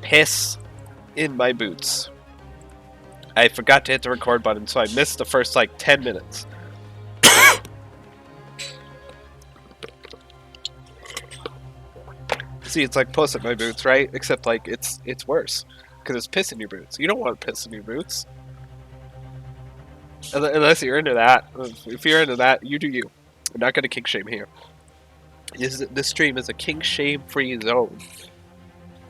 piss in my boots. I forgot to hit the record button, so I missed the first, 10 minutes. See, it's like puss in my boots, right? Except, it's worse. Because it's piss in your boots. You don't want piss in your boots. Unless you're into that. If you're into that, you do you. I'm not going to kink shame here. This stream is a kink shame free zone.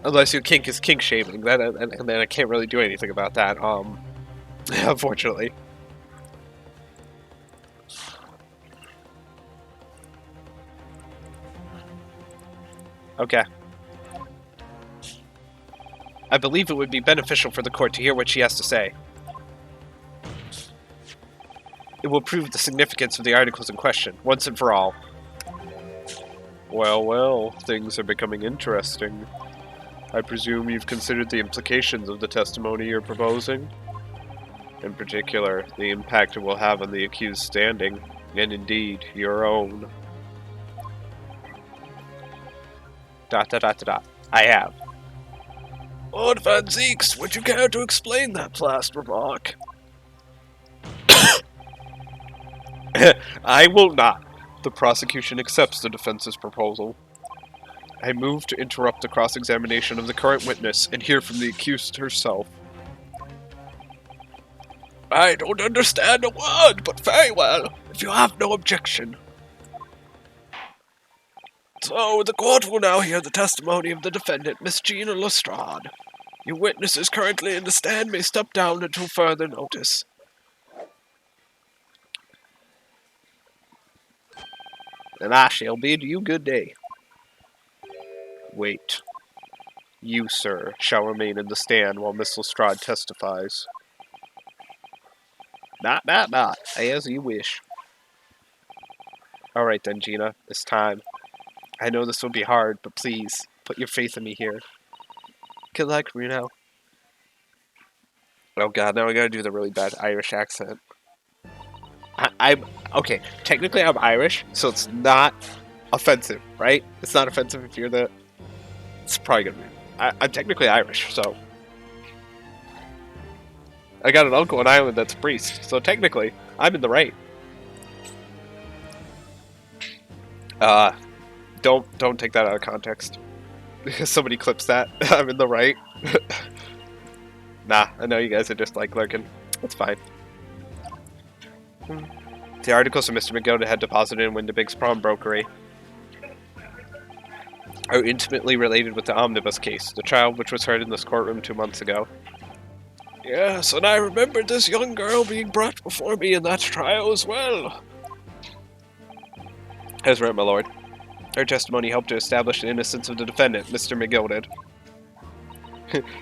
Unless your kink is kink shaming. And then I can't really do anything about that. Unfortunately. Okay. I believe it would be beneficial for the court to hear what she has to say. It will prove the significance of the articles in question, once and for all. Well, well, things are becoming interesting. I presume you've considered the implications of the testimony you're proposing? In particular, the impact it will have on the accused standing, and indeed, your own. ... I have. Lord Van Zeeks, would you care to explain that last remark? I will not. The prosecution accepts the defense's proposal. I move to interrupt the cross-examination of the current witness and hear from the accused herself. I don't understand a word, but very well, if you have no objection. So, the court will now hear the testimony of the defendant, Miss Gina Lestrade. Your witnesses currently in the stand may step down until further notice. And I shall bid you good day. Wait. You, sir, shall remain in the stand while Miss Lestrade testifies. Not, as you wish. Alright then, Gina, it's time. I know this will be hard, but please, put your faith in me here. Good luck, Bruno. Oh god, now I gotta do the really bad Irish accent. Okay, technically I'm Irish, so it's not offensive, right? It's not offensive if you're the... It's probably gonna be... I'm technically Irish, so... I got an uncle in Ireland that's a priest, so technically, I'm in the right. Don't take that out of context. Somebody clips that. I'm in the right. Nah, I know you guys are just lurking. It's fine. The articles of Mr. McGill had deposited in Windebig's pawnbrokery are intimately related with the Omnibus Case, the trial which was heard in this courtroom 2 months ago. Yes, and I remembered this young girl being brought before me in that trial as well. As right, my lord. Her testimony helped to establish the innocence of the defendant, Mr. McGill did.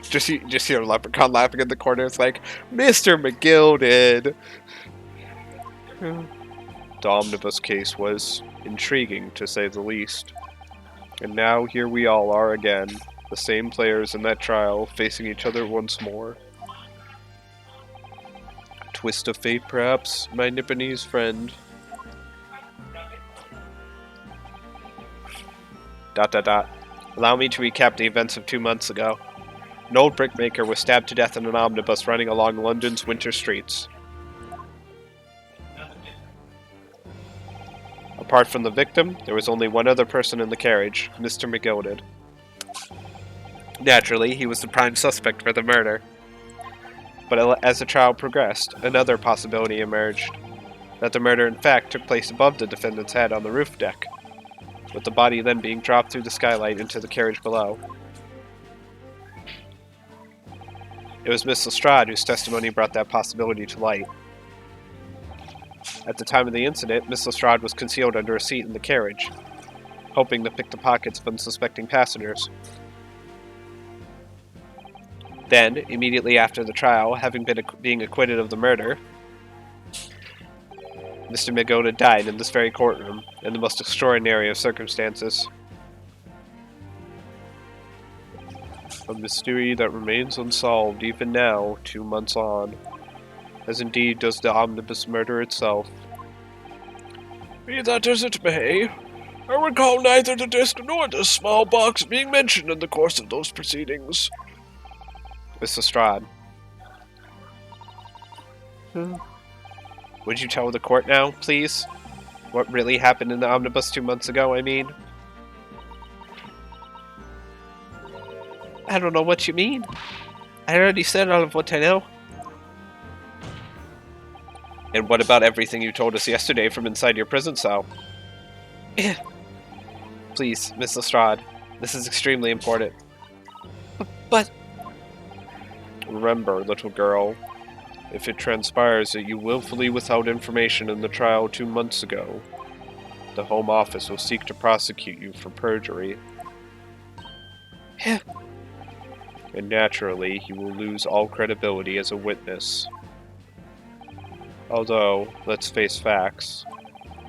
just hear Leprechaun laughing in the corner. It's like, Mr. McGill did. The Omnibus Case was intriguing, to say the least. And now here we all are again, the same players in that trial, facing each other once more. Twist of fate, perhaps, my Nipponese friend. ... Allow me to recap the events of 2 months ago. An old brickmaker was stabbed to death in an omnibus running along London's winter streets. Apart from the victim, there was only one other person in the carriage, Mr. McGill. Naturally, he was the prime suspect for the murder. But as the trial progressed, another possibility emerged. That the murder in fact took place above the defendant's head on the roof deck, with the body then being dropped through the skylight into the carriage below. It was Miss Lestrade whose testimony brought that possibility to light. At the time of the incident, Miss Lestrade was concealed under a seat in the carriage, hoping to pick the pockets of unsuspecting passengers. Then, immediately after the trial, having being acquitted of the murder, Mr. McGill died in this very courtroom, in the most extraordinary of circumstances. A mystery that remains unsolved even now, 2 months on, as indeed does the omnibus murder itself. Be that as it may, I recall neither the disc nor the small box being mentioned in the course of those proceedings. Miss Lestrade. Would you tell the court now, please? What really happened in the omnibus 2 months ago, I mean? I don't know what you mean. I already said all of what I know. And what about everything you told us yesterday from inside your prison cell? Please, Miss Lestrade, this is extremely important. But... Remember, little girl, if it transpires that you willfully withheld information in the trial 2 months ago, the Home Office will seek to prosecute you for perjury. And naturally, you will lose all credibility as a witness. Although, let's face facts,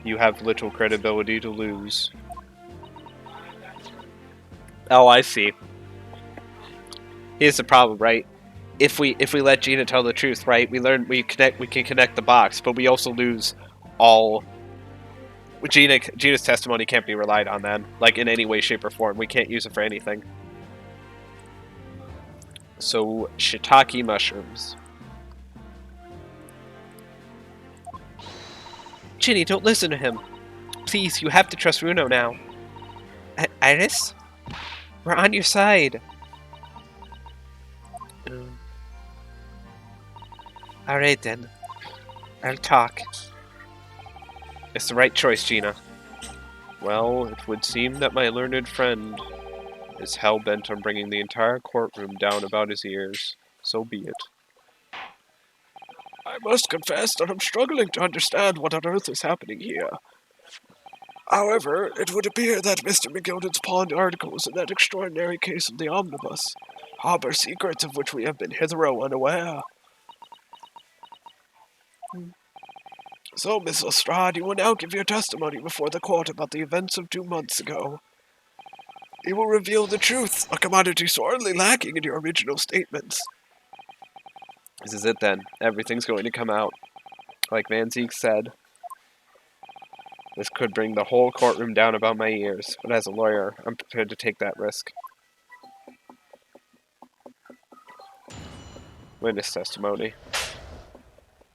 you have little credibility to lose. Oh, I see. Here's the problem, right? If we let Gina tell the truth, right? We can connect the box, but we also lose all. Gina's testimony can't be relied on then, like in any way, shape, or form. We can't use it for anything. So, shiitake mushrooms. Ginny, don't listen to him. Please, you have to trust Runo now. Iris? We're on your side. Alright then. I'll talk. It's the right choice, Gina. Well, it would seem that my learned friend is hell-bent on bringing the entire courtroom down about his ears. So be it. I must confess that I'm struggling to understand what on earth is happening here. However, it would appear that Mr. McGilden's pawned articles in that extraordinary case of the Omnibus harbor secrets of which we have been hitherto unaware. So, Miss Lestrade, you will now give your testimony before the court about the events of 2 months ago. You will reveal the truth, a commodity sorely lacking in your original statements. This is it then. Everything's going to come out. Like Van Zeke said. This could bring the whole courtroom down about my ears, but as a lawyer, I'm prepared to take that risk. Witness testimony.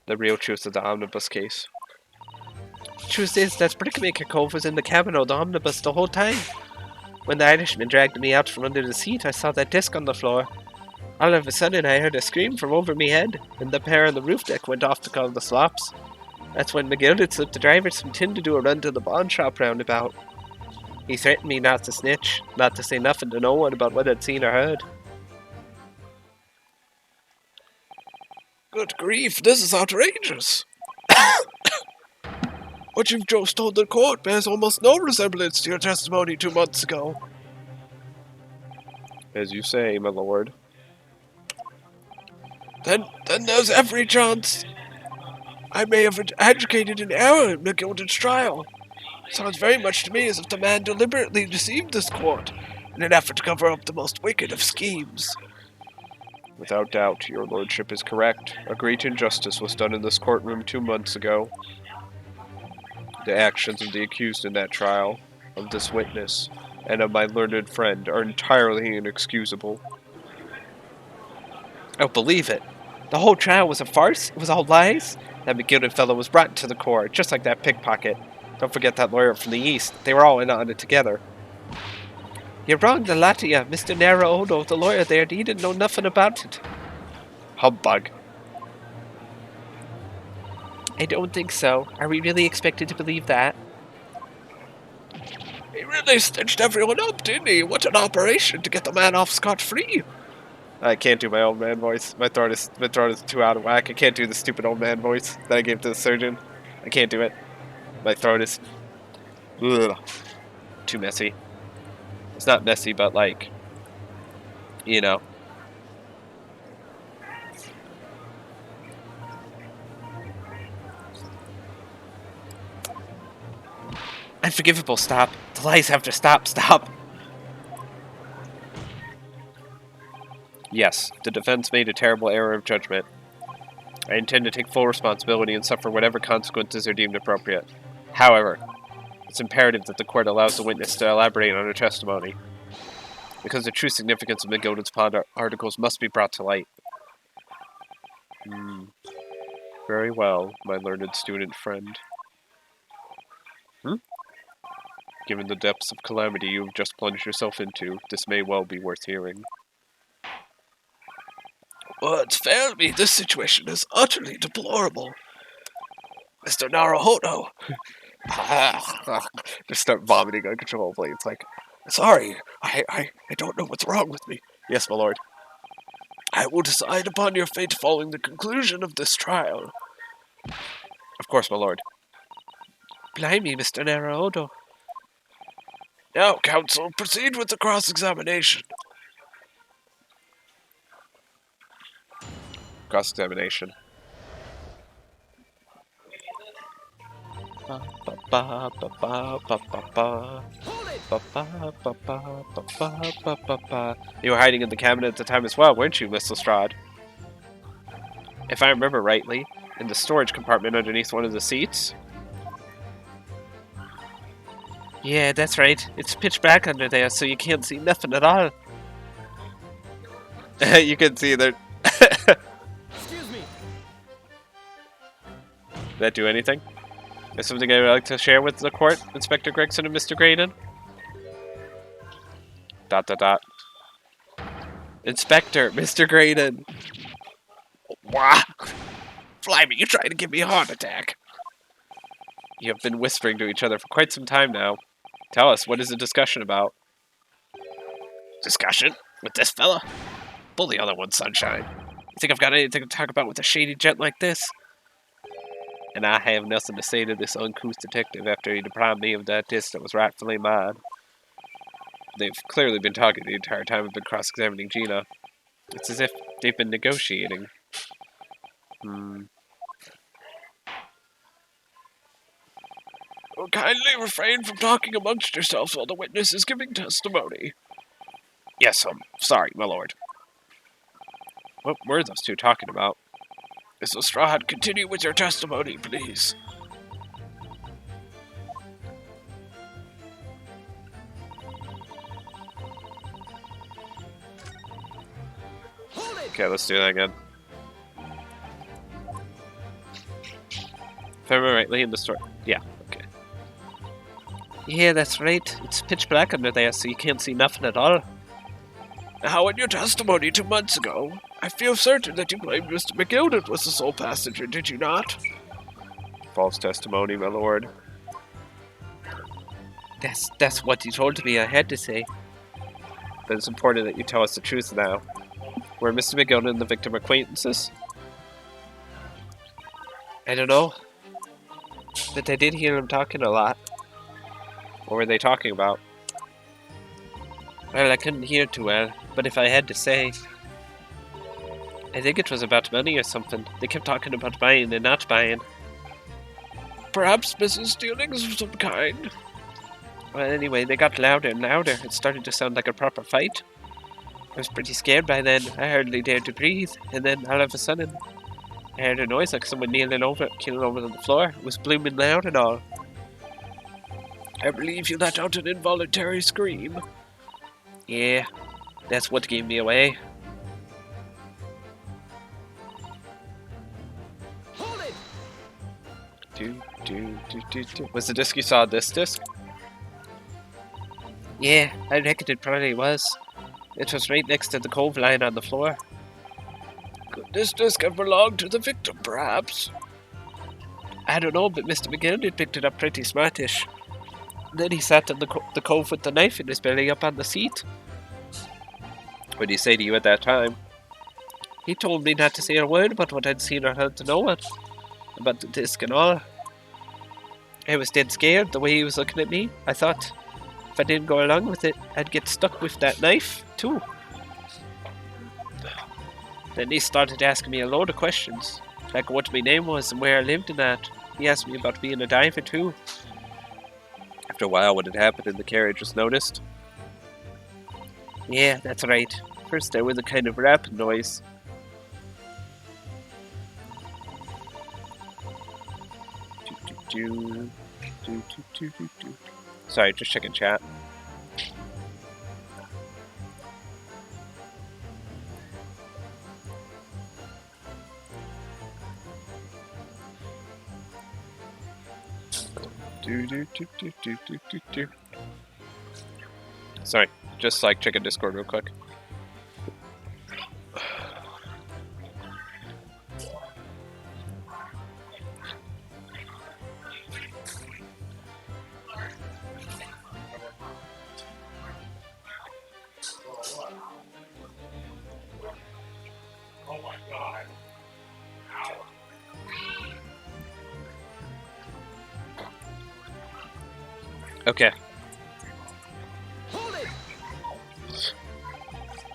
The real truth of the Omnibus case. Truth is that Brickmaker Cove was in the cabin of the Omnibus the whole time. When the Irishman dragged me out from under the seat, I saw that disc on the floor. All of a sudden, I heard a scream from over me head, and the pair on the roof deck went off to call the slops. That's when McGilden slipped the driver some tin to do a run to the pawn shop roundabout. He threatened me not to snitch, not to say nothing to no one about what I'd seen or heard. Good grief, this is outrageous! What you've just told the court bears almost no resemblance to your testimony 2 months ago. As you say, my lord. Then there's every chance I may have adjudicated an error in McGilden's trial. Sounds very much to me as if the man deliberately deceived this court in an effort to cover up the most wicked of schemes. Without doubt, your lordship is correct. A great injustice was done in this courtroom 2 months ago. The actions of the accused in that trial, of this witness, and of my learned friend are entirely inexcusable. I don't believe it. The whole trial was a farce? It was all lies? That McGilden fellow was brought to the court, just like that pickpocket. Don't forget that lawyer from the east. They were all in on it together. You're wrong, the lot of you. Mr. Narrow-Odo, the lawyer there, he didn't know nothing about it. Humbug. I don't think so. Are we really expected to believe that? He really stitched everyone up, didn't he? What an operation to get the man off scot-free. I can't do my old man voice. My throat is too out of whack. I can't do the stupid old man voice that I gave to the surgeon. I can't do it. My throat is... Ugh, too messy. It's not messy, but like... You know. Unforgivable, stop. The lies have to stop, stop. Yes, the defense made a terrible error of judgment. I intend to take full responsibility and suffer whatever consequences are deemed appropriate. However, it's imperative that the court allows the witness to elaborate on her testimony. because the true significance of McGilden's articles must be brought to light. Very well, my learned student friend. Given the depths of calamity you have just plunged yourself into, this may well be worth hearing. Words fail me. This situation is utterly deplorable. Mr. Naruhodo. Just start vomiting uncontrollably. It's like, sorry, I don't know what's wrong with me. Yes, my lord. I will decide upon your fate following the conclusion of this trial. Of course, my lord. Blimey, Mr. Naruhodo. Now, counsel, proceed with the cross-examination. Cross-examination. You were hiding in the cabinet at the time as well, weren't you, Miss Lestrade? If I remember rightly, in the storage compartment underneath one of the seats. Yeah, that's right. It's pitch black under there, so you can't see nothing at all. You can see that. Excuse me. Did that do anything? Is something I would like to share with the court, Inspector Gregson and Mr. Graydon? ... Inspector, Mr. Graydon. Wah! Blimey, you trying to give me a heart attack. You have been whispering to each other for quite some time now. Tell us, what is the discussion about? Discussion? With this fella? Pull the other one, sunshine. You think I've got anything to talk about with a shady gent like this? And I have nothing to say to this uncouth detective after he deprived me of that disc that was rightfully mine. They've clearly been talking the entire time I've been cross-examining Gina. It's as if they've been negotiating. Well, kindly refrain from talking amongst yourselves while the witness is giving testimony. Yes, I'm sorry, my lord. What were those two talking about? Miss Lestrade, continue with your testimony, please. Okay, let's do that again. If I remember rightly in the story. Yeah, okay. Yeah, that's right. It's pitch black under there, so you can't see nothing at all. Now, in your testimony 2 months ago, I feel certain that you claimed Mr. McGilden was the sole passenger, did you not? False testimony, my lord. That's what you told me I had to say. But it's important that you tell us the truth now. Were Mr. McGilden and the victim acquaintances? I don't know. But I did hear him talking a lot. What were they talking about? Well, I couldn't hear too well, but if I had to say, I think it was about money or something. They kept talking about buying and not buying. Perhaps business dealings of some kind? Well, anyway, they got louder and louder. It started to sound like a proper fight. I was pretty scared by then. I hardly dared to breathe, and then all of a sudden, I heard a noise like someone kneeling over on the floor. It was blooming loud and all. I believe you let out an involuntary scream. Yeah, that's what gave me away. Hold it! Was the disc you saw this disc? Yeah, I reckon it probably was. It was right next to the cove line on the floor. Could this disc have belonged to the victim, perhaps? I don't know, but Mr. McGilden picked it up pretty smartish. Then he sat in the cove with the knife in his belly up on the seat. What did he say to you at that time? He told me not to say a word about what I'd seen or heard to no one. About the disc and all. I was dead scared the way he was looking at me. I thought, if I didn't go along with it, I'd get stuck with that knife, too. Then he started asking me a load of questions. Like what my name was and where I lived and that. He asked me about being a diver, too. After a while, what had happened in the carriage was noticed. Yeah, that's right. First there was a kind of rapping noise. Sorry, just checking chat. Sorry, just like checking Discord real quick. Okay. Hold it!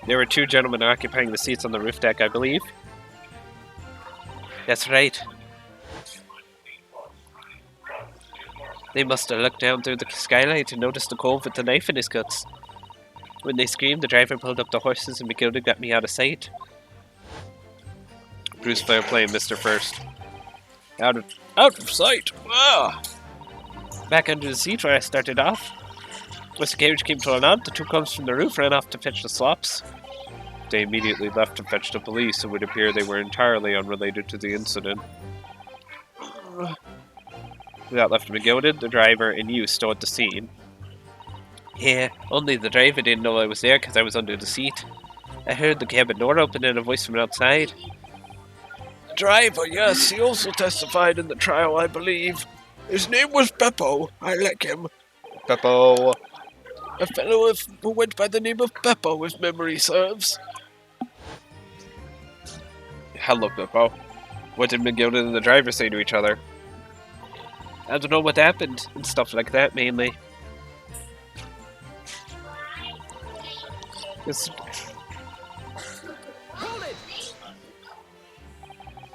There were two gentlemen occupying the seats on the roof deck, I believe. That's right. They must have looked down through the skylight and noticed the cove with the knife in his guts. When they screamed, the driver pulled up the horses and McGilda got me out of sight. Bruce fair play, Mr. First. Out of sight! Ah! Back under the seat where I started off. As the carriage came to an end, the two cubs from the roof ran off to fetch the slops. They immediately left to fetch the police. It would appear they were entirely unrelated to the incident. We got left McGilded, the driver, and you still at the scene. Yeah, only the driver didn't know I was there because I was under the seat. I heard the cabin door open and a voice from outside. The driver, yes, he also testified in the trial, I believe. His name was Beppo. I like him. Beppo. A fellow who went by the name of Beppo, if memory serves. Hello, Beppo. What did McGilded and the driver say to each other? I don't know what happened, and stuff like that, mainly. Hold it!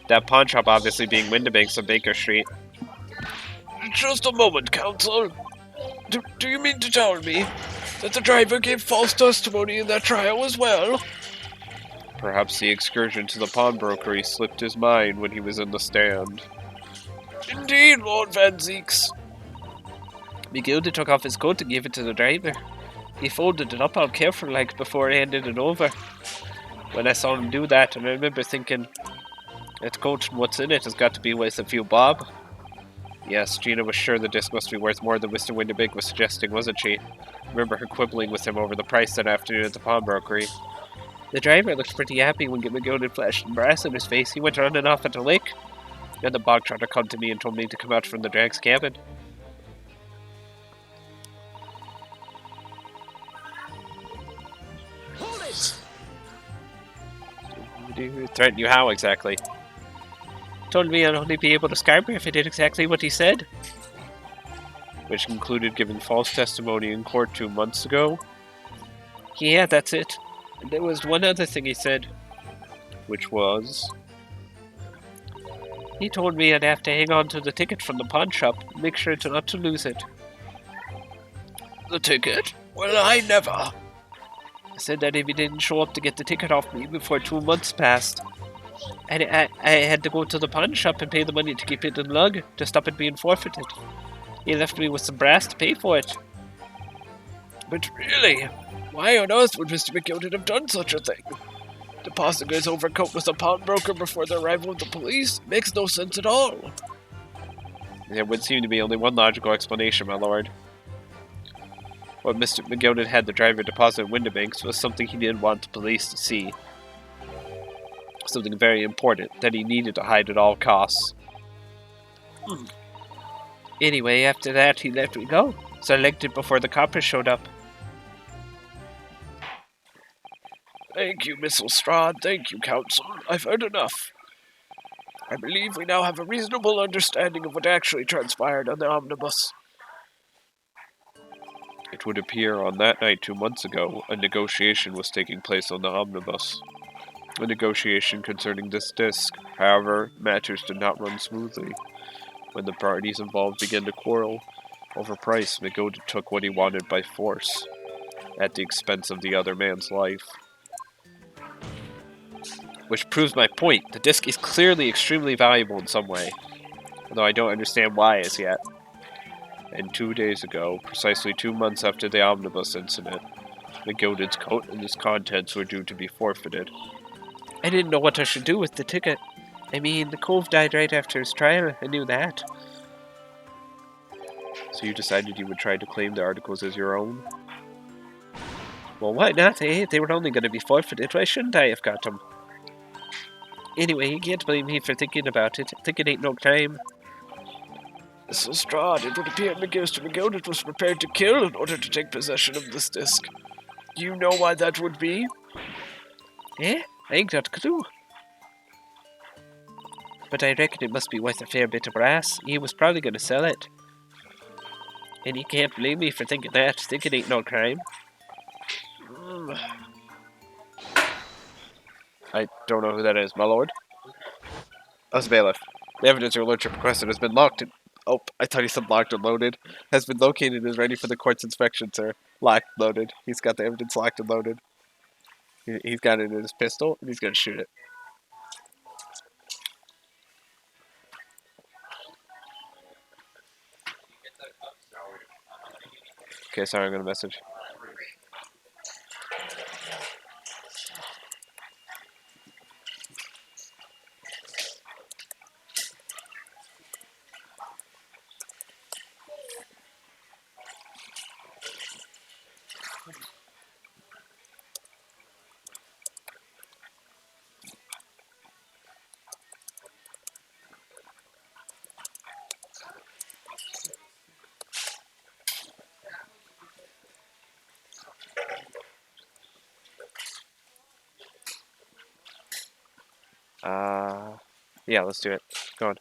That pawn shop obviously being Windibanks on Baker Street. Just a moment, counsel. Do you mean to tell me that the driver gave false testimony in that trial as well? Perhaps the excursion to the pawnbrokery slipped his mind when he was in the stand. Indeed, Lord Van Zeeks. McGilda took off his coat and gave it to the driver. He folded it up all careful like before he handed it over. When I saw him do that, and I remember thinking, that coat and what's in it has got to be worth a few bob. Yes, Gina was sure the disc must be worth more than Mr. Windibank was suggesting, wasn't she? I remember her quibbling with him over the price that afternoon at the pawnbrokery. The driver looked pretty happy when McGilda flashed and brass in his face. He went running off at the lake. And the bog trotter called to me and told me to come out from the drag's cabin. Hold it! Threaten you how exactly? Told me I'd only be able to Scarborough if I did exactly what he said. Which included giving false testimony in court 2 months ago. Yeah, that's it. And there was one other thing he said. Which was... He told me I'd have to hang on to the ticket from the pawn shop and make sure not to lose it. The ticket? Well, I never. I said that if he didn't show up to get the ticket off me before 2 months passed, I had to go to the pawn shop and pay the money to keep it in lug to stop it being forfeited. He left me with some brass to pay for it. But really, why on earth would Mr. McGilded have done such a thing? Depositing his overcoat with a pawnbroker before the arrival of the police makes no sense at all. There would seem to be only one logical explanation, my lord. What Mr. McGilded had the driver deposit in Windibanks was something he didn't want the police to see. Something very important that he needed to hide at all costs. Anyway, after that, he let me go, so I legged it before the coppers showed up. Thank you, Miss Lestrade. Thank you, counsel. I've heard enough. I believe we now have a reasonable understanding of what actually transpired on the omnibus. It would appear on that night 2 months ago, a negotiation was taking place on the omnibus. A negotiation concerning this disc. However, matters did not run smoothly. When the parties involved began to quarrel over price, McGilda took what he wanted by force, at the expense of the other man's life. Which proves my point. The disc is clearly extremely valuable in some way, although I don't understand why as yet. And 2 days ago, precisely 2 months after the omnibus incident, McGilded's coat and its contents were due to be forfeited. I didn't know what I should do with the ticket. I mean, the cove died right after his trial. I knew that. So you decided you would try to claim the articles as your own? Well, why not, eh? They were only going to be forfeited. Why shouldn't I have got them? Anyway, you can't blame me for thinking about it. Thinking ain't no crime. Mr. Lestrade, it would appear Mr. McGildet was prepared to kill in order to take possession of this disc. Do you know why that would be? Eh? I ain't got a clue. But I reckon it must be worth a fair bit of brass. He was probably going to sell it. And you can't blame me for thinking that. Thinking ain't no crime. I don't know who that is, my lord. Us bailiff. The evidence your lordship requested has been locked and... Oh, I thought he said locked and loaded. Has been located and is ready for the court's inspection, sir. Locked, loaded. He's got the evidence locked and loaded. He's got it in his pistol, and he's going to shoot it. Okay, sorry, I'm going to message. Yeah, let's do it. Go on.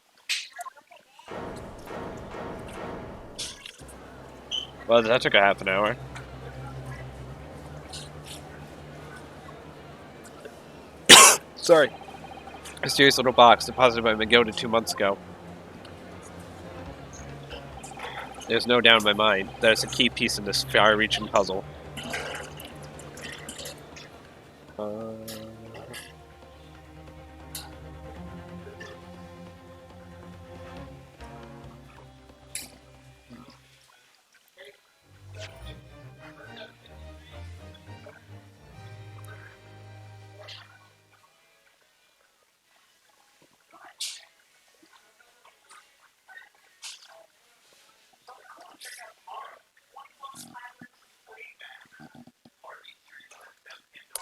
Well, that took a half an hour. Sorry. Mysterious little box deposited by McGilda 2 months ago. There's no doubt in my mind that it's a key piece in this far-reaching puzzle.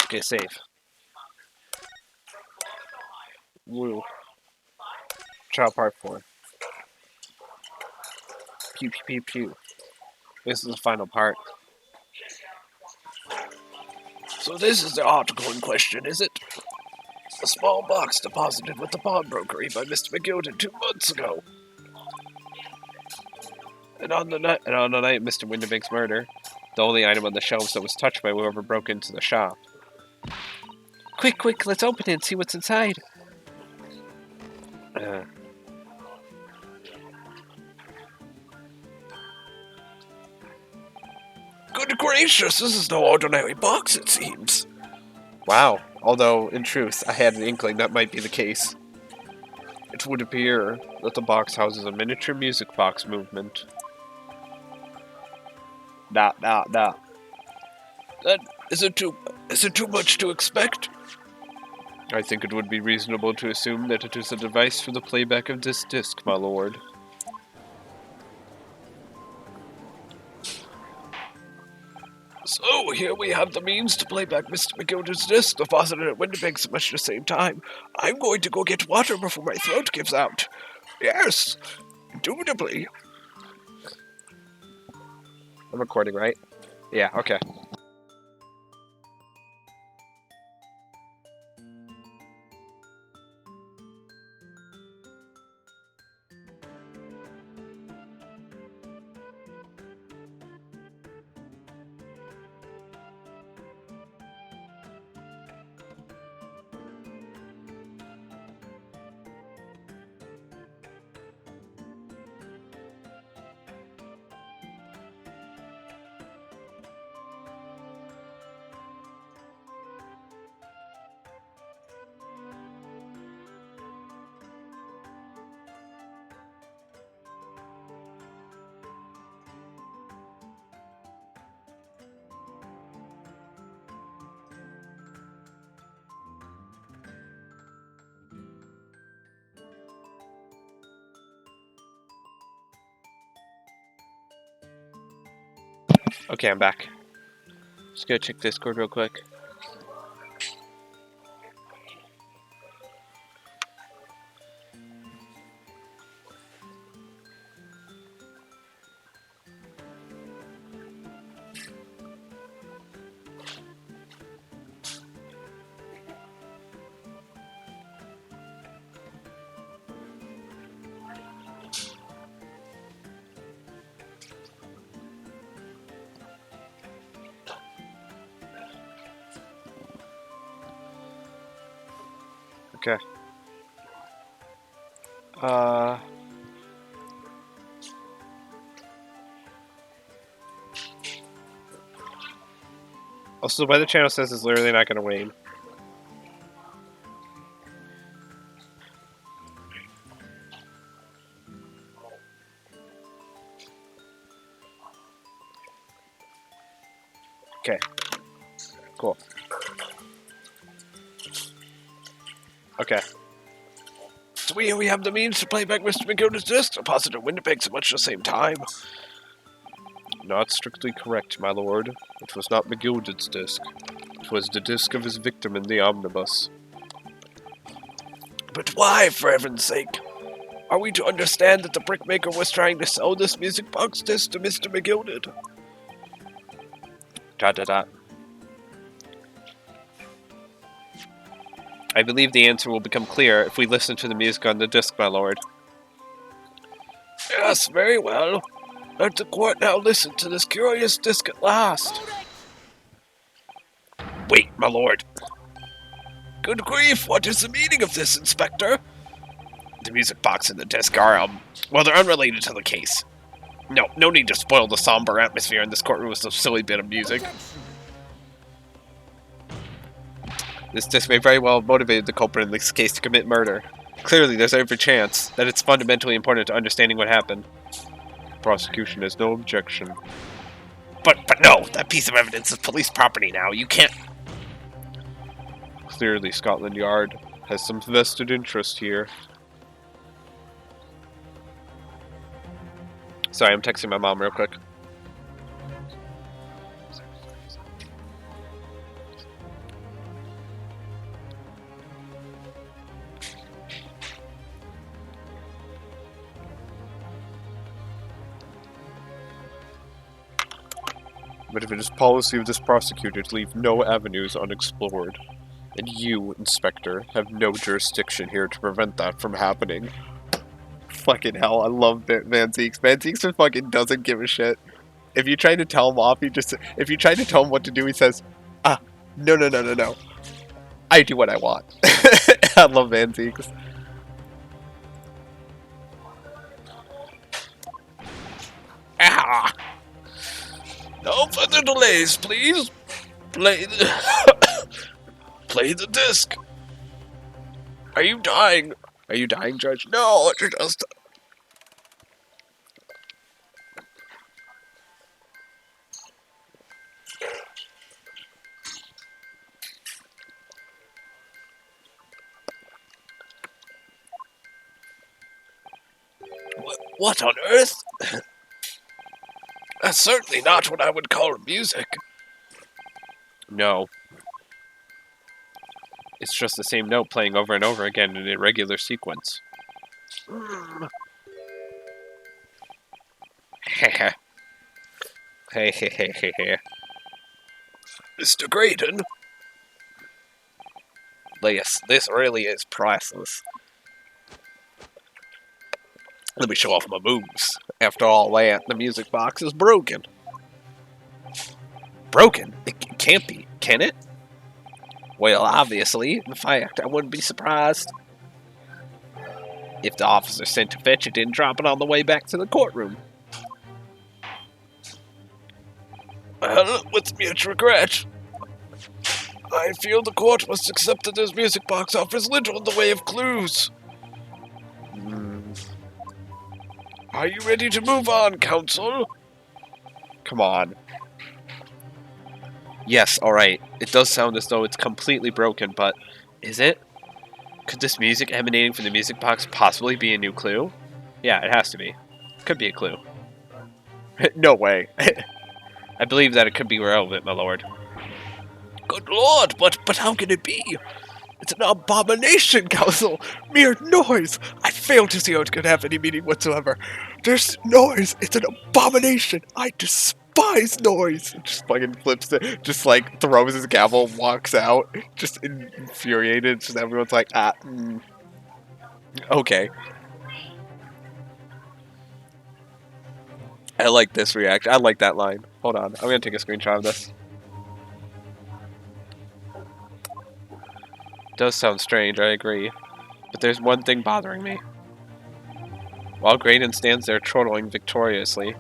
Okay, save. Woo. Trial part 4. Pew pew pew pew. This is the final part. So this is the article in question, is it? A small box deposited with the pawnbrokery by Mr. McGildet 2 months ago. And on the night of Mr. Windibank's murder, the only item on the shelves that was touched by whoever broke into the shop. Quick, quick, let's open it and see what's inside. Good gracious, this is no ordinary box, it seems. Wow, although, in truth, I had an inkling that might be the case. It would appear that the box houses a miniature music box movement. That. That is it too much to expect? I think it would be reasonable to assume that it is a device for the playback of this disc, my lord. So, here we have the means to play back Mr. McGilder's disc deposited at Windibank's at much the same time. I'm going to go get water before my throat gives out. Yes, indubitably. I'm recording, right? Yeah, okay. Okay, I'm back. Just gonna check Discord real quick. Okay. Also, the weather channel says it's literally not gonna rain. Okay. Cool. Okay. Do we have the means to play back Mr. McGilda's disc? Deposit and Winnipeg so much at the same time. Not strictly correct, my lord. It was not McGilded's disc. It was the disc of his victim in the omnibus. But why, for heaven's sake? Are we to understand that the brickmaker was trying to sell this music box disc to Mr. McGilded? Dot dot dot. I believe the answer will become clear if we listen to the music on the disc, my lord. Yes, very well. Let the court now listen to this curious disc at last. Wait, my lord. Good grief, what is the meaning of this, Inspector? The music box and the disc are, well, they're unrelated to the case. No need to spoil the somber atmosphere in this courtroom with some silly bit of music. This disc may very well have motivated the culprit in this case to commit murder. Clearly, there's every chance that it's fundamentally important to understanding what happened. The prosecution has no objection. But no, that piece of evidence is police property now. You can't... Clearly, Scotland Yard has some vested interest here. Sorry, I'm texting my mom real quick. But if it is policy of this prosecutor to leave no avenues unexplored, and you, Inspector, have no jurisdiction here to prevent that from happening. Fucking hell, I love Van Zeeks. Van Zeeks just fucking doesn't give a shit. If you try to tell him off, if you try to tell him what to do, he says, no. I do what I want. I love Van Zeeks. Ah! No further delays, please. Play the... Play the disc. Are you dying? Are you dying, Judge? No, you're just... What on earth? That's certainly not what I would call music. No. It's just the same note playing over and over again in a regular sequence. Hey. Mr. Graydon? This really is priceless. Let me show off my moves. After all that, the music box is broken. Broken? It can't be, can it? Well, obviously. In fact, I wouldn't be surprised if the officer sent to fetch it didn't drop it on the way back to the courtroom. Well, with much regret, I feel the court must accept that this music box offers little in the way of clues. Are you ready to move on, counsel? Come on. Yes, alright. It does sound as though it's completely broken, but is it? Could this music emanating from the music box possibly be a new clue? Yeah, it has to be. Could be a clue. No way. I believe that it could be relevant, my lord. Good lord, but how can it be? It's an abomination, Council! Mere noise! I fail to see how it could have any meaning whatsoever. There's noise! It's an abomination! I despise noise! Just fucking flips it, just like throws his gavel, walks out, just infuriated. Just everyone's like, okay. I like this reaction. I like that line. Hold on, I'm gonna take a screenshot of this. Does sound strange, I agree. But there's one thing bothering me. While Graydon stands there chortling victoriously,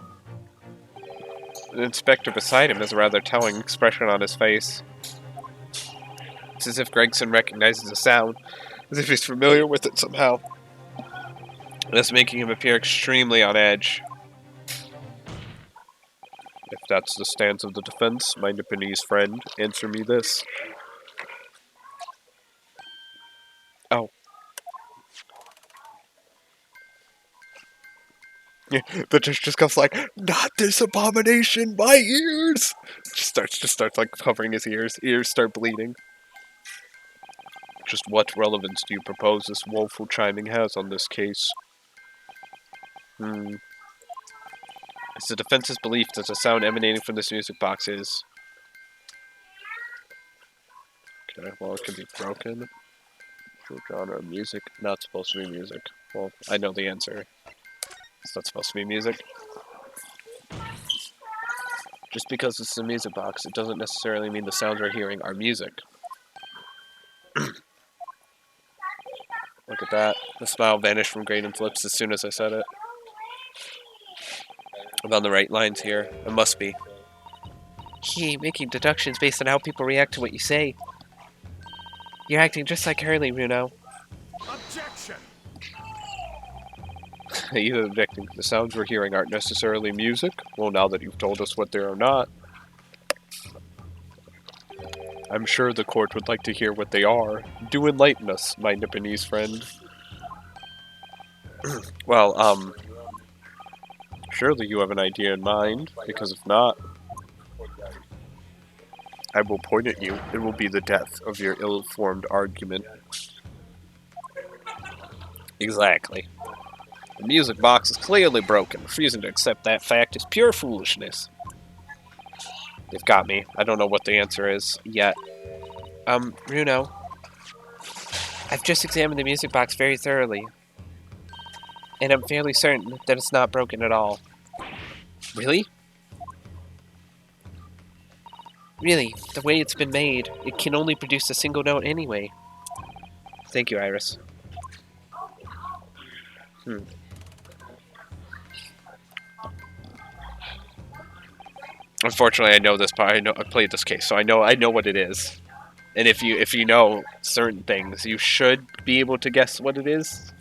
the inspector beside him has a rather telling expression on his face. It's as if Gregson recognizes the sound, as if he's familiar with it somehow. That's making him appear extremely on edge. If that's the stance of the defense, my Nipponese friend, answer me this. Oh. The judge just goes like, not this abomination, my ears! Just starts like covering his ears. Ears start bleeding. Just what relevance do you propose this woeful chiming has on this case? It's the defense's belief that the sound emanating from this music box is... Okay, well, it can be broken. Genre of music, not supposed to be music. Well, I know the answer. It's not supposed to be music. Just because it's a music box, it doesn't necessarily mean the sounds we're hearing are music. Look at that. The smile vanished from Graydon's lips as soon as I said it. I'm on the right lines here. It must be. He ain't making deductions based on how people react to what you say. You're acting just like Hurley, Runo. Objection! Either objecting the sounds we're hearing aren't necessarily music. Well, now that you've told us what they are not, I'm sure the court would like to hear what they are. Do enlighten us, my Nipponese friend. Well, surely you have an idea in mind, because if not, I will point at you. It will be the death of your ill-formed argument. Exactly. The music box is clearly broken. Refusing to accept that fact is pure foolishness. They've got me. I don't know what the answer is yet. Runo. I've just examined the music box very thoroughly. And I'm fairly certain that it's not broken at all. Really? Really, the way it's been made, it can only produce a single note anyway. Thank you, Iris. Unfortunately, I know this part. I played this case, so I know what it is. And if you know certain things, you should be able to guess what it is.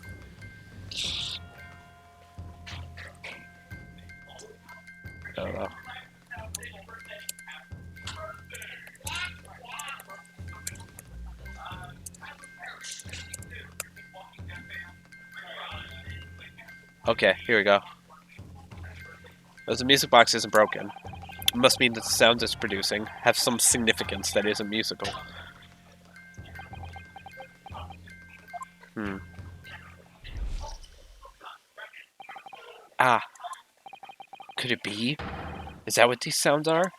I don't know. Okay, here we go. As the music box isn't broken, it must mean that the sounds it's producing have some significance that isn't musical. Ah. Could it be? Is that what these sounds are?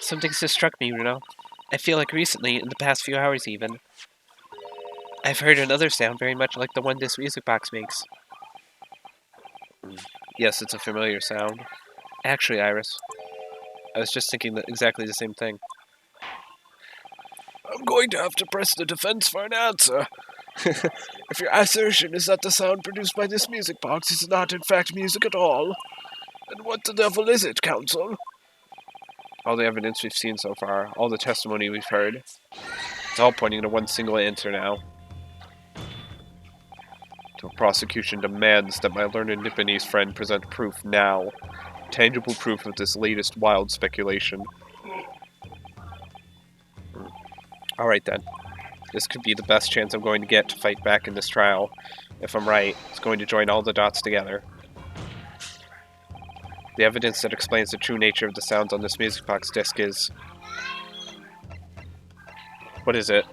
Something's just struck me, Runo. I feel like recently, in the past few hours even, I've heard another sound very much like the one this music box makes. Yes, it's a familiar sound. Actually, Iris, I was just thinking exactly the same thing. I'm going to have to press the defense for an answer. If your assertion is that the sound produced by this music box is not in fact music at all, then what the devil is it, Counsel? All the evidence we've seen so far, all the testimony we've heard, it's all pointing to one single answer now. The prosecution demands that my learned Nipponese friend present proof now. Tangible proof of this latest wild speculation. Alright then. This could be the best chance I'm going to get to fight back in this trial. If I'm right, it's going to join all the dots together. The evidence that explains the true nature of the sounds on this music box disc is... What is it?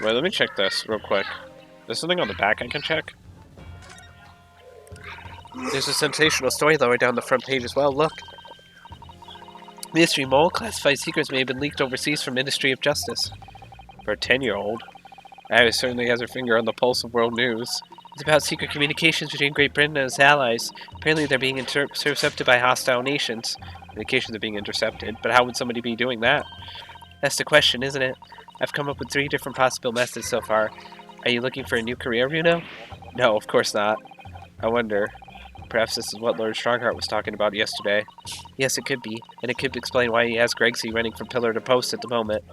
Wait, let me check this real quick. There's something on the back I can check? There's a sensational story lower down the front page as well, look. Mystery Mole, classified secrets may have been leaked overseas from Ministry of Justice. For a 10-year-old, Alice certainly has her finger on the pulse of world news. It's about secret communications between Great Britain and its allies. Apparently they're being intercepted by hostile nations. Communications are being intercepted, but how would somebody be doing that? That's the question, isn't it? I've come up with 3 different possible methods so far. Are you looking for a new career, Bruno? No, of course not. I wonder. Perhaps this is what Lord Strongheart was talking about yesterday. Yes, it could be, and it could explain why he has Gregsy running from pillar to post at the moment.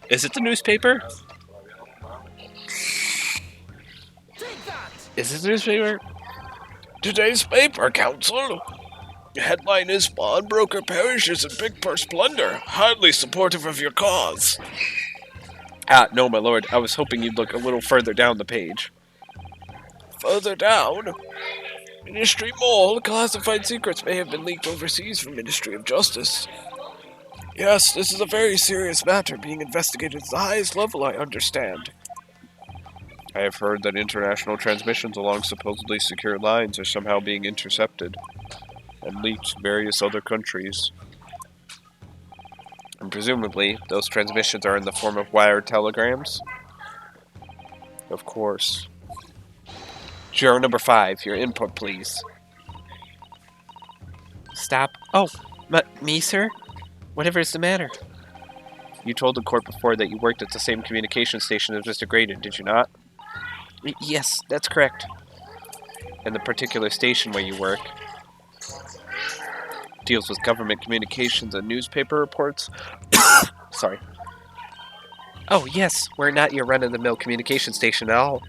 Is it the newspaper? Take that! Is it the newspaper? Today's paper, Council. The headline is Pawnbroker perishes in big purse plunder. Highly supportive of your cause. Ah, no, my lord. I was hoping you'd look a little further down the page. Further down, Ministry Mole, classified secrets may have been leaked overseas from Ministry of Justice. Yes, this is a very serious matter being investigated at the highest level, I understand. I have heard that international transmissions along supposedly secure lines are somehow being intercepted and leaked to various other countries. And presumably, those transmissions are in the form of wired telegrams? Of course. Juror number 5, your input, please. Stop. Oh, me, sir? Whatever is the matter? You told the court before that you worked at the same communication station as Mr. Graydon, did you not? Yes, that's correct. And the particular station where you work deals with government communications and newspaper reports? Sorry. Oh, yes, we're not your run-of-the-mill communication station at all.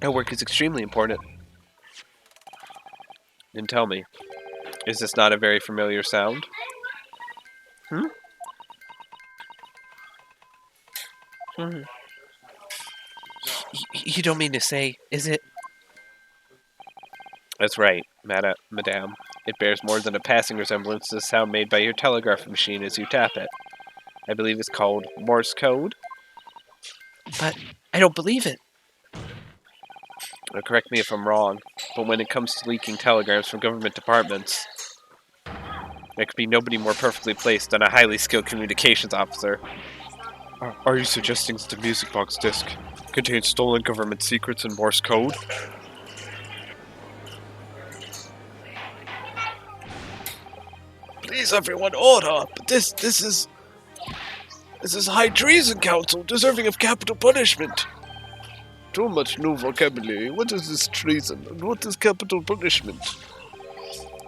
Our work is extremely important. And tell me, is this not a very familiar sound? You don't mean to say, is it? That's right, madame. It bears more than a passing resemblance to the sound made by your telegraph machine as you tap it. I believe it's called Morse code. But I don't believe it. Now, correct me if I'm wrong, but when it comes to leaking telegrams from government departments, there could be nobody more perfectly placed than a highly skilled communications officer. Are you suggesting that the music box disc contains stolen government secrets and Morse code? Please, everyone, order. But this is high treason, Council, deserving of capital punishment. Too much new vocabulary. What is this treason? And what is capital punishment?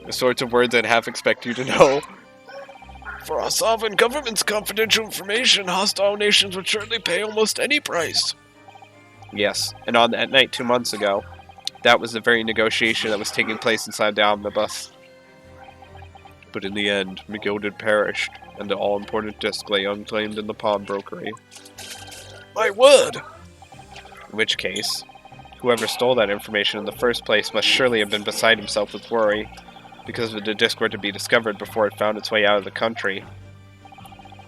The sorts of words I'd half expect you to know. For our sovereign government's confidential information, hostile nations would surely pay almost any price. Yes, and on that night 2 months ago, that was the very negotiation that was taking place inside the omnibus. But in the end, McGilded perished, and the all-important disc lay unclaimed in the pawnbrokery. My word! In which case, whoever stole that information in the first place must surely have been beside himself with worry, because if the disc were to be discovered before it found its way out of the country.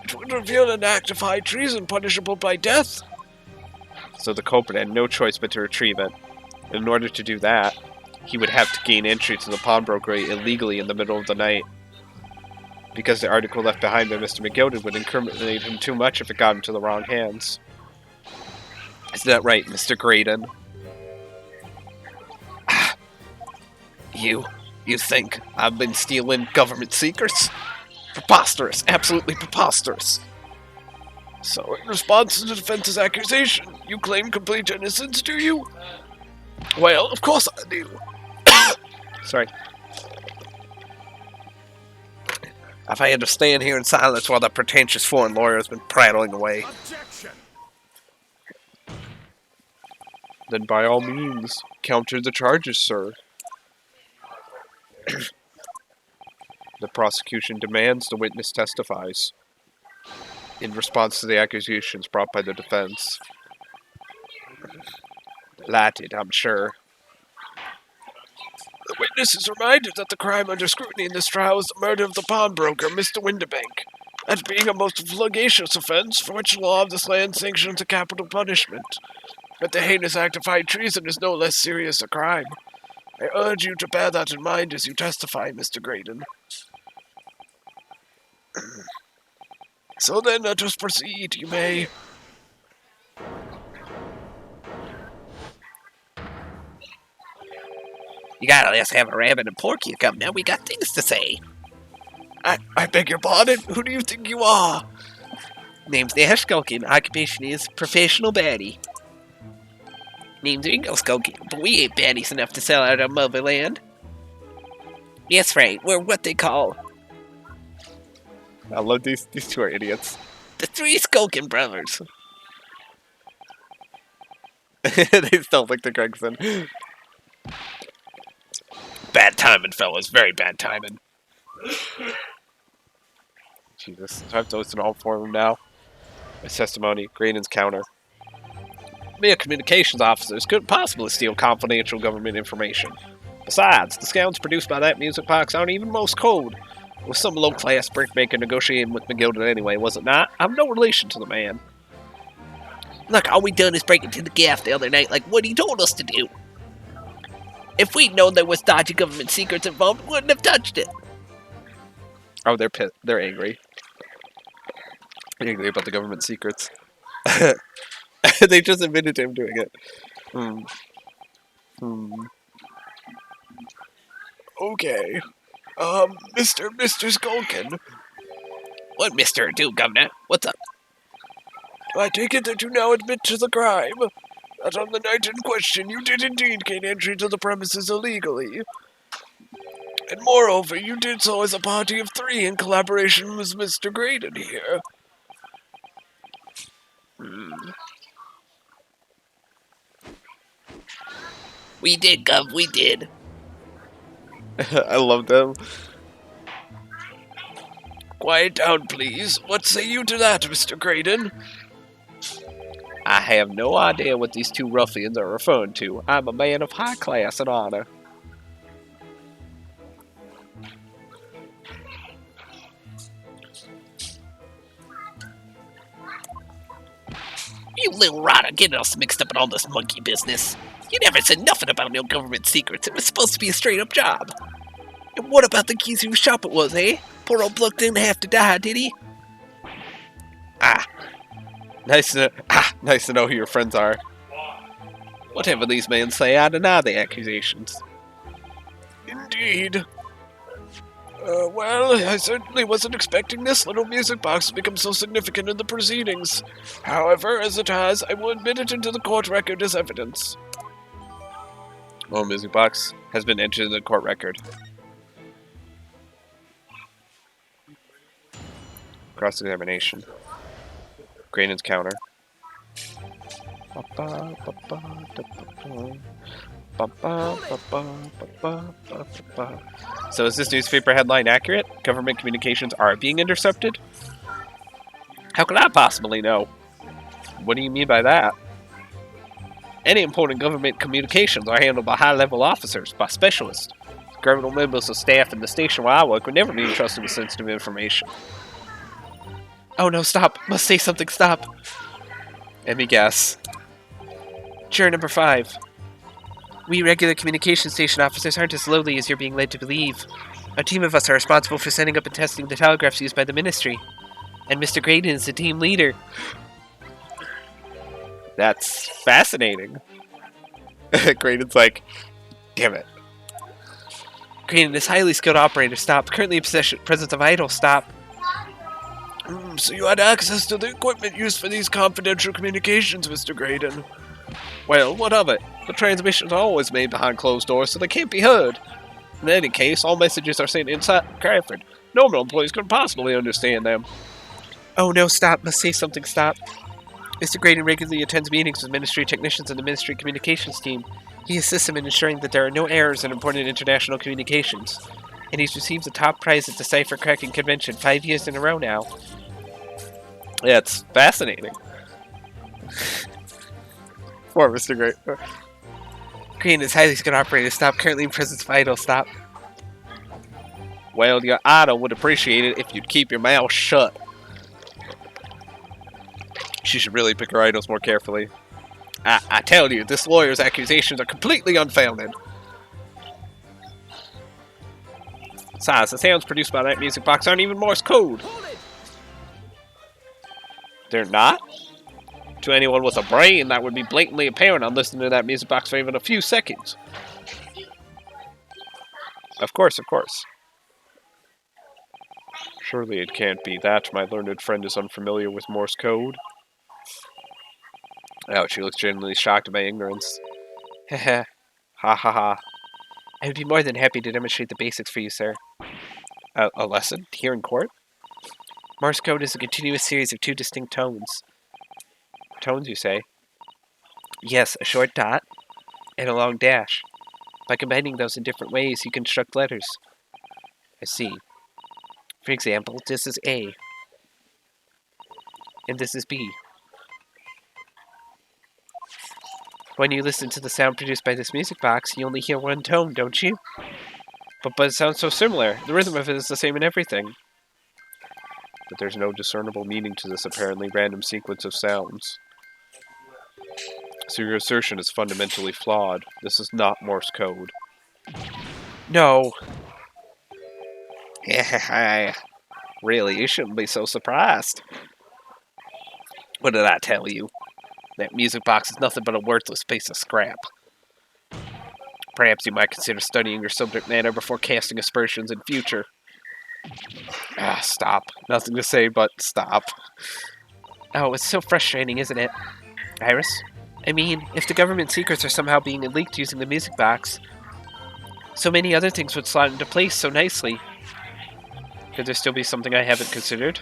It would reveal an act of high treason punishable by death. So the culprit had no choice but to retrieve it. And in order to do that, he would have to gain entry to the pawnbrokery illegally in the middle of the night. Because the article left behind by Mr. McGilded would incriminate him too much if it got into the wrong hands. Isn't that right, Mr. Graydon? You think I've been stealing government secrets? Preposterous, absolutely preposterous. So, in response to the defense's accusation, you claim complete innocence, do you? Well, of course I do. Sorry. If I had to stand here in silence while that pretentious foreign lawyer has been prattling away, Objection! then by all means, counter the charges, sir. The prosecution demands the witness testifies in response to the accusations brought by the defense. Delighted, I'm sure. The witness is reminded that the crime under scrutiny in this trial is the murder of the pawnbroker, Mr. Winterbank. That being a most flagitious offense for which the law of this land sanctions a capital punishment. But the heinous act of high treason is no less serious a crime. I urge you to bear that in mind as you testify, Mr. Graydon. So then, let us proceed. You may. You gotta let us have a rabbit and porky come now. We got things to say. I beg your pardon? Who do you think you are? Name's Nash Skulkin. Occupation is professional baddie. Name's Ringo Skulkin, but we ain't baddies enough to sell out our motherland. Yes, right. We're what they call. I love these two are idiots. The three Skulkin brothers. They still think the Gregson. Bad timing, fellas. Very bad timing. Jesus. So I have to listen to all four of them now. His testimony, Graydon's counter. Mere communications officers couldn't possibly steal confidential government information. Besides, the sounds produced by that music box aren't even most code. It was some low-class brickmaker negotiating with McGilden anyway, was it not? I'm no relation to the man. Look, all we done is break into the gaff the other night like what he told us to do. If we'd known there was dodgy government secrets involved, we wouldn't have touched it. Oh, they're pissed. They're angry. They're angry about the government secrets. They just admitted to him doing it. Okay. Mr. Skulkin. What Mr. do, Governor? What's up? I take it that you now admit to the crime. That on the night in question you did indeed gain entry to the premises illegally. And moreover, you did so as a party of three in collaboration with Mr. Graydon here. We did, Gov, we did. I love them. Quiet down, please. What say you to that, Mr. Graydon? I have no idea what these two ruffians are referring to. I'm a man of high class and honor. You little rotter, getting us mixed up in all this monkey business. You never said nothing about no government secrets. It was supposed to be a straight-up job. And what about the keys whose shop it was, eh? Poor old bloke didn't have to die, did he? Nice to know who your friends are. Whatever these men say, I deny the accusations. Indeed. Well, I certainly wasn't expecting this little music box to become so significant in the proceedings. However, as it has, I will admit it into the court record as evidence. Well, music box has been entered in the court record. Cross-examination. Graydon's counter. So is this newspaper headline accurate? Government communications are being intercepted? How could I possibly know? What do you mean by that? Any important government communications are handled by high-level officers, by specialists. Governmental members of staff in the station where I work would never be entrusted with sensitive information. Oh no, stop. Must say something, stop. Let me guess. Juror number 5. We regular communication station officers aren't as lowly as you're being led to believe. A team of us are responsible for setting up and testing the telegraphs used by the ministry. And Mr. Graydon is the team leader. That's fascinating. Graydon's like, damn it. Graydon, this highly skilled operator, stop. Currently in presence of idol, stop. So you had access to the equipment used for these confidential communications, Mr. Graydon. Well, what of it? The transmissions are always made behind closed doors, so they can't be heard. In any case, all messages are sent inside Crawford. Normal employees couldn't possibly understand them. Oh no, stop. Must say something, stop. Mr. Graydon regularly attends meetings with ministry technicians and the ministry communications team. He assists them in ensuring that there are no errors in important international communications. And he's received the top prize at the Cipher Cracking Convention 5 years in a row now. Yeah, it's fascinating. Poor Mr. Gray. Green is highly skilled operator. Stop. Currently in presence of idle. Stop. Well, your idol would appreciate it if you'd keep your mouth shut. She should really pick her idols more carefully. I tell you, this lawyer's accusations are completely unfounded. Besides, the sounds produced by that music box aren't even Morse code. They're not? To anyone with a brain, that would be blatantly apparent on listening to that music box for even a few seconds. Of course, of course. Surely it can't be that my learned friend is unfamiliar with Morse code. Oh, she looks genuinely shocked at my ignorance. Heh ha ha ha. I would be more than happy to demonstrate the basics for you, sir. A lesson? Here in court? Morse code is a continuous series of two distinct tones. Tones, you say? Yes, a short dot and a long dash. By combining those in different ways, you construct letters. I see. For example, this is A. And this is B. When you listen to the sound produced by this music box, you only hear one tone, don't you? But it sounds so similar. The rhythm of it is the same in everything. But there's no discernible meaning to this apparently random sequence of sounds. So your assertion is fundamentally flawed. This is not Morse code. No. Really, you shouldn't be so surprised. What did I tell you? That music box is nothing but a worthless piece of scrap. Perhaps you might consider studying your subject matter before casting aspersions in future. Ah, stop. Nothing to say but stop. Oh, it's so frustrating, isn't it? Iris? I mean, if the government secrets are somehow being leaked using the music box, so many other things would slot into place so nicely. Could there still be something I haven't considered?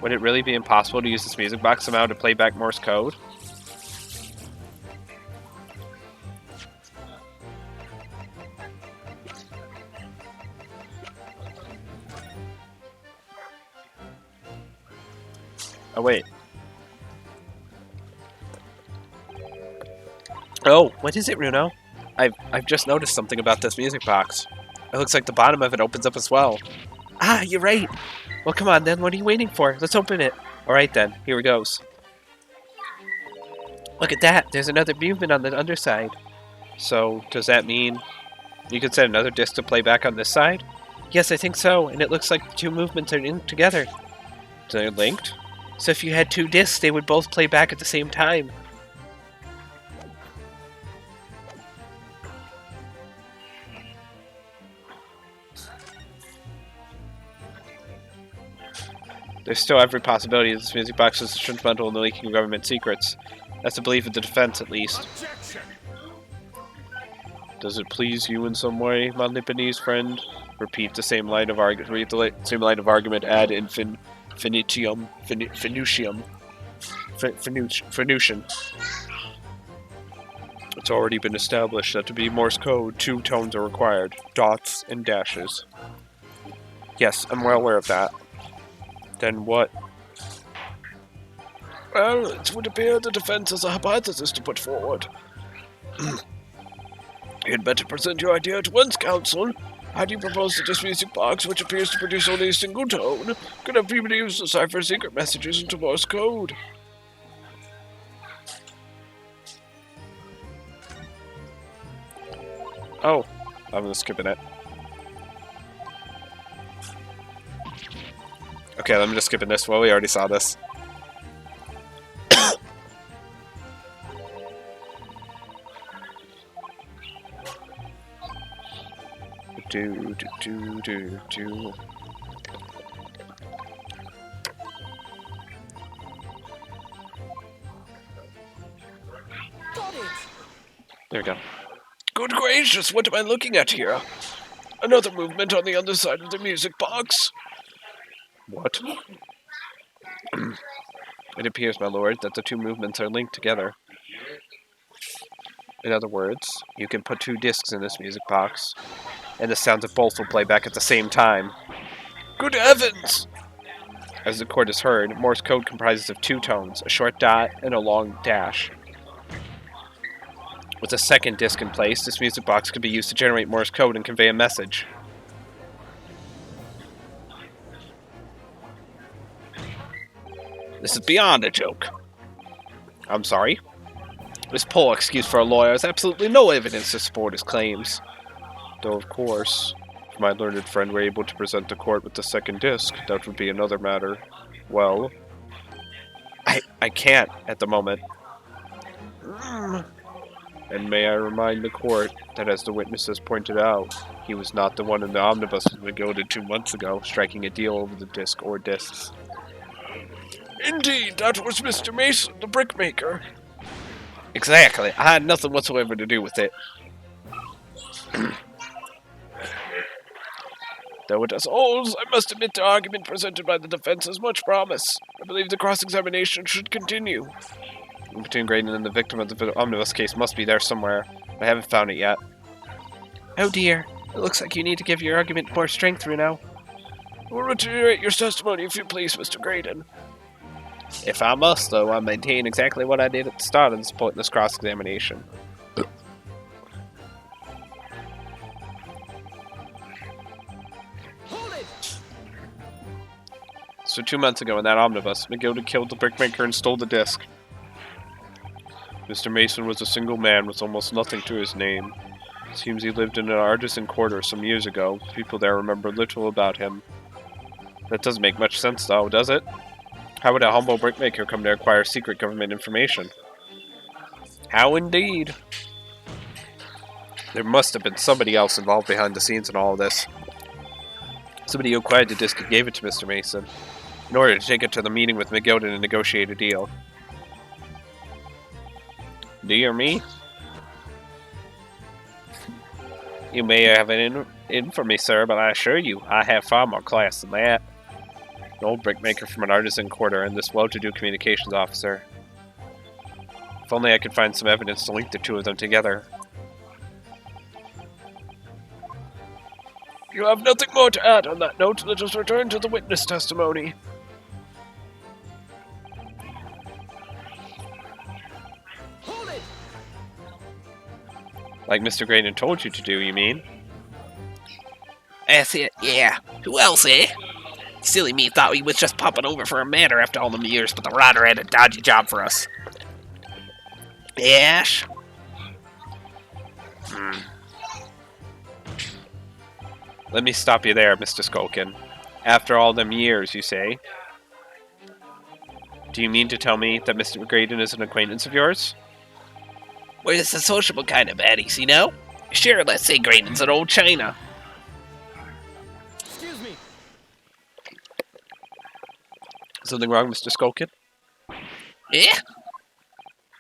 Would it really be impossible to use this music box somehow to play back Morse code? Oh, wait. Oh, what is it, Runo? I've just noticed something about this music box. It looks like the bottom of it opens up as well. Ah, you're right. Well, come on then. What are you waiting for? Let's open it. Alright then, here it goes. Look at that. There's another movement on the underside. So, does that mean you could set another disc to play back on this side? Yes, I think so. And it looks like the two movements are linked together. They're linked? So if you had two discs, they would both play back at the same time. There's still every possibility that this music box is instrumental in the leaking of government secrets. That's the belief of the defense, at least. Objection. Does it please you in some way, my Nipponese friend? Repeat the same line of argument ad infinitum. Finution. It's already been established that to be Morse code, two tones are required. Dots and dashes. Yes, I'm well aware of that. Then what? Well, it would appear the defense has a hypothesis to put forward. You'd better present your idea at once, counsel. How do you propose that this music box, which appears to produce only a single tone, could have people use to cipher secret messages into Morse code? Oh, I'm skipping it. Okay, I'm just skipping this. Well, we already saw this. do. Got it. There we go. Good gracious, what am I looking at here? Another movement on the other side of the music box. What? It appears, my lord, that the two movements are linked together. In other words, you can put two discs in this music box, and the sounds of both will play back at the same time. Good heavens! As the court has heard, Morse code comprises of two tones, a short dot and a long dash. With a second disc in place, this music box could be used to generate Morse code and convey a message. This is beyond a joke. I'm sorry? This poor excuse for a lawyer has absolutely no evidence to support his claims. Though, of course, if my learned friend were able to present the court with the second disc, that would be another matter. Well, I can't at the moment. And may I remind the court that, as the witnesses pointed out, he was not the one in the omnibus we goaded 2 months ago, striking a deal over the disc or discs. Indeed, that was Mr. Mason, the brickmaker. Exactly. I had nothing whatsoever to do with it. Though it has holes, I must admit the argument presented by the defense has much promise. I believe the cross-examination should continue. Between Graydon and the victim of the Omnibus case must be there somewhere. I haven't found it yet. Oh dear. It looks like you need to give your argument more strength, Runo. We'll reiterate your testimony if you please, Mr. Graydon. If I must, though, I maintain exactly what I did at the start of this point in this cross-examination. Hold it! So 2 months ago in that omnibus, McGilda killed the brickmaker and stole the disc. Mr. Mason was a single man with almost nothing to his name. It seems he lived in an artisan quarter some years ago. People there remember little about him. That doesn't make much sense, though, does it? How would a humble brickmaker come to acquire secret government information? How indeed? There must have been somebody else involved behind the scenes in all of this. Somebody who acquired the disc and gave it to Mr. Mason, in order to take it to the meeting with McGilden and negotiate a deal. Dear me. You may have it in for me, sir, but I assure you, I have far more class than that. An old brickmaker from an artisan quarter and this well-to-do communications officer. If only I could find some evidence to link the two of them together. You have nothing more to add on that note. Let us return to the witness testimony. Hold it! Like Mr. Graydon told you to do, you mean? That's it, yeah. Who else, eh? Silly me thought he was just popping over for a matter after all them years, but the rider had a dodgy job for us. Ash? Let me stop you there, Mr. Skulkin. After all them years, you say? Do you mean to tell me that Mr. Graydon is an acquaintance of yours? We're just a sociable kind of baddies, you know? Sure, let's say Graydon's an old China. Excuse me. Something wrong, Mr. Skulkin? Yeah?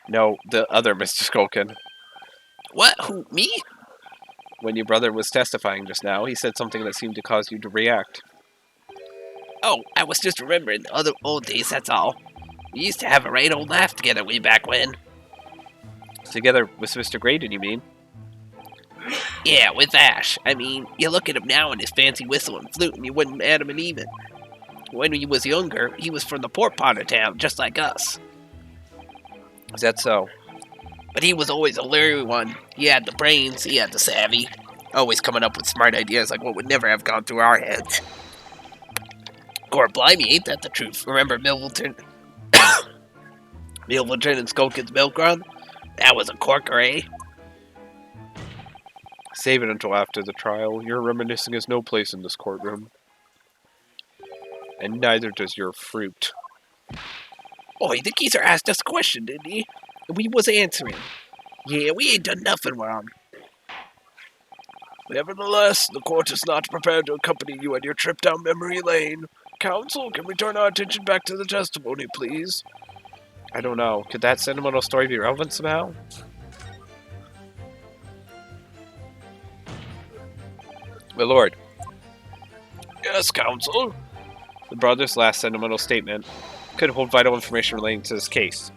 No, the other Mr. Skulkin. What? Who, me? When your brother was testifying just now, he said something that seemed to cause you to react. Oh, I was just remembering the other old days, that's all. We used to have a right old laugh together way back when. Together with Mr. Graydon, you mean? Yeah, with Ash. I mean, you look at him now in his fancy whistle and flute and you wouldn't add him an even. When he was younger, he was from the poor part of town, just like us. Is that so? But he was always a leery one. He had the brains, he had the savvy. Always coming up with smart ideas like what would never have gone through our heads. Gor blimey, ain't that the truth? Remember Milverton? Milverton and Skulkin's milk run? That was a corker, eh? Save it until after the trial. Your reminiscing has no place in this courtroom. And neither does your fruit. Oh, the geezer asked us a question, didn't he? And we was answering. Yeah, we ain't done nothing wrong. Nevertheless, the court is not prepared to accompany you on your trip down memory lane. Counsel, can we turn our attention back to the testimony, please? I don't know. Could that sentimental story be relevant somehow? My lord, Yes, counsel. the brother's last sentimental statement could hold vital information relating to this case.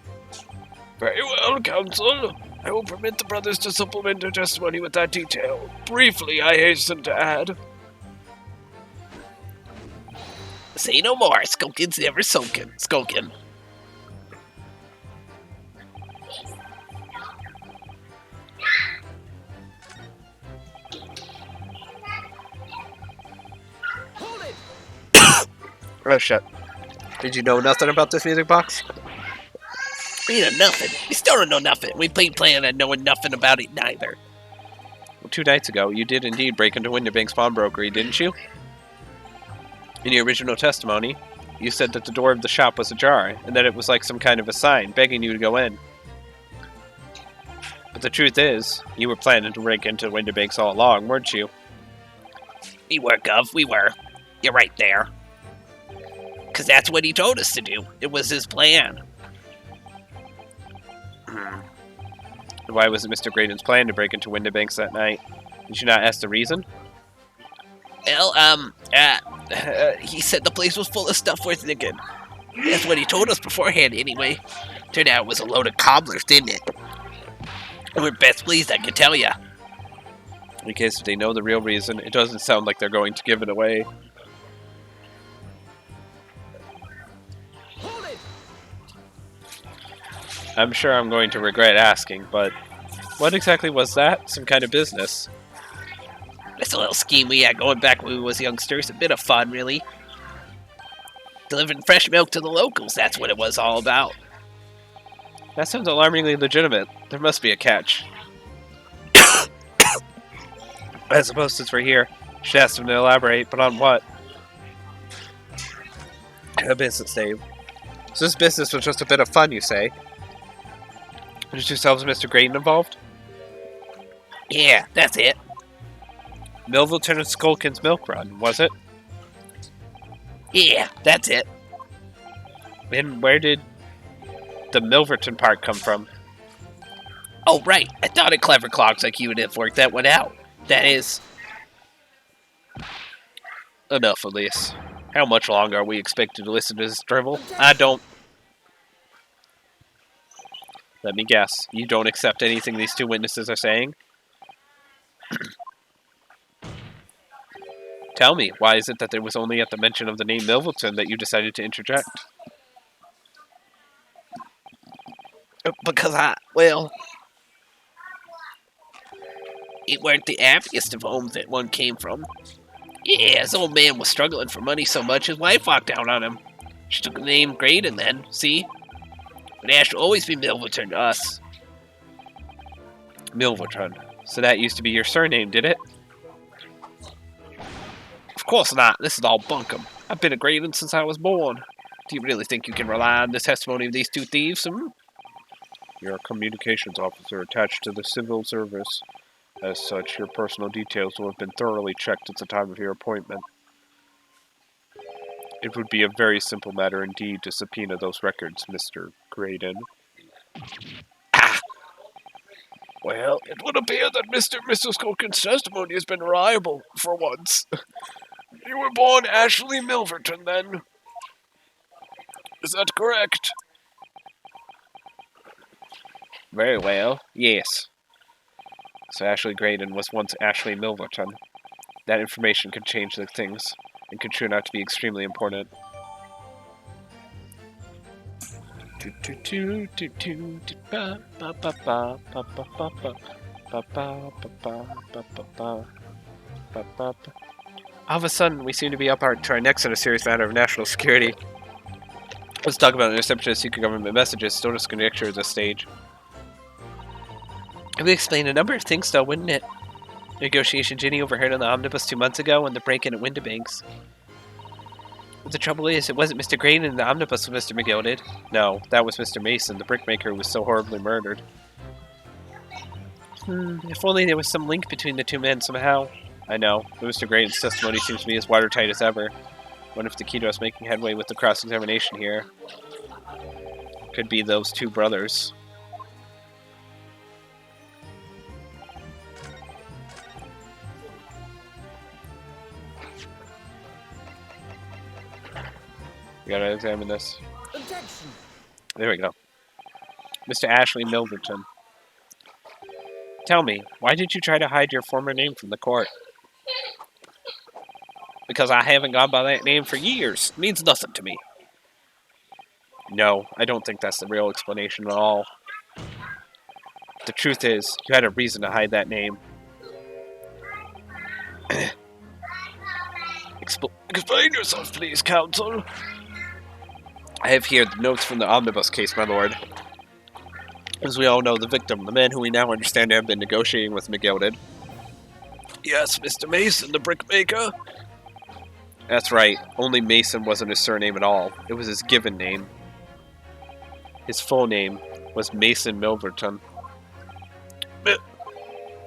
Very well, counsel. I will permit the brothers to supplement their testimony with that detail. Briefly, I hasten to add. Say no more. Skulkin's never sunken. Skulkin. Hold it! Oh shit. Did you know nothing about this music box? We know nothing. We still don't know nothing. We plan on knowing nothing about it neither. Well, 2 nights ago, you did indeed break into Winterbank's pawnbrokery, didn't you? In your original testimony, you said that the door of the shop was ajar, and that it was like some kind of a sign begging you to go in. But the truth is, you were planning to break into Winterbank's all along, weren't you? We were, Gov. We were. You're right there. Because that's what he told us to do. It was his plan. Why was it Mr. Graydon's plan to break into Winterbank's that night? Did you not ask the reason? Well, he said the place was full of stuff worth nicking. That's what he told us beforehand, anyway. Turned out it was a load of cobblers, didn't it? And we're best pleased, I can tell ya. In case if they know the real reason, it doesn't sound like they're going to give it away. Hold it! I'm sure I'm going to regret asking, but what exactly was that? Some kind of business? It's a little scheme we had going back when we was youngsters. A bit of fun, really. Delivering fresh milk to the locals, that's what it was all about. That sounds alarmingly legitimate. There must be a catch. I suppose since we're here, should ask them to elaborate, but on what? A business name. So this business was just a bit of fun, you say? Did yourselves and Mr. Graydon involved? Yeah, that's it. Milverton and Skulkin's milk run, was it? Yeah, that's it. And where did the Milverton part come from? Oh, right. I thought a clever clogs like you would have worked that one out. That is... Enough of this. How much longer are we expected to listen to this drivel? I don't... Let me guess. You don't accept anything these 2 witnesses are saying? Tell me, why is it that it was only at the mention of the name Milverton that you decided to interject? Because it weren't the happiest of homes that one came from. Yeah, his old man was struggling for money so much his wife walked out on him. She took the name Graydon then, see? But Ash will always be Milverton to us. Milverton. So that used to be your surname, did it? Of course not. This is all bunkum. I've been a Graydon since I was born. Do you really think you can rely on the testimony of these 2 thieves? You're a communications officer attached to the civil service. As such, your personal details will have been thoroughly checked at the time of your appointment. It would be a very simple matter indeed to subpoena those records, Mr. Graydon. Well, it would appear that Mr. and Mrs. Skulkin's testimony has been reliable, for once. You were born Ashley Milverton, then? Is that correct? Very well, yes. So Ashley Graydon was once Ashley Milverton. That information could change the things, and could turn out to be extremely important. All of a sudden, we seem to be up to our necks in a serious matter of national security. Let's talk about interception of secret government messages. Still just conjecture at this stage. It would explain a number of things, though, wouldn't it? Negotiation Ginny overheard on the Omnibus 2 months ago, and the break-in at Winterbank's. But the trouble is, it wasn't Mr. Graydon in the Omnibus with Mr. McGill did. No, that was Mr. Mason, the brickmaker who was so horribly murdered. If only there was some link between the 2 men somehow. I know, but Mr. Graydon's testimony seems to be as watertight as ever. Wonder if the key to us making headway with the cross-examination here could be those 2 brothers. We gotta examine this. Objection. There we go. Mr. Ashley Milverton. Tell me, why did you try to hide your former name from the court? Because I haven't gone by that name for years. It means nothing to me. No, I don't think that's the real explanation at all. The truth is, you had a reason to hide that name. Explain yourself, please, counsel. I have here the notes from the Omnibus Case, my lord. As we all know, the victim, the man who we now understand to have been negotiating with McGilded. Yes, Mr. Mason, the brickmaker. That's right, only Mason wasn't his surname at all. It was his given name. His full name was Mason Milverton.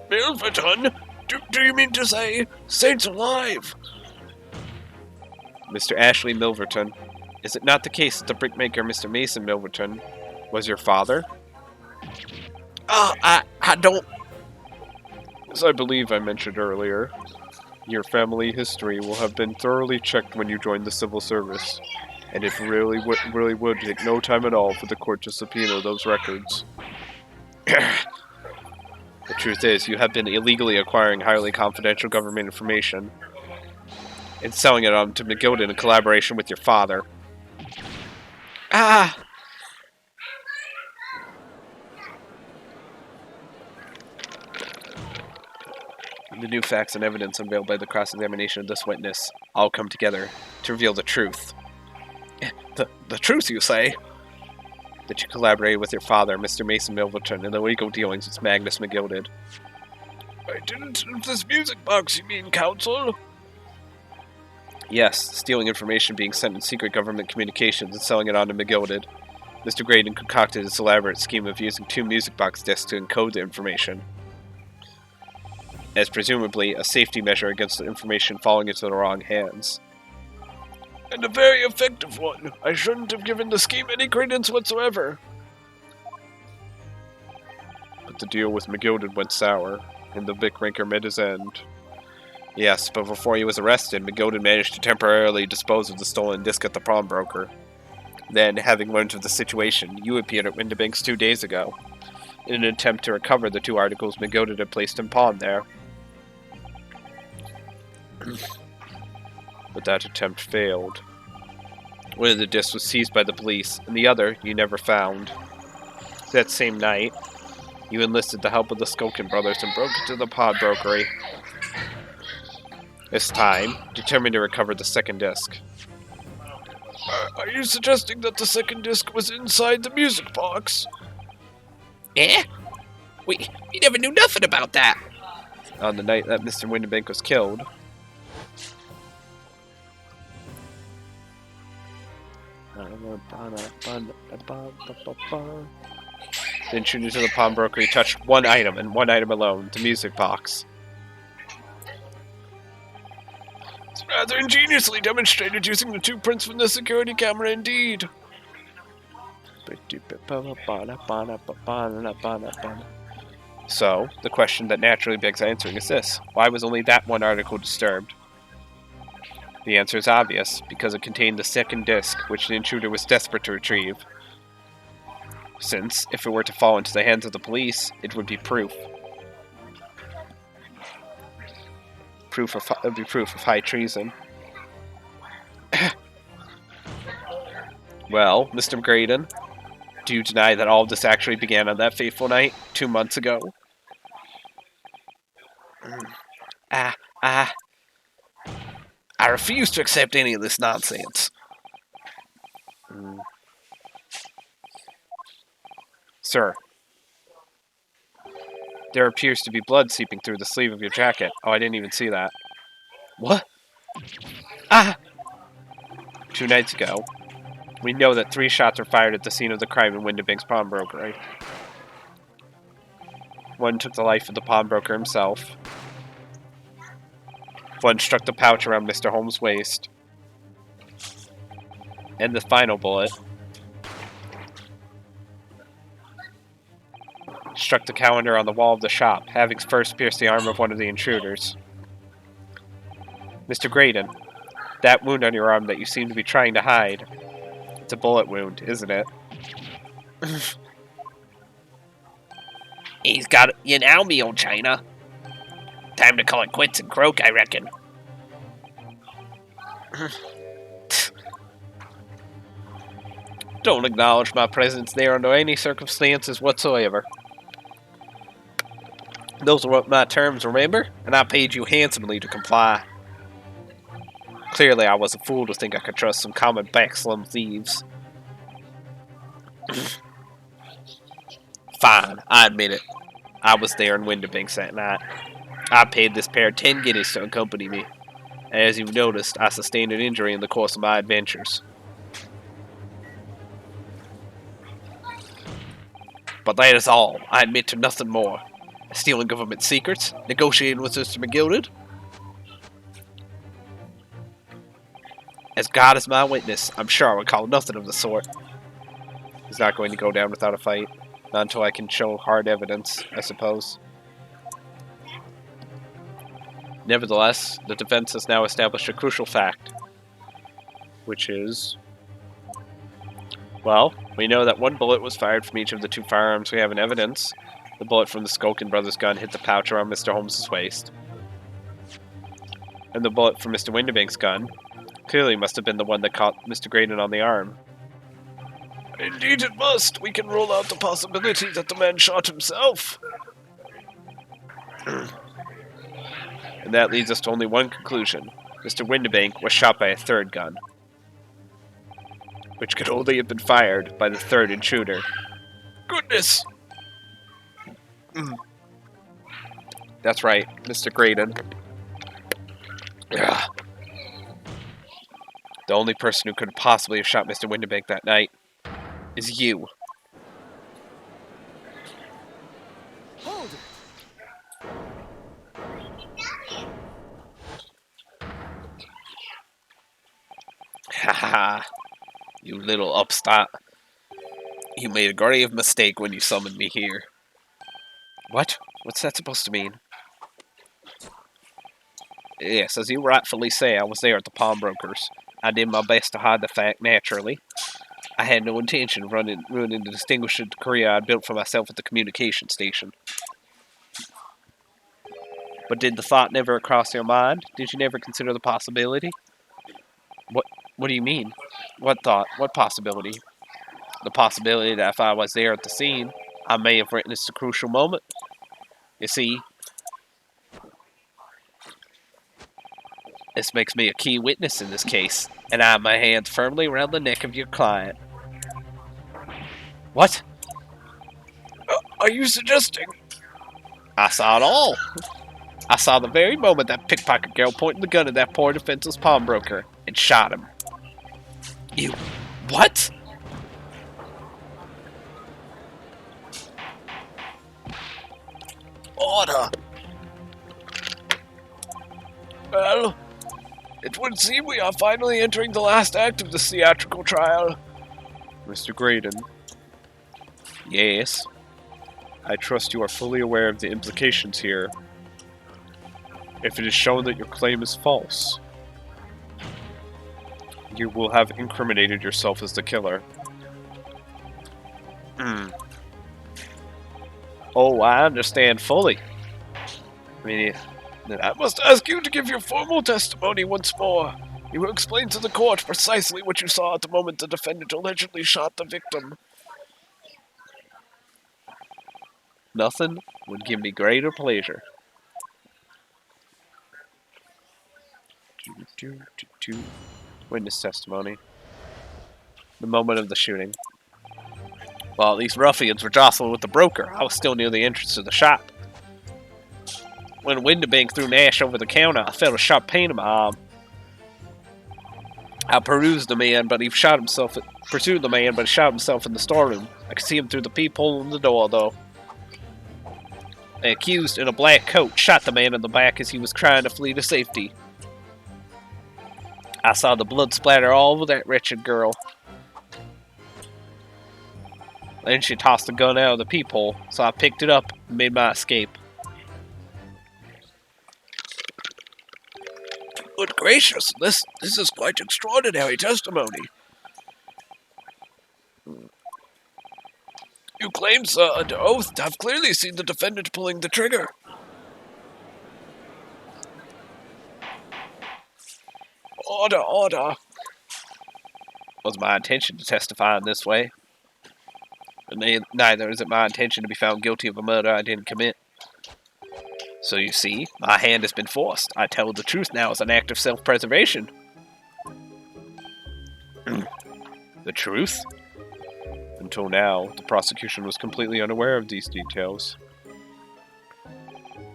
Milverton? Do you mean to say Saints alive? Mr. Ashley Milverton, is it not the case that the brickmaker Mr. Mason Milverton was your father? I don't... As I believe I mentioned earlier, your family history will have been thoroughly checked when you join the civil service, and it really would take no time at all for the court to subpoena those records. The truth is, you have been illegally acquiring highly confidential government information and selling it on to McGilded in collaboration with your father. Ah! The new facts and evidence unveiled by the cross-examination of this witness all come together to reveal the truth. The truth, you say? That you collaborated with your father, Mr. Mason Milverton, in the legal dealings with Magnus McGilded. I didn't. This music box, you mean, counsel? Yes, stealing information being sent in secret government communications and selling it on to McGilded. Mr. Graydon concocted this elaborate scheme of using 2 music box discs to encode the information, as presumably a safety measure against the information falling into the wrong hands. And a very effective one. I shouldn't have given the scheme any credence whatsoever. But the deal with McGilded went sour, and the brickmaker met his end. Yes, but before he was arrested, McGilded managed to temporarily dispose of the stolen disc at the pawnbroker. Then, having learned of the situation, you appeared at Windibanks 2 days ago, in an attempt to recover the 2 articles McGilded had placed in pawn there. But that attempt failed. One of the discs was seized by the police, and the other you never found. That same night, you enlisted the help of the Skulkin brothers and broke into the pawnbrokery. This time, determined to recover the second disc. Are you suggesting that the second disc was inside the music box? Eh? We never knew nothing about that. On the night that Mr. Windibank was killed, the intruder to the pawnbroker touched one item, and one item alone, the music box. It's rather ingeniously demonstrated using the 2 prints from the security camera, indeed. So, the question that naturally begs answering is this: why was only that one article disturbed? The answer is obvious, because it contained the second disc, which the intruder was desperate to retrieve. Since, if it were to fall into the hands of the police, it would be proof. It would be proof of high treason. Well, Mr. Graydon, do you deny that all of this actually began on that fateful night, 2 months ago? I refuse to accept any of this nonsense. Sir, there appears to be blood seeping through the sleeve of your jacket. Oh, I didn't even see that. What? 2 nights ago, we know that 3 shots were fired at the scene of the crime in Windibank's pawnbrokery. One took the life of the pawnbroker himself. One struck the pouch around Mr. Holmes' waist. And the final bullet struck the calendar on the wall of the shop, having first pierced the arm of one of the intruders. Mr. Graydon, that wound on your arm that you seem to be trying to hide, It's a bullet wound, isn't it? He's got you now, me old China. Time to call it quits and croak, I reckon. Don't acknowledge my presence there under any circumstances whatsoever. Those were my terms, remember? And I paid you handsomely to comply. Clearly, I was a fool to think I could trust some common backslum thieves. Fine, I admit it. I was there in Winterbanks that night. I paid this pair 10 guineas to accompany me. As you've noticed, I sustained an injury in the course of my adventures. But that is all. I admit to nothing more. Stealing government secrets? Negotiating with Mr. McGilded? As God is my witness, I'm sure I would call nothing of the sort. He's not going to go down without a fight. Not until I can show hard evidence, I suppose. Nevertheless, the defense has now established a crucial fact. Which is... well, we know that one bullet was fired from each of the two firearms we have in evidence. The bullet from the Skulkin brothers' gun hit the pouch around Mr. Holmes' waist. And the bullet from Mr. Winterbank's gun clearly must have been the one that caught Mr. Graydon on the arm. Indeed it must. We can rule out the possibility that the man shot himself. And that leads us to only one conclusion. Mr. Winterbank was shot by a third gun, which could only have been fired by the third intruder. Goodness! That's right, Mr. Graydon. Ugh. The only person who could possibly have shot Mr. Winterbank that night is you. Hold it! Haha, you little upstart. You made a grave mistake when you summoned me here. What? What's that supposed to mean? Yes, as you rightfully say, I was there at the pawnbroker's. I did my best to hide the fact, naturally. I had no intention of ruining the distinguished career I'd built for myself at the communication station. But did the thought never cross your mind? Did you never consider the possibility? What do you mean? What thought? What possibility? The possibility that if I was there at the scene, I may have witnessed a crucial moment. You see, this makes me a key witness in this case, and I have my hands firmly around the neck of your client. What? Are you suggesting? I saw it all. I saw the very moment that pickpocket girl pointed the gun at that poor defenseless pawnbroker and shot him. You... what? Order! Well, it would seem we are finally entering the last act of this theatrical trial. Mr. Graydon. Yes. I trust you are fully aware of the implications here. If it is shown that your claim is false, you will have incriminated yourself as the killer. Oh, I understand fully. I mean, I must ask you to give your formal testimony once more. You will explain to the court precisely what you saw at the moment the defendant allegedly shot the victim. nothing would give me greater pleasure. Witness testimony. The moment of the shooting. While these ruffians were jostling with the broker, I was still near the entrance to the shop. When Winterbank threw Nash over the counter, I felt a sharp pain in my arm. I pursued the man, but he shot himself in the storeroom. I could see him through the peephole in the door, though. The accused in a black coat shot the man in the back as he was trying to flee to safety. I saw the blood splatter all over that wretched girl. Then she tossed the gun out of the peephole, so I picked it up and made my escape. Good gracious, this is quite extraordinary testimony. You claim, sir, under oath, to have clearly seen the defendant pulling the trigger. Order, order. It was my intention to testify in this way. And neither is it my intention to be found guilty of a murder I didn't commit. So you see, my hand has been forced. I tell the truth now as an act of self-preservation. The truth? Until now, the prosecution was completely unaware of these details.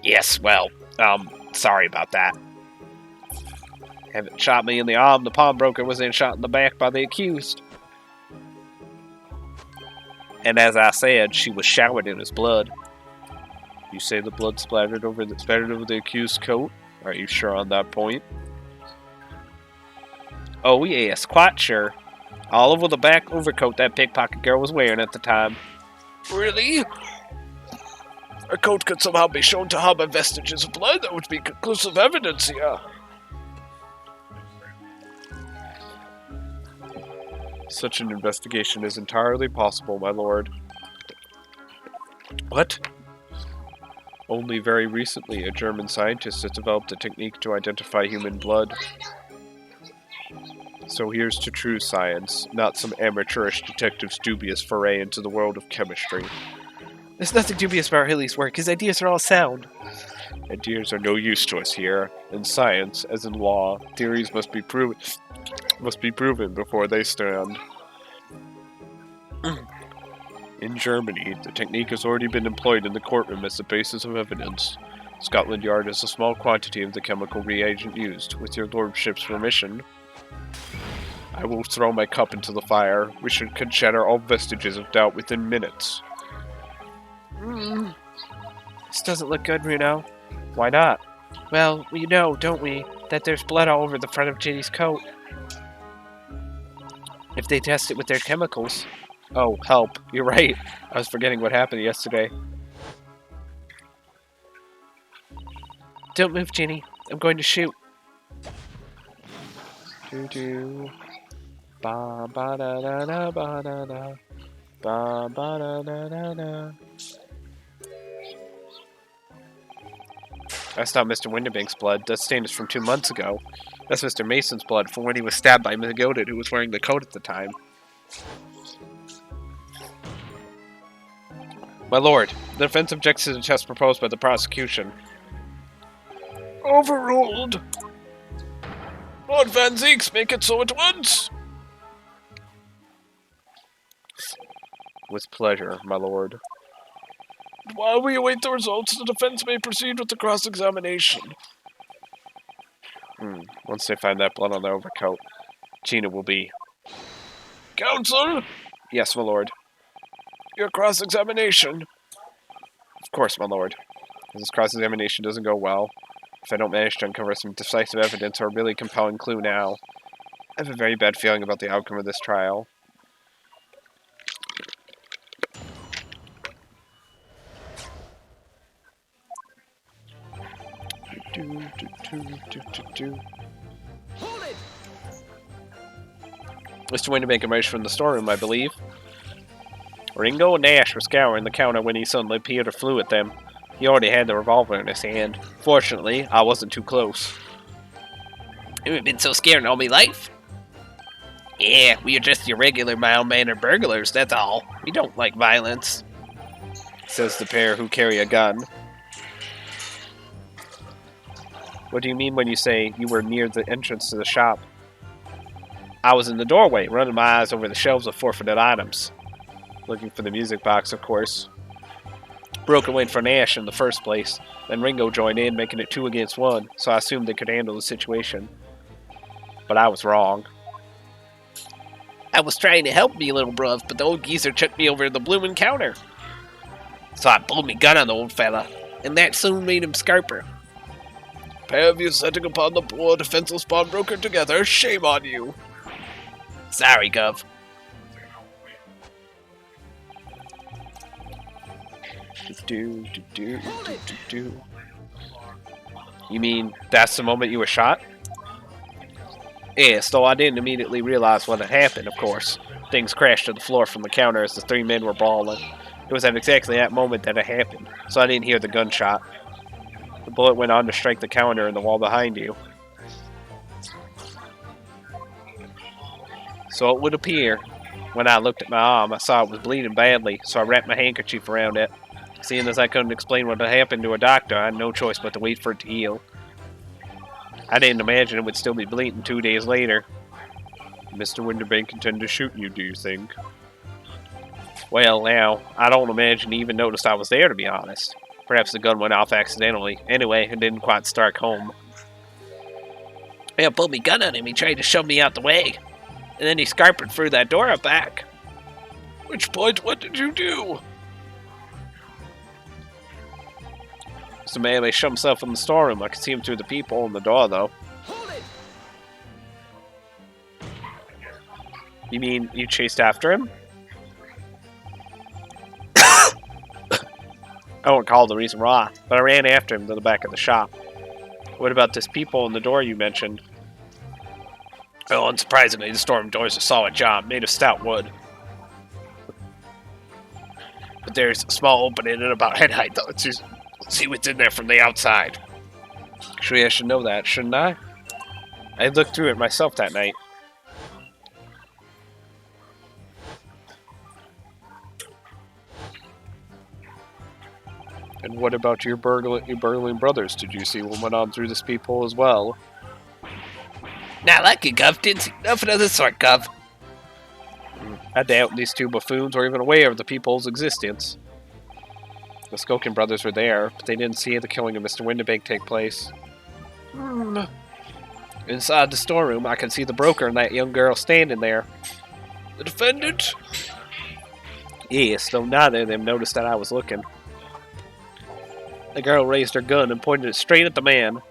Yes, well, sorry about that. Having shot me in the arm, the pawnbroker was then shot in the back by the accused. And as I said, she was showered in his blood. You say the blood splattered over the accused's coat? Are you sure on that point? Oh yes, quite sure. All over the back overcoat that pickpocket girl was wearing at the time. Really? Her coat could somehow be shown to harbor vestiges of blood. That would be conclusive evidence here. Such an investigation is entirely possible, my lord. What? Only very recently, a German scientist has developed a technique to identify human blood. So here's to true science, not some amateurish detective's dubious foray into the world of chemistry. There's nothing dubious about Hilly's work. His ideas are all sound. Ideas are no use to us here. In science, as in law, theories must be proven before they stand. In Germany, the technique has already been employed in the courtroom as the basis of evidence. Scotland Yard has a small quantity of the chemical reagent used. With your lordship's permission, I will throw my cup into the fire. We could shatter all vestiges of doubt within minutes. This doesn't look good, Reno. Why not? Well, we know, don't we, that there's blood all over the front of Ginny's coat. If they test it with their chemicals... Oh, help. You're right. I was forgetting what happened yesterday. Don't move, Ginny. I'm going to shoot. Do-do. Ba-ba-da-da-da-ba-da-da. Ba-ba-da-da-da-da. That's not Mr. Winterbank's blood. That stain is from 2 months ago. That's Mr. Mason's blood from when he was stabbed by Goaded, who was wearing the coat at the time. My lord, the defense objects to the test proposed by the prosecution. Overruled. Lord Van Zeeks, make it so at once. With pleasure, my lord. While we await the results, the defense may proceed with the cross-examination. Once they find that blood on the overcoat, Gina will be... Counsel? Yes, my lord. Your cross-examination. Of course, my lord. If this cross-examination doesn't go well, if I don't manage to uncover some decisive evidence or a really compelling clue now, I have a very bad feeling about the outcome of this trial. Hold it! Mr. Winterbank emerged from the storeroom, I believe. Ringo and Nash were scouring the counter when he suddenly appeared or flew at them. He already had the revolver in his hand. Fortunately, I wasn't too close. You haven't been so scared in all my life. Yeah, we are just your regular mild-mannered burglars, that's all. We don't like violence. Says the pair who carry a gun. What do you mean when you say you were near the entrance to the shop? I was in the doorway, running my eyes over the shelves of forfeited items. Looking for the music box, of course. Broke away for Nash in the first place. Then Ringo joined in, making it 2 against 1, so I assumed they could handle the situation. But I was wrong. I was trying to help me, little bruv, but the old geezer chucked me over the bloomin' counter. So I pulled me gun on the old fella, and that soon made him scarper. Pair of you setting upon the poor defenseless pawnbroker together, shame on you. Sorry, Gov. You mean that's the moment you were shot? Yes, though I didn't immediately realize what had happened, of course. Things crashed to the floor from the counter as the 3 men were brawling. It was at exactly that moment that it happened, so I didn't hear the gunshot. The bullet went on to strike the counter in the wall behind you. So it would appear, when I looked at my arm, I saw it was bleeding badly, so I wrapped my handkerchief around it. Seeing as I couldn't explain what had happened to a doctor, I had no choice but to wait for it to heal. I didn't imagine it would still be bleeding 2 days later. Mr. Winterbank intended to shoot you, do you think? Well, now, I don't imagine he even noticed I was there, to be honest. Perhaps the gun went off accidentally. Anyway, it didn't quite strike home. I pulled me gun on him. He tried to shove me out the way. And then he scarpered through that door up back. Which point, what did you do? Mr. Manley shoved himself in the storeroom. I could see him through the peephole in the door, though. Hold it! You mean you chased after him? I won't call the reason why, but I ran after him to the back of the shop. What about this peephole in the door you mentioned? Oh, unsurprisingly, the storm door's a solid job, made of stout wood. But there's a small opening at about head height, though. Let's see what's in there from the outside. Actually, I should know that, shouldn't I? I looked through it myself that night. And what about your burgling brothers? Did you see what went on through this peephole as well? Not like it, Gov. Didn't see nothing of the sort, Gov. I doubt these two buffoons were even aware of the peephole's existence. The Skokin brothers were there, but they didn't see the killing of Mr. Winterbank take place. Inside the storeroom, I could see the broker and that young girl standing there. The defendant? Yes, though neither of them noticed that I was looking. The girl raised her gun and pointed it straight at the man.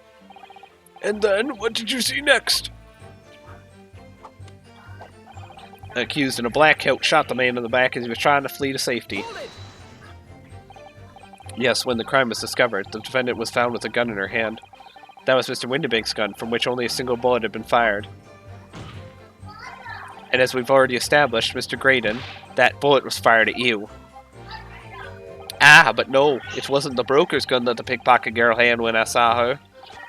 And then, what did you see next? The accused in a black coat shot the man in the back as he was trying to flee to safety. Yes, when the crime was discovered, the defendant was found with a gun in her hand. That was Mr. Winterbank's gun, from which only a single bullet had been fired. And as we've already established, Mr. Graydon, that bullet was fired at you. Ah, but no, it wasn't the broker's gun that the pickpocket girl had when I saw her.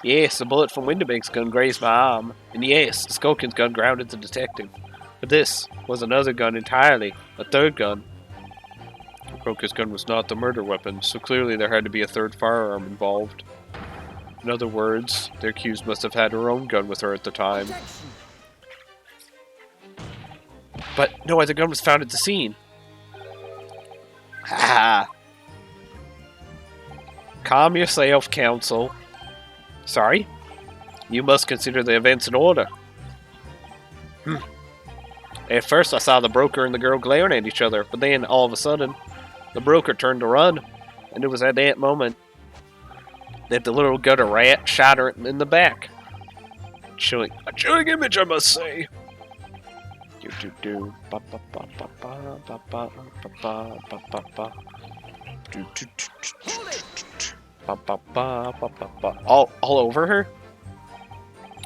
Yes, the bullet from Winterbank's gun grazed my arm. And yes, the Skokin's gun grounded the detective. But this was another gun entirely, a third gun. The broker's gun was not the murder weapon, so clearly there had to be a third firearm involved. In other words, the accused must have had her own gun with her at the time. But no other gun was found at the scene. Ha! Calm yourself, counsel. Sorry? You must consider the events in order. At first I saw the broker and the girl glaring at each other, but then, all of a sudden, the broker turned to run, and it was at that moment that the little gutter rat shot her in the back. A chilling image, I must say. All over her?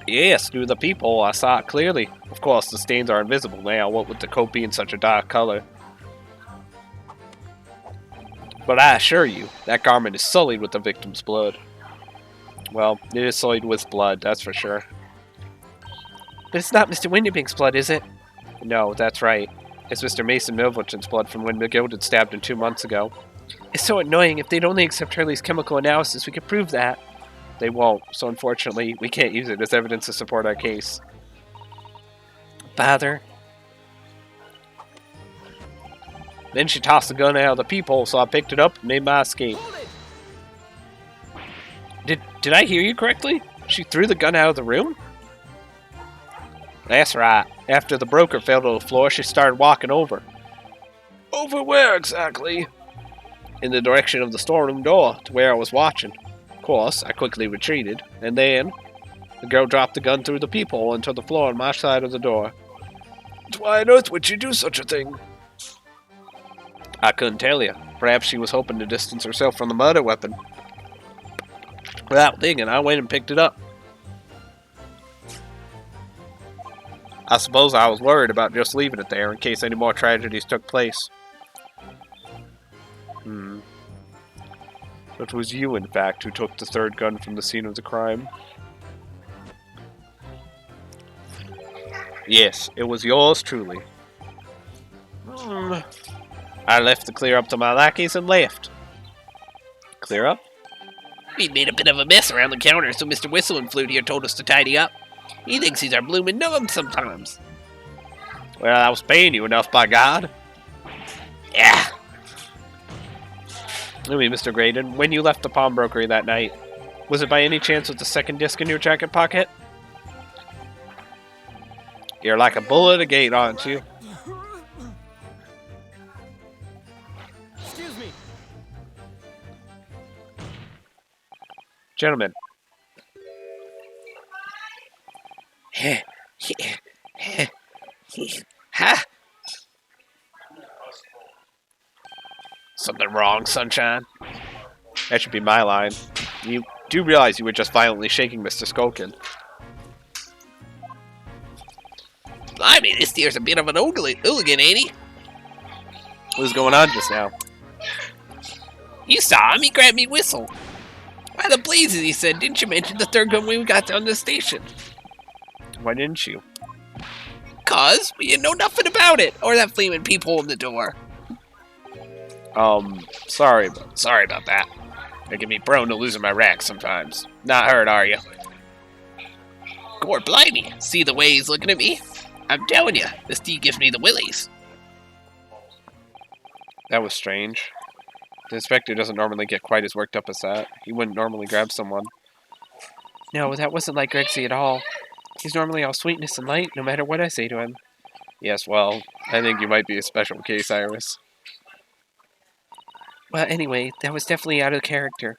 Yes, through the peephole, I saw it clearly. Of course, the stains are invisible now, what with the coat being such a dark color. But I assure you, that garment is sullied with the victim's blood. Well, it is sullied with blood, that's for sure. But it's not Mr. Winterbank's blood, is it? No, that's right. It's Mr. Mason Milverton's blood from when McGilded stabbed him 2 months ago. It's so annoying. If they'd only accept Hurley's chemical analysis, we could prove that. They won't, so unfortunately, we can't use it as evidence to support our case. Bother. Then she tossed the gun out of the peephole, so I picked it up and made my escape. Did I hear you correctly? She threw the gun out of the room? That's right. After the broker fell to the floor, she started walking over. Over where exactly? In the direction of the storeroom door, to where I was watching. Of course, I quickly retreated, and then the girl dropped the gun through the peephole into the floor on my side of the door. Why on earth would she do such a thing? I couldn't tell you. Perhaps she was hoping to distance herself from the murder weapon. Without thinking, I went and picked it up. I suppose I was worried about just leaving it there in case any more tragedies took place. It was you, in fact, who took the third gun from the scene of the crime. Yes, it was yours truly. I left to clear up to my lackeys and left. Clear up? We made a bit of a mess around the counter, so Mr. Whistle and Flute here told us to tidy up. He thinks he's our bloomin' gnome sometimes. Well, I was paying you enough, by God. Yeah. I mean, Mr. Graydon, when you left the pawnbrokery that night, was it by any chance with the second disc in your jacket pocket? You're like a bull at a gate, aren't you? Excuse me. Gentlemen. Ha! Something wrong, Sunshine? That should be my line. You do realize you were just violently shaking Mr. Skulkin. Blimey, this deer's a bit of an hooligan, ain't he? What was going on just now? You saw him, he grabbed me whistle. By the blazes, he said, didn't you mention the third gun when we got down to the station? Why didn't you? 'Cause we didn't know nothing about it, or that flaming peephole in the door. Sorry, Sorry about that. They can be prone to losing my rack sometimes. Not hurt, are you? Gord blimey, see the way he's looking at me? I'm telling you, this deed gives me the willies. that was strange. The inspector doesn't normally get quite as worked up as that. He wouldn't normally grab someone. No, that wasn't like Grexy at all. He's normally all sweetness and light, no matter what I say to him. Yes, well, I think you might be a special case, Iris. Well, anyway, that was definitely out of character.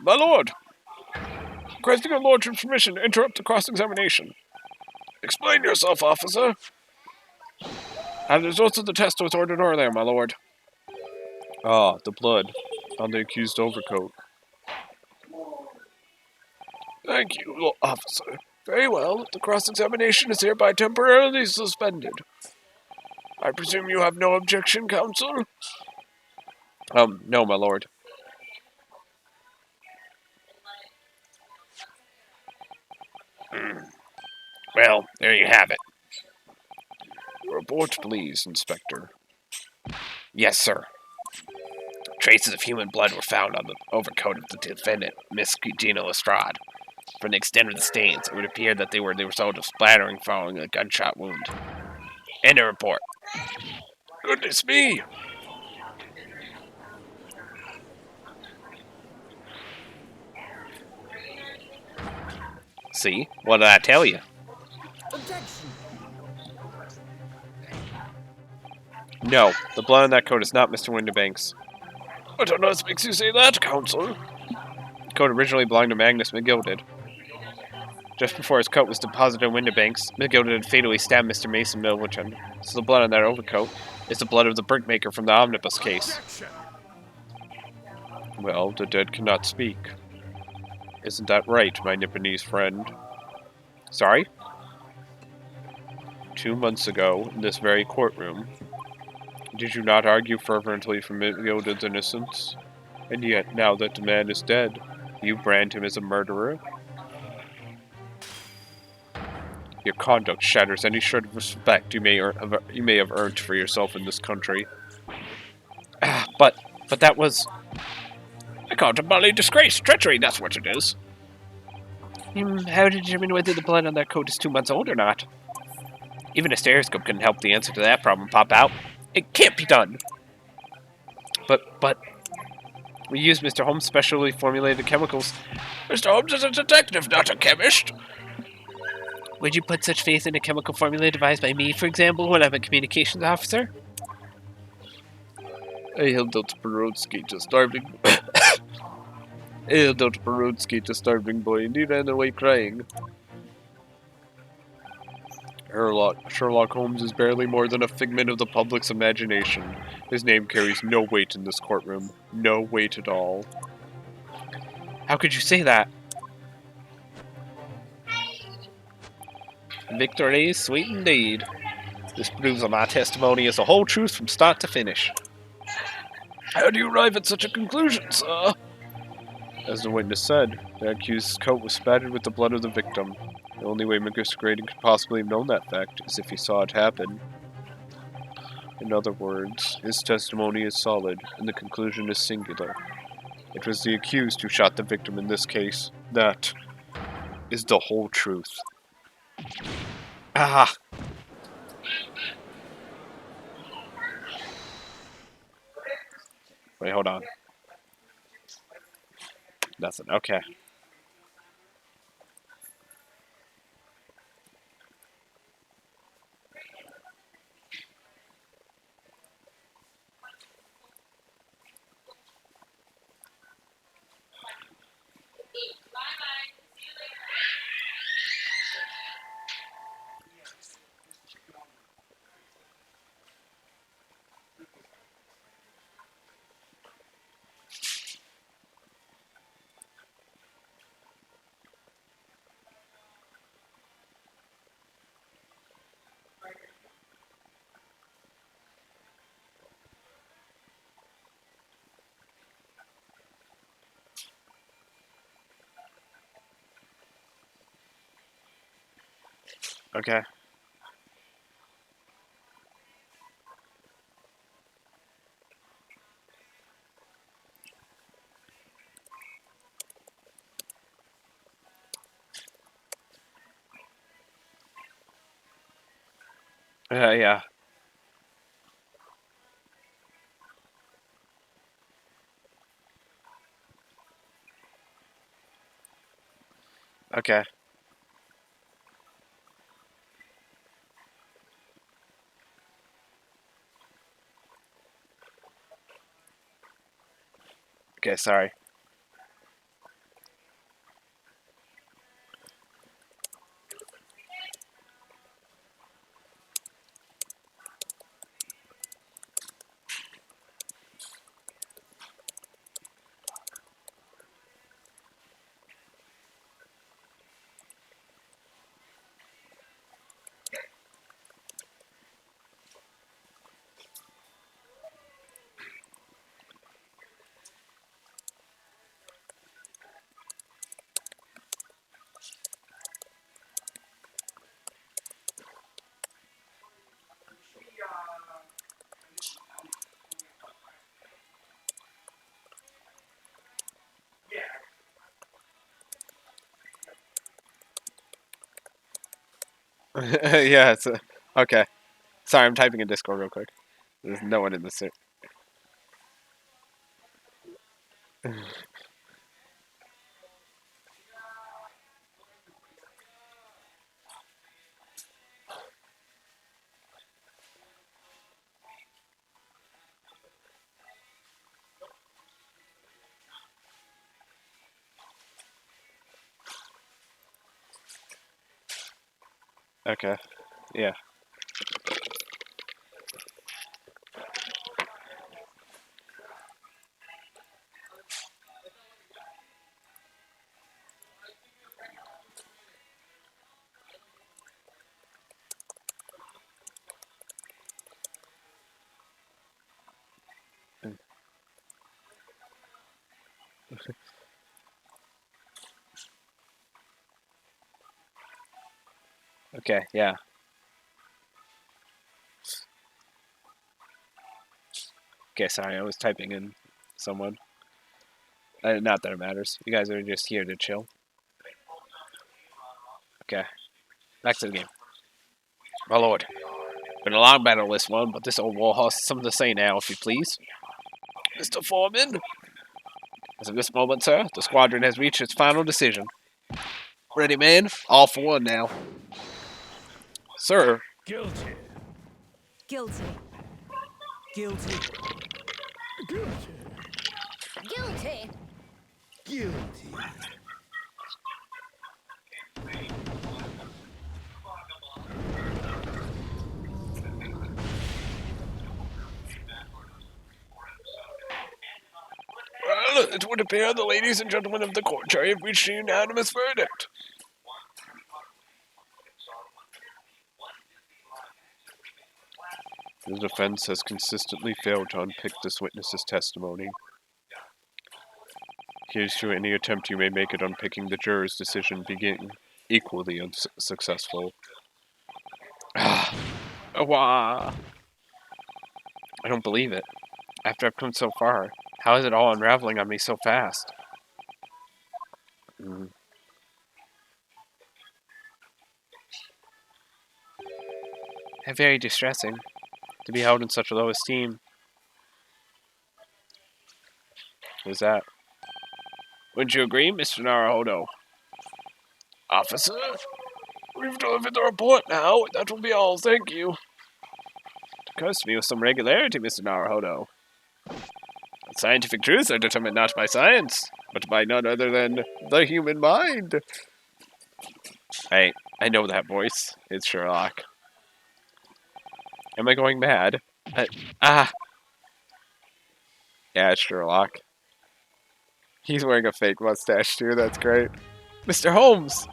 My lord! Requesting your lordship's permission to interrupt the cross-examination. Explain yourself, officer. And the results of the test was ordered earlier, my lord. Ah, the blood on the accused overcoat. Thank you, officer. Very well. The cross-examination is hereby temporarily suspended. I presume you have no objection, counsel? No, my lord. Well, there you have it. Report, please, Inspector. Yes, sir. Traces of human blood were found on the overcoat of the defendant, Miss Gina Lestrade. From the extent of the stains, it would appear that they were the result of splattering following a gunshot wound. End of report. Goodness me! See? What did I tell you? Objection. No, the blood on that coat is not Mr. Winterbank's. What on earth makes you say that, counsel? The coat originally belonged to Magnus McGilded. Just before his coat was deposited in Winterbank's, McGilded had fatally stabbed Mr. Mason Milverton, so the blood on that overcoat is the blood of the brickmaker from the Omnibus Case. Well, the dead cannot speak. Isn't that right, my Nipponese friend? Sorry? 2 months ago, in this very courtroom, did you not argue fervently for McGilded's innocence? And yet, now that the man is dead, you brand him as a murderer? Your conduct shatters any shred of respect you may have earned for yourself in this country. But that was... I call it a bloody disgrace. Treachery, that's what it is. How to determine whether the blood on that coat is 2 months old or not? Even a stereoscope couldn't help the answer to that problem pop out. It can't be done. But... we used Mr. Holmes' specially formulated chemicals. Mr. Holmes is a detective, not a chemist. Would you put such faith in a chemical formula devised by me, for example, when I'm a communications officer? I held out Perodsky to starving... I held out Perodsky to starving boy, and he ran away crying. Sherlock Holmes is barely more than a figment of the public's imagination. His name carries no weight in this courtroom. No weight at all. How could you say that? Victory is sweet indeed. This proves that my testimony is the whole truth from start to finish. How do you arrive at such a conclusion, sir? As the witness said, the accused's coat was spattered with the blood of the victim. The only way Magnus could possibly have known that fact is if he saw it happen. In other words, his testimony is solid, and the conclusion is singular. It was the accused who shot the victim in this case. That is the whole truth. Ah! Wait, hold on. Nothing. Okay. Okay. Yeah. Okay. Okay, sorry. Yeah, it's okay. Sorry, I'm typing in Discord real quick. There's no one in the suit. Okay. Yeah. Okay, yeah. Okay, sorry, I was typing in someone. Not that it matters. You guys are just here to chill. Okay, back to the game. My lord, been a long battle this one, but this old warhorse has something to say now, if you please. Mr. Foreman? As of this moment, sir, the squadron has reached its final decision. Ready, man? All for one now. Sir, Guilty. Guilty. Guilty. Guilty. Guilty. Guilty. Well, it would appear the ladies and gentlemen of the court jury have reached a unanimous verdict. The defense has consistently failed to unpick this witness's testimony. Here's to any attempt you may make at unpicking the juror's decision being equally unsuccessful. Wah. I don't believe it. After I've come so far, how is it all unraveling on me so fast? How very distressing to be held in such low esteem. Who's that? Wouldn't you agree, Mr. Naruhodo? Officer, we've delivered the report now. That will be all, thank you. It occurs to me with some regularity, Mr. Naruhodo. Scientific truths are determined not by science, but by none other than the human mind. I know that voice. It's Sherlock. Am I going mad? Yeah, it's Sherlock. He's wearing a fake mustache too, that's great. Mr. Holmes!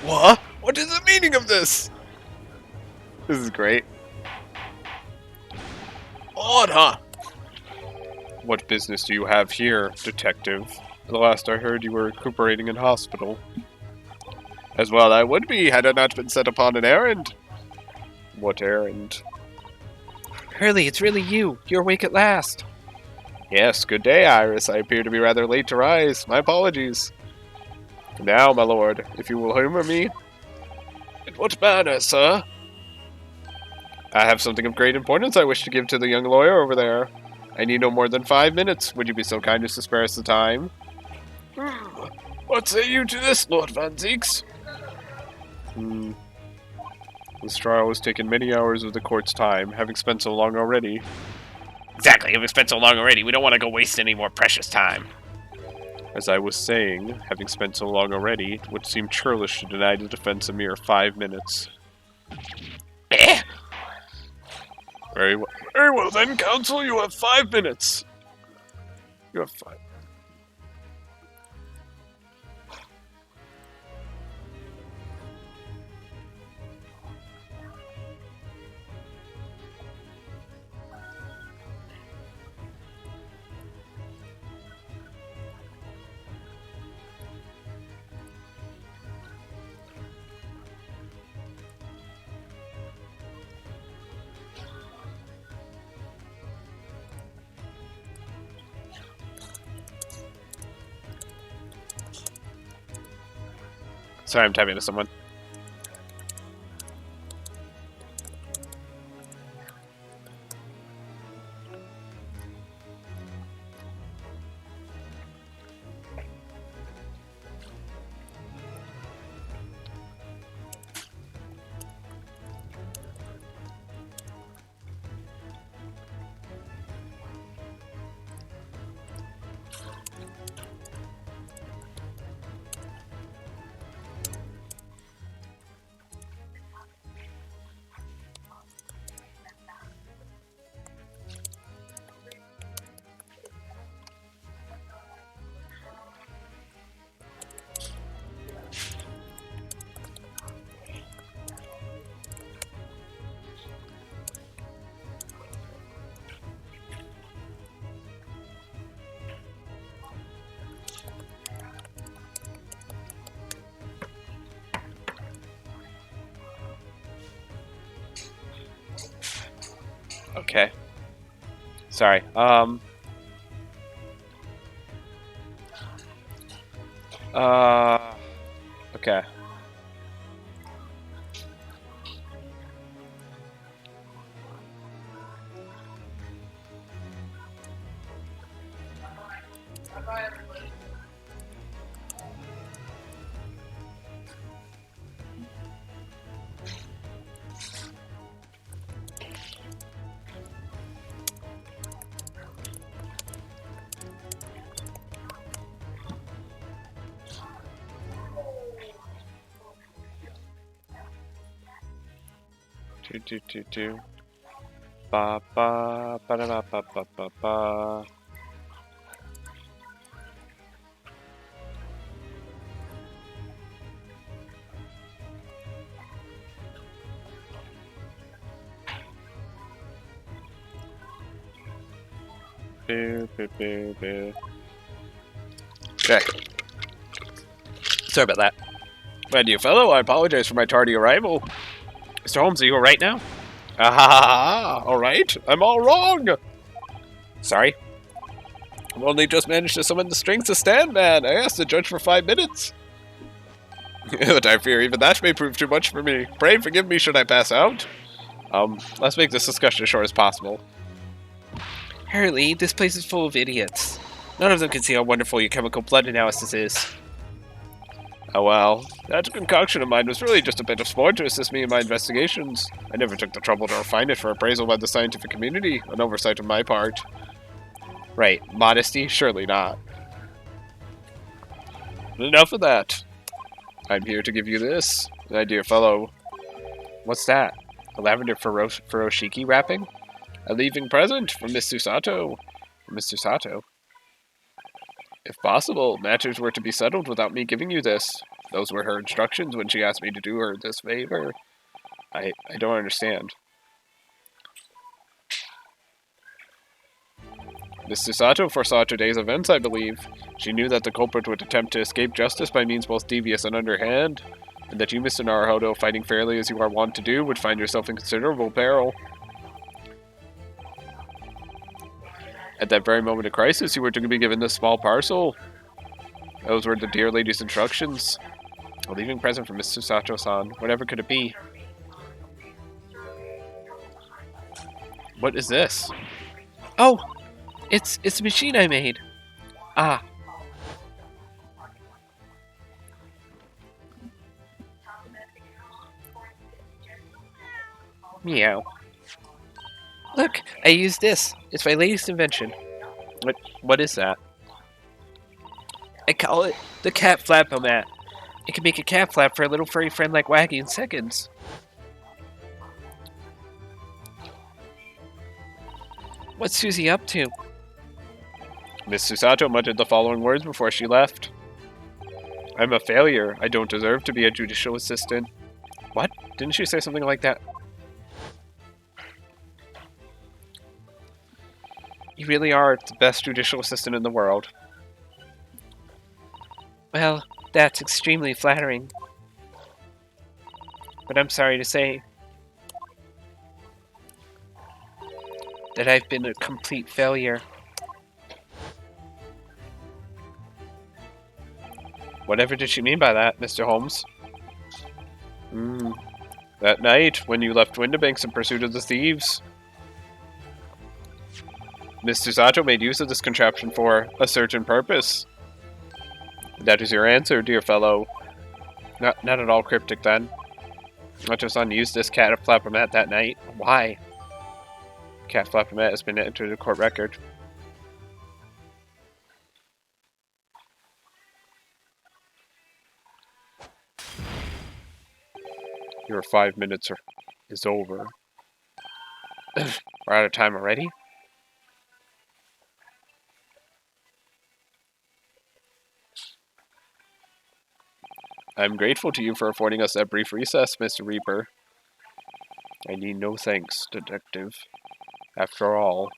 What? What is the meaning of this? This is great. Odd, huh? What business do you have here, detective? The last I heard you were recuperating in hospital. As well I would be, had I not been set upon an errand. What errand? Hurley, it's really you. You're awake at last. Yes, good day, Iris. I appear to be rather late to rise. My apologies. Now, my lord, if you will humor me. In what manner, sir? I have something of great importance I wish to give to the young lawyer over there. I need no more than 5 minutes. Would you be so kind as to spare us the time? What say you to this, Lord Van Zeeks? This trial has taken many hours of the court's time, having spent so long already. Exactly, having spent so long already, we don't want to go waste any more precious time. As I was saying, having spent so long already, it would seem churlish to deny the defense a mere 5 minutes. Eh? Very well then, counsel, you have 5 minutes. You have 5. Sorry, I'm typing to someone. Okay. Sorry. Okay. Do. Ba ba ba da ba ba ba ba ba. Okay. Sorry about that. My dear fellow, I apologize for my tardy arrival. Mr. Holmes, are you alright now? Ah, alright. I'm all wrong. Sorry. I've only just managed to summon the strength to stand, man. I asked the judge for 5 minutes. But I fear even that may prove too much for me. Pray forgive me should I pass out. Let's make this discussion as short as possible. Hurley, this place is full of idiots. None of them can see how wonderful your chemical blood analysis is. Oh well, that concoction of mine was really just a bit of sport to assist me in my investigations. I never took the trouble to refine it for appraisal by the scientific community, an oversight on my part. Right, modesty? Surely not. But enough of that. I'm here to give you this, my dear fellow. What's that? A lavender furoshiki wrapping? A leaving present from Miss Susato. Mr. Sato? If possible, matters were to be settled without me giving you this. Those were her instructions when she asked me to do her this favor. I don't understand. Miss Susato foresaw today's events, I believe. She knew that the culprit would attempt to escape justice by means both devious and underhand, and that you, Mr. Naruhodo, fighting fairly as you are wont to do, would find yourself in considerable peril. At that very moment of crisis, you were to be given this small parcel. Those were the dear lady's instructions. A leaving present from Miss Susato-san. Whatever could it be? What is this? Oh! It's a machine I made. Ah. Meow. Look, I used this. It's my latest invention. What is that? I call it the cat flap-o-mat. It can make a cat flap for a little furry friend like Waggy in seconds. What's Susie up to? Miss Susato muttered the following words before she left. I'm a failure. I don't deserve to be a judicial assistant. What? Didn't she say something like that? You really are the best judicial assistant in the world. Well, that's extremely flattering. But I'm sorry to say that I've been a complete failure. Whatever did she mean by that, Mr. Holmes? That night, when you left Windibanks in pursuit of the thieves, Miss Susato made use of this contraption for a certain purpose. That is your answer, dear fellow. Not at all cryptic, then. Nacho-san used this cat flap-o-mat that night. Why? Cat flap-o-mat has been entered in court record. Your 5 minutes is over. We're out of time already? I'm grateful to you for affording us that brief recess, Mr. Reaper. I need no thanks, detective. After all,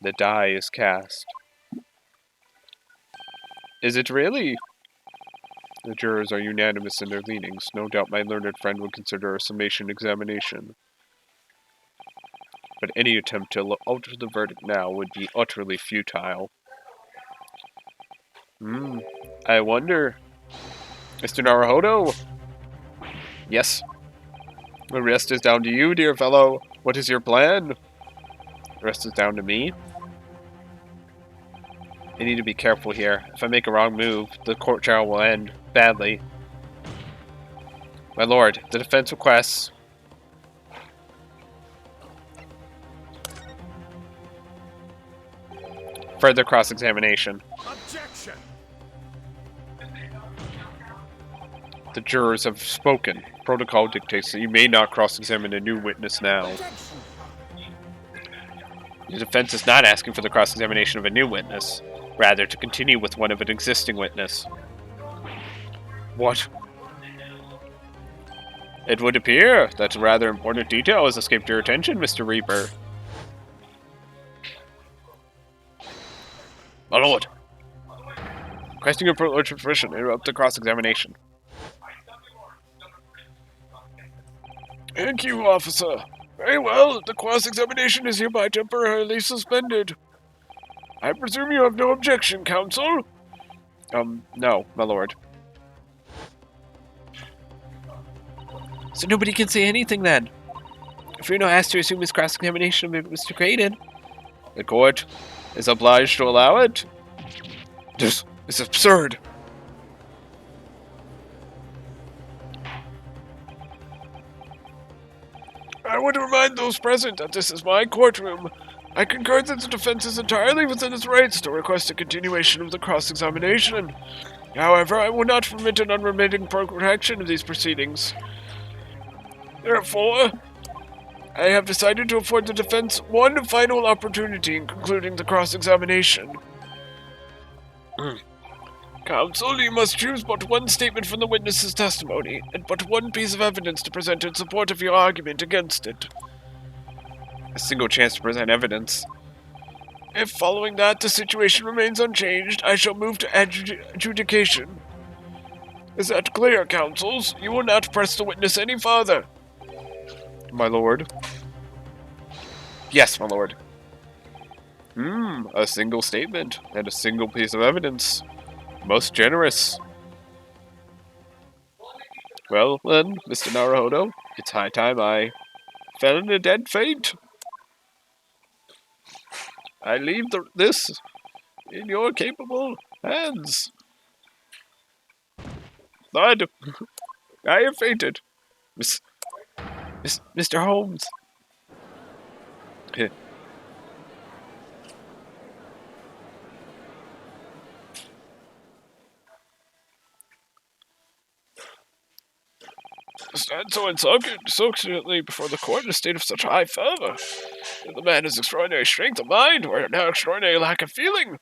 the die is cast. Is it really? The jurors are unanimous in their leanings. No doubt my learned friend would consider a summation examination. But any attempt to alter the verdict now would be utterly futile. I wonder... Mr. Naruhodo? Yes? The rest is down to you, dear fellow. What is your plan? The rest is down to me? I need to be careful here. If I make a wrong move, the court trial will end badly. My lord, the defense requests... further cross-examination. Objection! The jurors have spoken. Protocol dictates that you may not cross-examine a new witness now. Objection! The defense is not asking for the cross-examination of a new witness, rather to continue with one of an existing witness. What? It would appear that a rather important detail has escaped your attention, Mr. Reaper. My lord. Requesting your lordship's permission to interrupt the cross-examination. Thank you, officer. Very well, the cross-examination is hereby temporarily suspended. I presume you have no objection, counsel? No, my lord. So nobody can say anything then? If you're not asked to assume his cross-examination of Mr. Creighton. The court is obliged to allow it. This is absurd. I would remind those present that this is my courtroom. I concur that the defense is entirely within its rights to request a continuation of the cross-examination. However, I will not permit an unremitting protraction of these proceedings. Therefore, I have decided to afford the defense one final opportunity in concluding the cross-examination. Counsel, you must choose but one statement from the witness's testimony, and but one piece of evidence to present in support of your argument against it. A single chance to present evidence. If following that the situation remains unchanged, I shall move to adjudication. Is that clear, counsels? You will not press the witness any farther. My lord. Yes, my lord. A single statement and a single piece of evidence. Most generous. Well, then, Mr. Naruhodo, it's high time I fell in a dead faint. I leave this in your capable hands. Thud, I have fainted. Mr. Holmes. Stand so insultingly before the court in a state of such high fervor. The man has extraordinary strength of mind, or now extraordinary lack of feeling.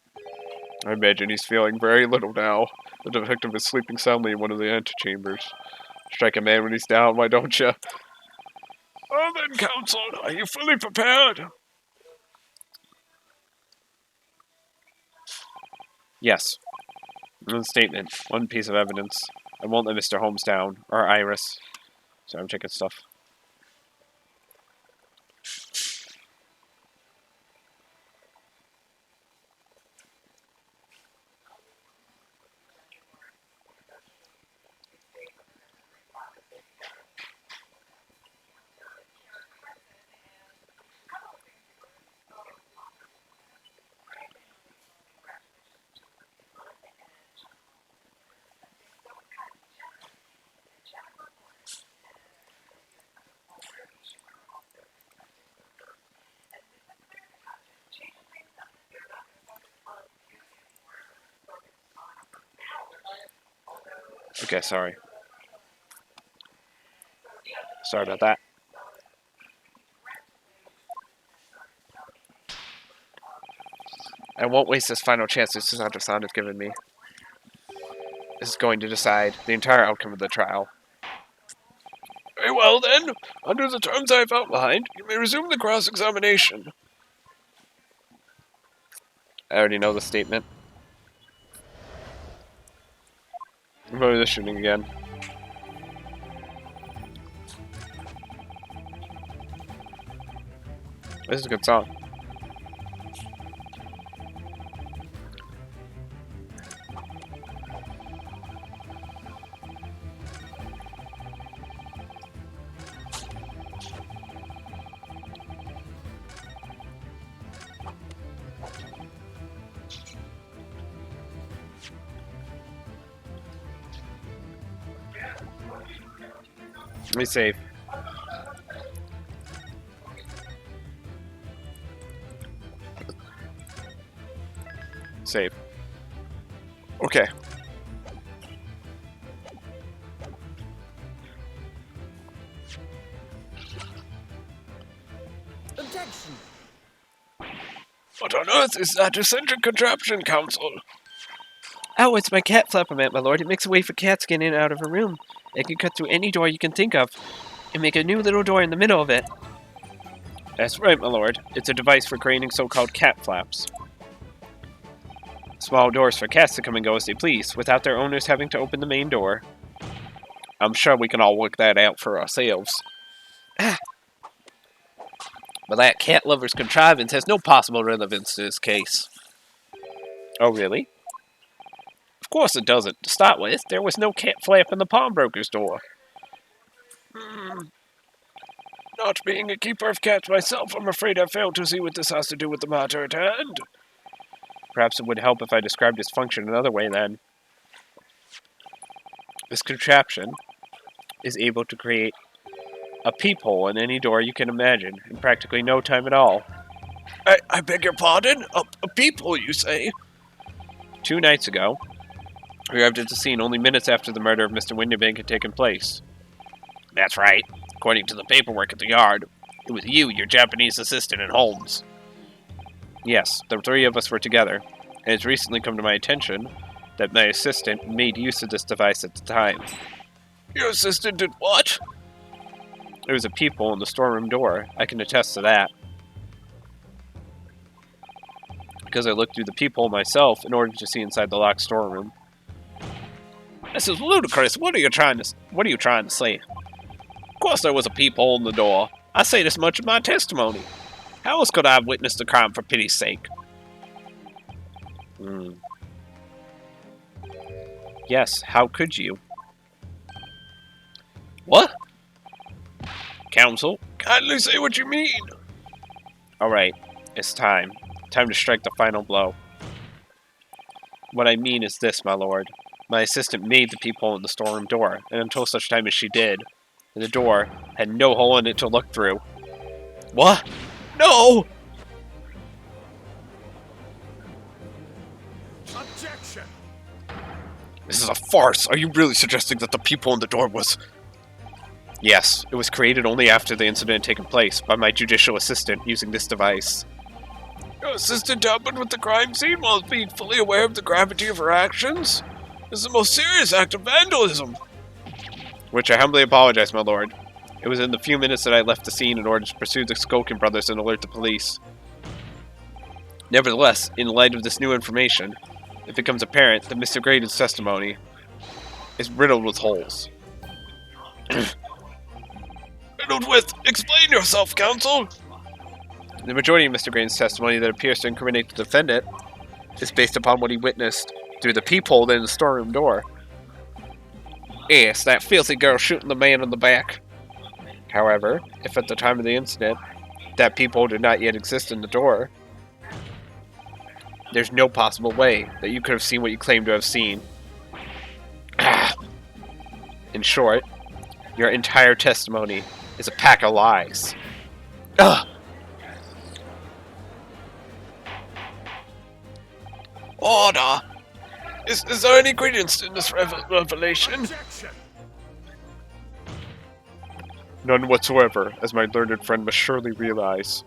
I imagine he's feeling very little now. The detective is sleeping soundly in one of the antechambers. Strike a man when he's down, why don't you? Well then, counsel, are you fully prepared? Yes. One statement, one piece of evidence. I won't let Mr. Holmes down, or Iris. So I'm checking stuff. Okay, sorry. Sorry about that. I won't waste this final chance this ultrasound has given me. This is going to decide the entire outcome of the trial. Very well then, under the terms I have outlined, you may resume the cross-examination. I already know the statement. I'm going to the shooting again. This is a good song. Let me save. Save. Okay. Objection. What on earth is that eccentric contraption, counsel? Oh, it's my cat flappament, my lord. It makes a way for cats to get in and out of a room. It can cut through any door you can think of, and make a new little door in the middle of it. That's right, my lord. It's a device for creating so-called cat flaps. Small doors for cats to come and go as they please, without their owners having to open the main door. I'm sure we can all work that out for ourselves. But that cat lover's contrivance has no possible relevance to this case. Oh, really? Of course it doesn't. To start with, there was no cat flap in the pawnbroker's door. Not being a keeper of cats myself, I'm afraid I fail to see what this has to do with the matter at hand. Perhaps it would help if I described its function another way, then. This contraption is able to create a peephole in any door you can imagine in practically no time at all. I beg your pardon? A peephole, you say? 2 nights ago, we arrived at the scene only minutes after the murder of Mr. Winterbank had taken place. That's right. According to the paperwork at the yard, it was you, your Japanese assistant, and Holmes. Yes, the 3 of us were together, and it's recently come to my attention that my assistant made use of this device at the time. Your assistant did what? There was a peephole in the storeroom door. I can attest to that. Because I looked through the peephole myself in order to see inside the locked storeroom. This is ludicrous. What are you trying to say? Of course there was a peephole in the door. I say this much in my testimony. How else could I have witnessed the crime, for pity's sake? Yes, how could you? What? Counsel? Kindly say what you mean. Alright, it's time. Time to strike the final blow. What I mean is this, my lord. My assistant made the peephole in the storeroom door, and until such time as she did, the door had no hole in it to look through. What? No! Objection! This is a farce. Are you really suggesting that the peephole in the door was... Yes, it was created only after the incident had taken place by my judicial assistant using this device. Your assistant tampered with the crime scene while being fully aware of the gravity of her actions? This is the most serious act of vandalism. Which I humbly apologize, my lord. It was in the few minutes that I left the scene in order to pursue the Skulkin brothers and alert the police. Nevertheless, in light of this new information, it becomes apparent that Mr. Graydon's testimony is riddled with holes. Riddled with? Explain yourself, counsel. The majority of Mr. Graydon's testimony that appears to incriminate the defendant is based upon what he witnessed through the peephole in the storeroom door. Yes, that filthy girl shooting the man in the back. However, if at the time of the incident, that peephole did not yet exist in the door, there's no possible way that you could have seen what you claim to have seen. In short, your entire testimony is a pack of lies. Order. Is there any credence in this revelation? Objection! None whatsoever, as my learned friend must surely realize.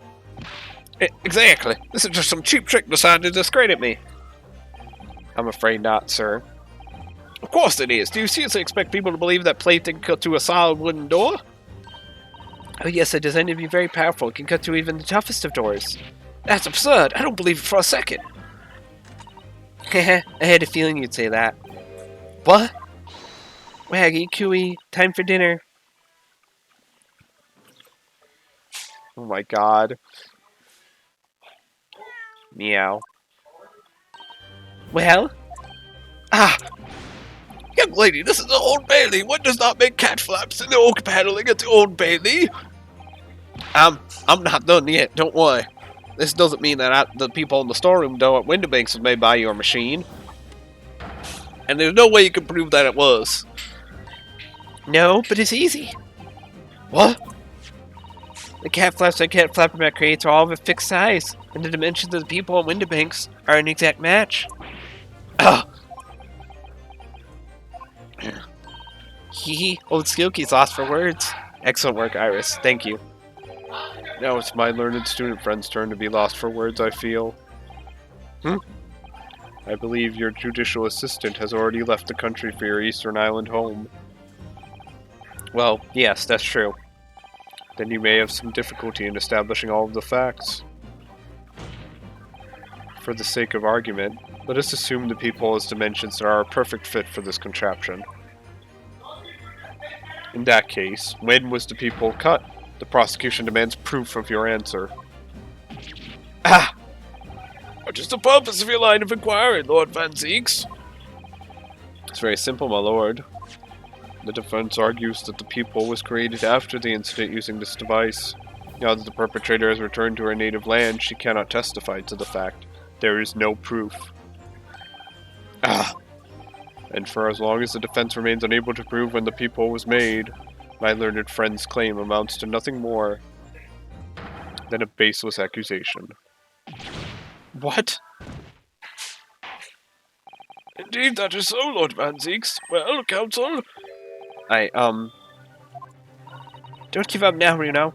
Exactly. This is just some cheap trick designed to discredit me. I'm afraid not, sir. Of course it is. Do you seriously expect people to believe that plate can cut through a solid wooden door? Oh yes, I designed it to be very powerful. It can cut through even the toughest of doors. That's absurd. I don't believe it for a second. I had a feeling you'd say that. What? Waggy, Cooey, time for dinner. Oh my god. Meow. Well? Young lady, this is the Old Bailey. One does not make cat flaps in the oak paneling at the Old Bailey. I'm not done yet. Don't worry. This doesn't mean that the people in the storeroom door at Winterbanks was made by your machine. And there's no way you can prove that it was. No, but it's easy. What? The cat flaps that Cat Flappermat creates are all of a fixed size, and the dimensions of the people at Winterbanks are an exact match. Hee old Skilky's lost for words. Excellent work, Iris. Thank you. Now it's my learned student friend's turn to be lost for words, I feel. I believe your judicial assistant has already left the country for your Eastern Island home. Well, yes, that's true. Then you may have some difficulty in establishing all of the facts. For the sake of argument, let us assume the peephole's dimensions are a perfect fit for this contraption. In that case, when was the peephole cut? The prosecution demands proof of your answer. Ah! What is the purpose of your line of inquiry, Lord Van Zeeks? It's very simple, my lord. The defense argues that the peephole was created after the incident using this device. Now that the perpetrator has returned to her native land, she cannot testify to the fact. There is no proof. Ah! And for as long as the defense remains unable to prove when the peephole was made, my learned friend's claim amounts to nothing more than a baseless accusation. What? Indeed, that is so, Lord Van Zeeks. Well, counsel? Don't give up now, Runo.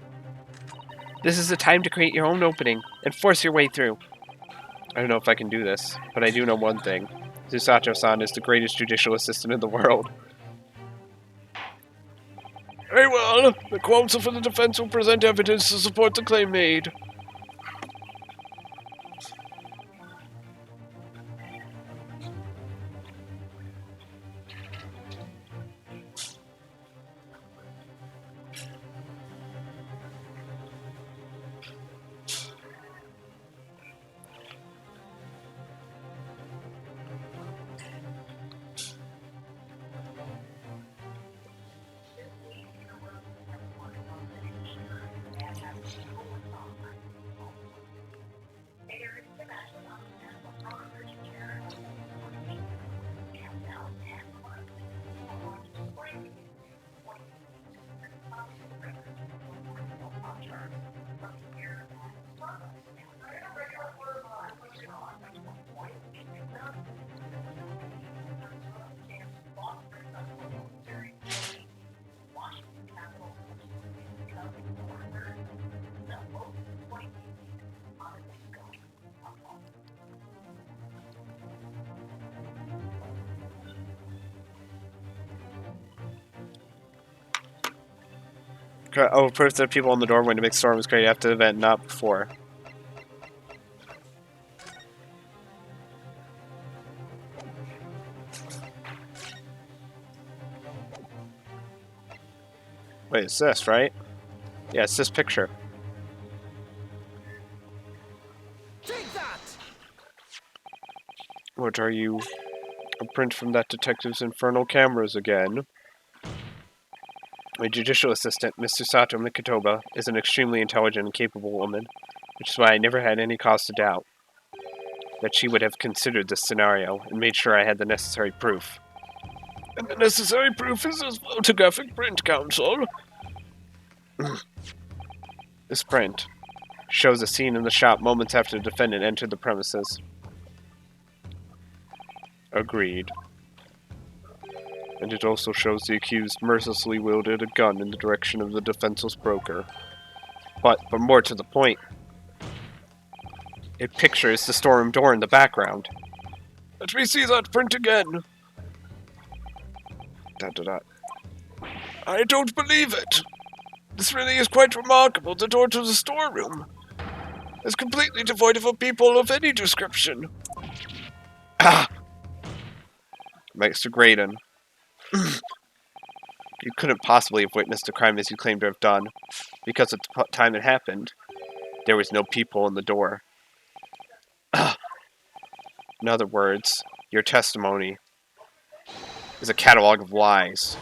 This is the time to create your own opening and force your way through. I don't know if I can do this, but I do know one thing. Susato-san is the greatest judicial assistant in the world. Very well. The counsel for the defense will present evidence to support the claim made. Oh, proof that people in the door when to make storm was created after the event, not before. Wait, it's this, right? Yeah, it's this picture. Take that! What are you? A print from that detective's infernal cameras again. My judicial assistant, Miss Susato Mikotoba, is an extremely intelligent and capable woman, which is why I never had any cause to doubt that she would have considered this scenario and made sure I had the necessary proof. And the necessary proof is this photographic print, counsel. This print shows a scene in the shop moments after the defendant entered the premises. Agreed. And it also shows the accused mercilessly wielded a gun in the direction of the defenseless broker. But more to the point, it pictures the storeroom door in the background. Let me see that print again. I don't believe it. This really is quite remarkable. The door to the storeroom is completely devoid of a peephole of any description. Ah! Mr. Graydon. You couldn't possibly have witnessed the crime as you claim to have done, because at the time it happened, there was no peephole in the door. In other words, your testimony is a catalog of lies.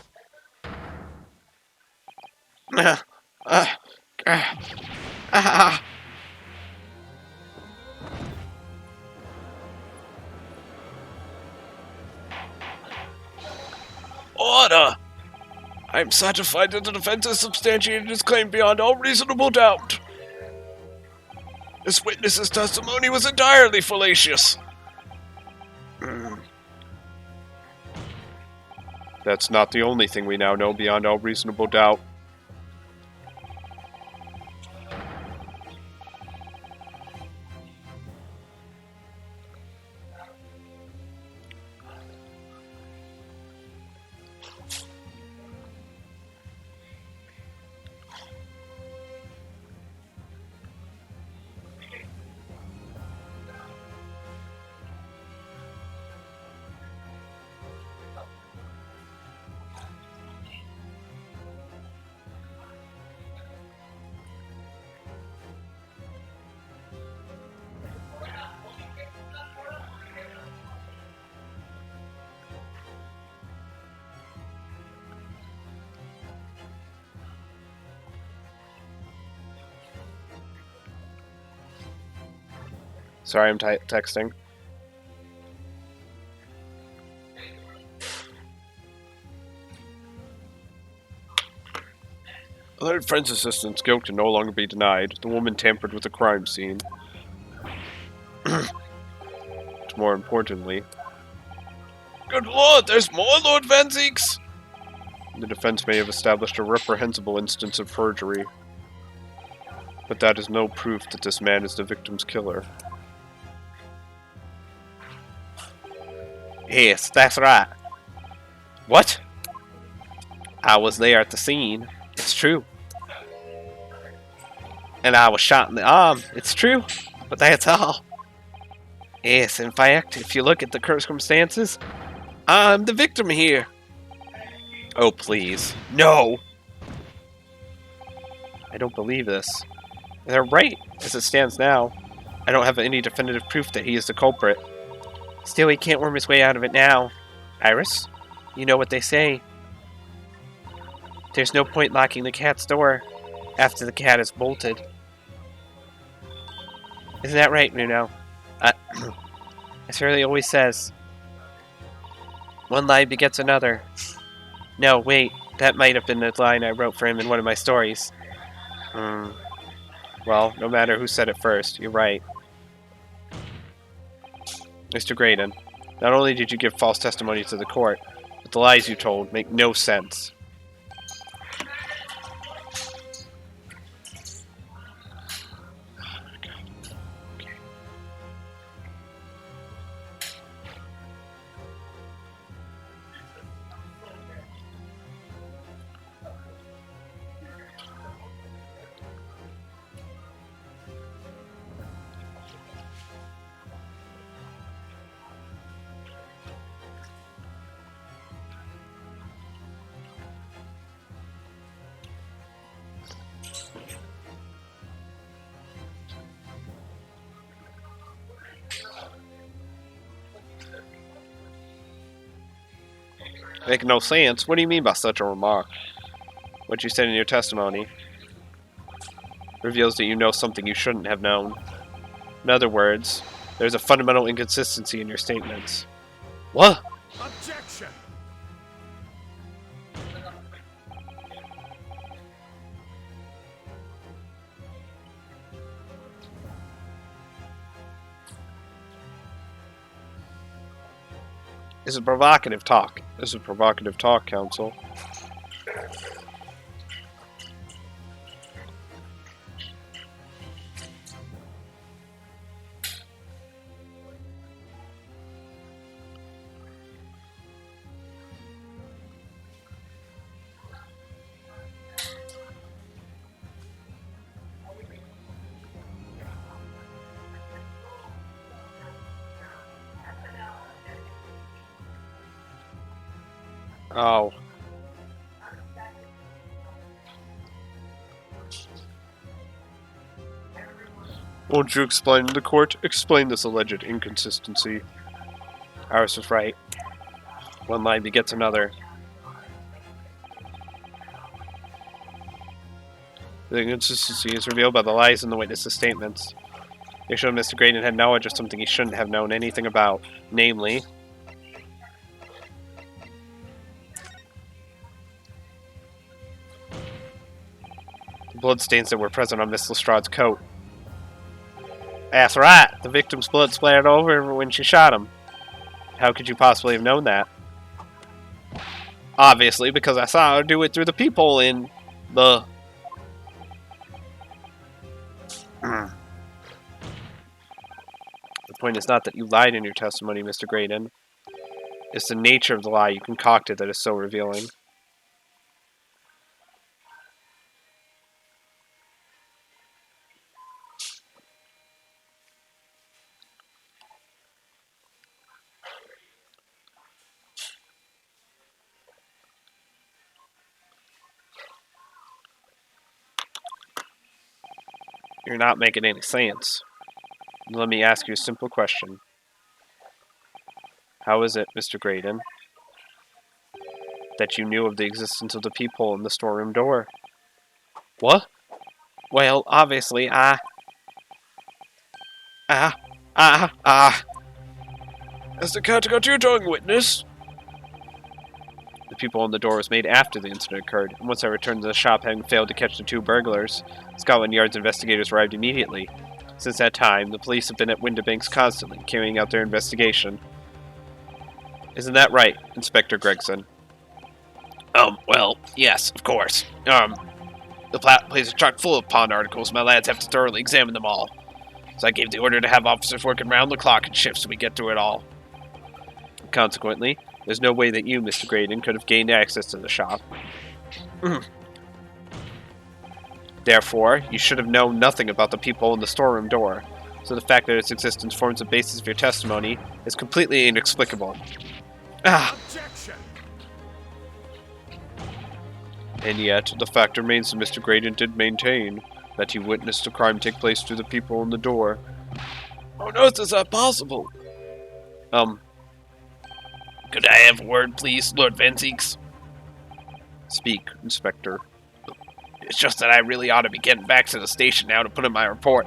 Order! I am satisfied that the defense has substantiated its claim beyond all reasonable doubt. This witness's testimony was entirely fallacious. That's not the only thing we now know beyond all reasonable doubt. Sorry, I'm texting. Alert friend's assistance. Guilt can no longer be denied. The woman tampered with the crime scene. More importantly, Good lord, there's more Lord Van Zeeks! the defense may have established a reprehensible instance of perjury. But that is no proof that this man is the victim's killer. Yes, that's right. What? I was there at the scene. It's true. And I was shot in the arm. It's true. But that's all. Yes, in fact, if you look at the circumstances, I'm the victim here. Oh, please. No! I don't believe this. They're right. As it stands now, I don't have any definitive proof that he is the culprit. Still, he can't worm his way out of it now. Iris, you know what they say. There's no point locking the cat's door after the cat is bolted. Isn't that right, Nuno? As Hurley always says, one lie begets another. No, wait, that might have been the line I wrote for him in one of my stories. Well, no matter who said it first, you're right. Mr. Graydon, not only did you give false testimony to the court, but the lies you told make no sense. Make no sense? What do you mean by such a remark? What you said in your testimony reveals that you know something you shouldn't have known. In other words, there's a fundamental inconsistency in your statements. What? Objection! This is provocative talk. This is provocative talk, counsel. Oh. Won't you explain to the court? Explain this alleged inconsistency. Iris was right. One lie begets another. The inconsistency is revealed by the lies in the witnesses' statements. They showed Mr. Graydon had knowledge of something he shouldn't have known anything about, namely, the bloodstains that were present on Miss Lestrade's coat. That's right. The victim's blood splattered over when she shot him. How could you possibly have known that? Obviously, because I saw her do it through the peephole in the... The point is not that you lied in your testimony, Mr. Graydon. It's the nature of the lie you concocted that is so revealing. You're not making any sense. Let me ask you a simple question. How is it, Mr. Graydon, that you knew of the existence of the peephole in the storeroom door? What? Well, obviously, Has the cat got your tongue, witness? The people on the door was made after the incident occurred, and once I returned to the shop having failed to catch the 2 burglars, Scotland Yard's investigators arrived immediately. Since that time, the police have been at Windibanks constantly, carrying out their investigation. Isn't that right, Inspector Gregson? Well, yes, of course. The place is chock full of pawn articles. My lads have to thoroughly examine them all. So I gave the order to have officers working round the clock in shifts so we get through it all. Consequently, there's no way that you, Mr. Graydon, could have gained access to the shop. Therefore, you should have known nothing about the people in the storeroom door, so the fact that its existence forms the basis of your testimony is completely inexplicable. Objection! And yet, the fact remains that Mr. Graydon did maintain that he witnessed the crime take place through the people in the door. How on earth is that possible? Could I have a word, please, Lord Van Zeeks? Speak, Inspector. It's just that I really ought to be getting back to the station now to put in my report.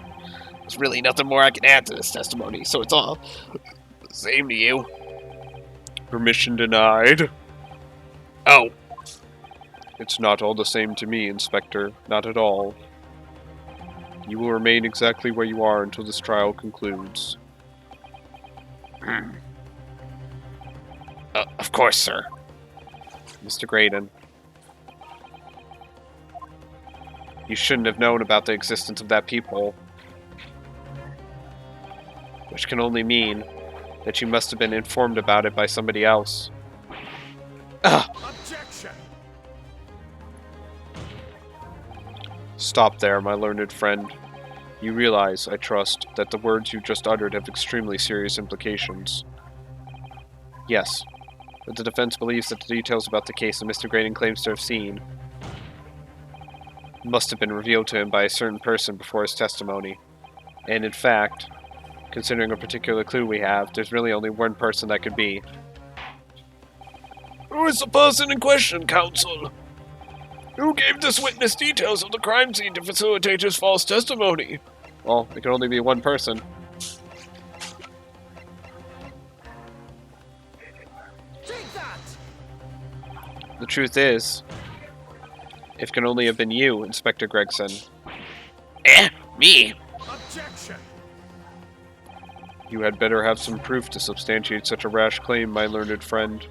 There's really nothing more I can add to this testimony, so it's all the same to you. Permission denied. Oh, It's not all the same to me, Inspector. Not at all. You will remain exactly where you are until this trial concludes. of course, sir. Mr. Graydon, you shouldn't have known about the existence of that people. Which can only mean that you must have been informed about it by somebody else. Objection! Stop there, my learned friend. You realize, I trust, that the words you just uttered have extremely serious implications. Yes, but the defense believes that the details about the case that Mr. Graydon claims to have seen must have been revealed to him by a certain person before his testimony. And in fact, considering a particular clue we have, there's really only one person that could be. Who is the person in question, counsel? Who gave this witness details of the crime scene to facilitate his false testimony? Well, it can only be one person. Take that! The truth is, it can only have been you, Inspector Gregson. Me? Objection! You had better have some proof to substantiate such a rash claim, my learned friend.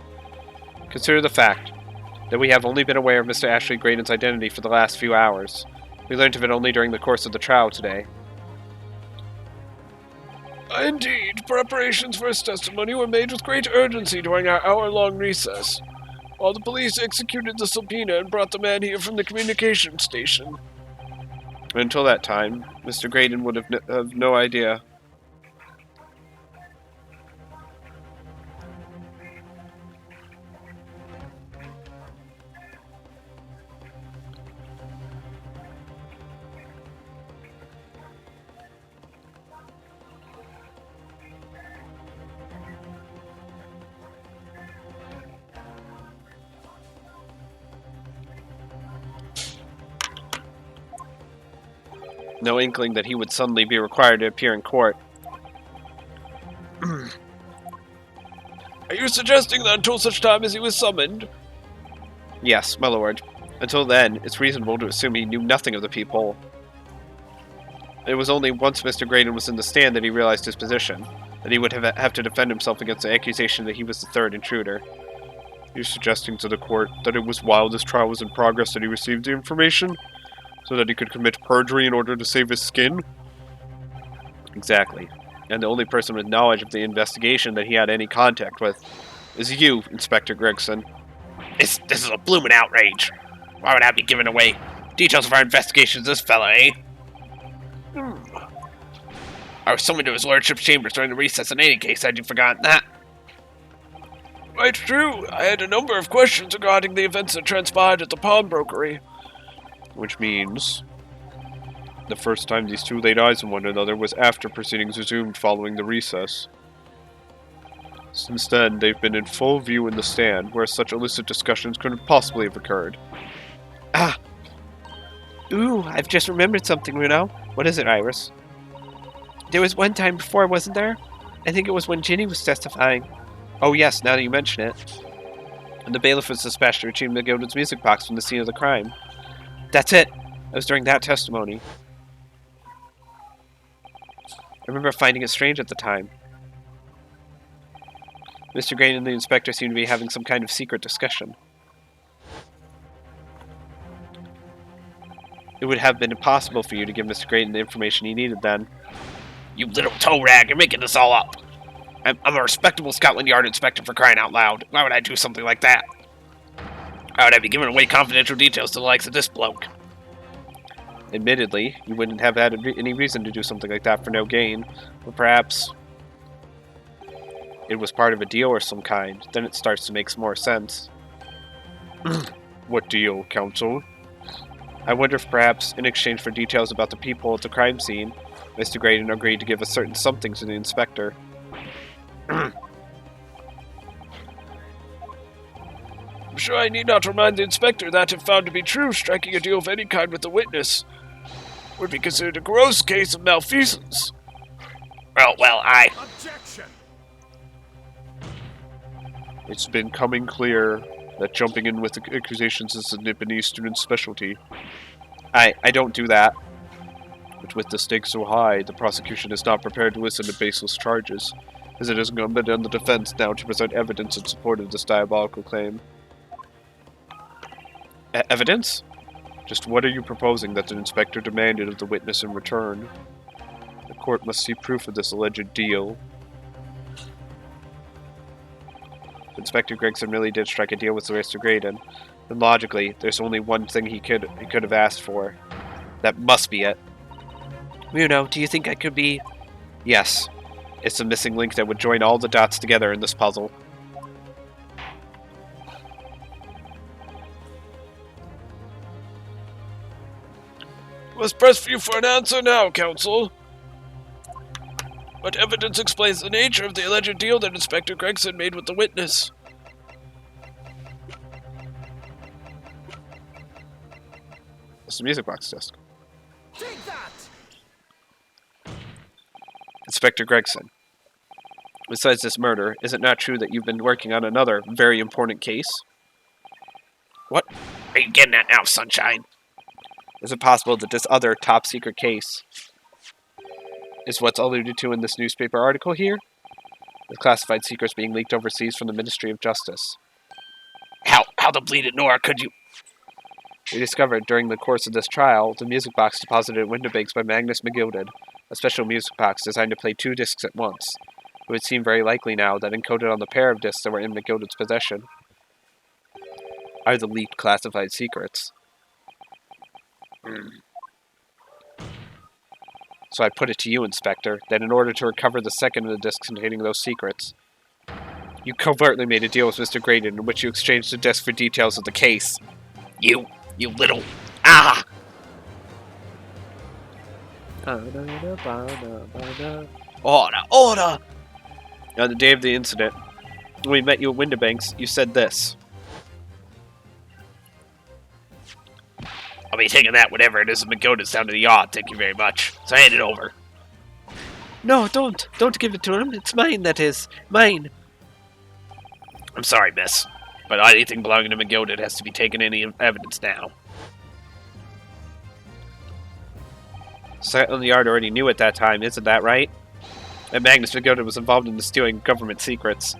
Consider the fact that we have only been aware of Mr. Ashley Graydon's identity for the last few hours. We learned of it only during the course of the trial today. Indeed, preparations for his testimony were made with great urgency during our hour-long recess, while the police executed the subpoena and brought the man here from the communication station. Until that time, Mr. Graydon would have no idea. No inkling that he would suddenly be required to appear in court. Are you suggesting that until such time as he was summoned? Yes, my lord. Until then, it's reasonable to assume he knew nothing of the people. It was only once Mr. Graydon was in the stand that he realized his position, that he would have to defend himself against the accusation that he was the third intruder. You're suggesting to the court that it was while this trial was in progress that he received the information? So that he could commit perjury in order to save his skin? Exactly. And the only person with knowledge of the investigation that he had any contact with is you, Inspector Gregson. This is a bloomin' outrage. Why would I be giving away details of our investigation to this fella, eh? I was summoned to his lordship's chambers during the recess in any case, had you forgotten that? Quite true. I had a number of questions regarding the events that transpired at the pawnbrokery. Which means the first time these two laid eyes on one another was after proceedings resumed following the recess. Since then, they've been in full view in the stand, where such illicit discussions couldn't possibly have occurred. Ooh, I've just remembered something, Runo. What is it, Iris? There was one time before, wasn't there? I think it was when Ginny was testifying. Oh yes, now that you mention it. And the bailiff was dispatched to retrieve McGilded's music box from the scene of the crime. That's it! It was during that testimony. I remember finding it strange at the time. Mr. Graydon and the inspector seemed to be having some kind of secret discussion. It would have been impossible for you to give Mr. Graydon the information he needed then. You little toe rag, you're making this all up. I'm a respectable Scotland Yard inspector, for crying out loud. Why would I do something like that? Why would I be giving away confidential details to the likes of this bloke? Admittedly, you wouldn't have had any reason to do something like that for no gain, but perhaps it was part of a deal or some kind. Then it starts to make some more sense. What deal, counsel? I wonder if perhaps, in exchange for details about the people at the crime scene, Mr. Graydon agreed to give a certain something to the inspector. I'm sure I need not remind the inspector that, if found to be true, striking a deal of any kind with the witness would be considered a gross case of malfeasance. Well, Objection! It's been coming clear that jumping in with accusations is the Nipponese student's specialty. I don't do that. But with the stakes so high, the prosecution is not prepared to listen to baseless charges, as it is incumbent on the defense now to present evidence in support of this diabolical claim. Evidence? Just what are you proposing that the inspector demanded of the witness in return? The court must see proof of this alleged deal. If Inspector Gregson really did strike a deal with Mr. Graydon, then logically, there's only one thing he could have asked for. That must be it. Muno, do you think I could be... Yes. It's the missing link that would join all the dots together in this puzzle. Must press for you for an answer now, counsel. What evidence explains the nature of the alleged deal that Inspector Gregson made with the witness? It's the music box disc. Take that! Inspector Gregson. Besides this murder, is it not true that you've been working on another very important case? what are you getting at now, Sunshine? Is it possible that this other top-secret case is what's alluded to in this newspaper article here? The classified secrets being leaked overseas from the Ministry of Justice. How the bleeding Nora could you... We discovered during the course of this trial the music box deposited at window banks by Magnus McGilded, a special music box designed to play 2 discs at once. It would seem very likely now that encoded on the pair of discs that were in McGilded's possession are the leaked classified secrets. So I put it to you, Inspector, that in order to recover the second of the discs containing those secrets, you covertly made a deal with Mr. Graydon in which you exchanged the disc for details of the case. You little... Ah! Order! On the day of the incident, when we met you at Windibanks, you said this. I'll be taking that whatever it is in McGilded's down to the yard, thank you very much. So hand it over. No, don't. Don't give it to him. It's mine, that is. Mine. I'm sorry, miss, but anything belonging to McGilded has to be taken any evidence now. Scotland Yard already knew at that time, isn't that right? That Magnus McGilded was involved in the stealing government secrets.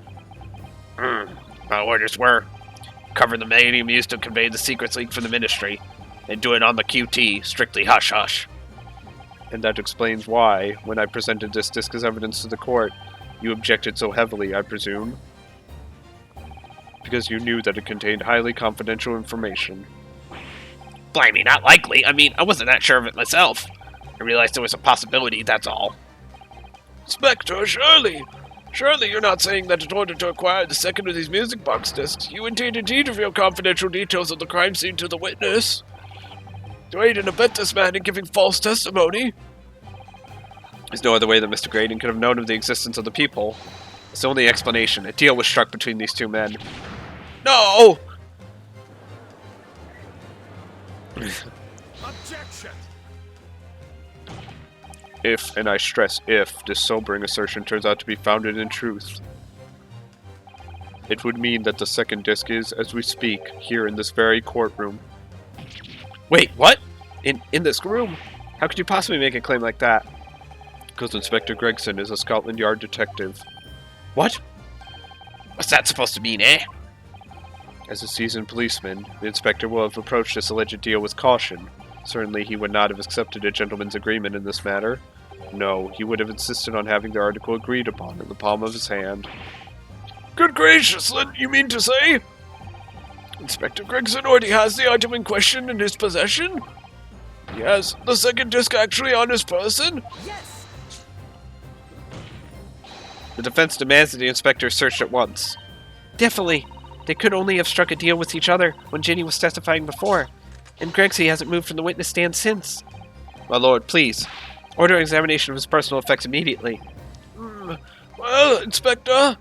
My orders were cover the medium used to convey the secrets leaked from the ministry, and do it on the QT, strictly hush-hush. And that explains why, when I presented this disc as evidence to the court, you objected so heavily, I presume? Because you knew that it contained highly confidential information. Blimey, not likely. I mean, I wasn't that sure of it myself. I realized there was a possibility, that's all. Inspector, surely you're not saying that in order to acquire the second of these music box discs, you intend indeed to reveal confidential details of the crime scene to the witness? To aid and abet this man in giving false testimony? There's no other way that Mr. Graydon could have known of the existence of the people. It's the only explanation. A deal was struck between these two men. No! Objection! If, and I stress if, this sobering assertion turns out to be founded in truth. It would mean that the second disc is, as we speak, here in this very courtroom. Wait, what? In this room? How could you possibly make a claim like that? Because Inspector Gregson is a Scotland Yard detective. What? What's that supposed to mean, eh? As a seasoned policeman, the inspector will have approached this alleged deal with caution. Certainly he would not have accepted a gentleman's agreement in this matter. No, he would have insisted on having the article agreed upon in the palm of his hand. Good gracious, you mean to say? Inspector Gregson already has the item in question in his possession? He has the second disc actually on his person? Yes! The defense demands that the inspector searched at once. Definitely. They could only have struck a deal with each other when Ginny was testifying before, and Gregsy hasn't moved from the witness stand since. My lord, please, order an examination of his personal effects immediately. Well, Inspector...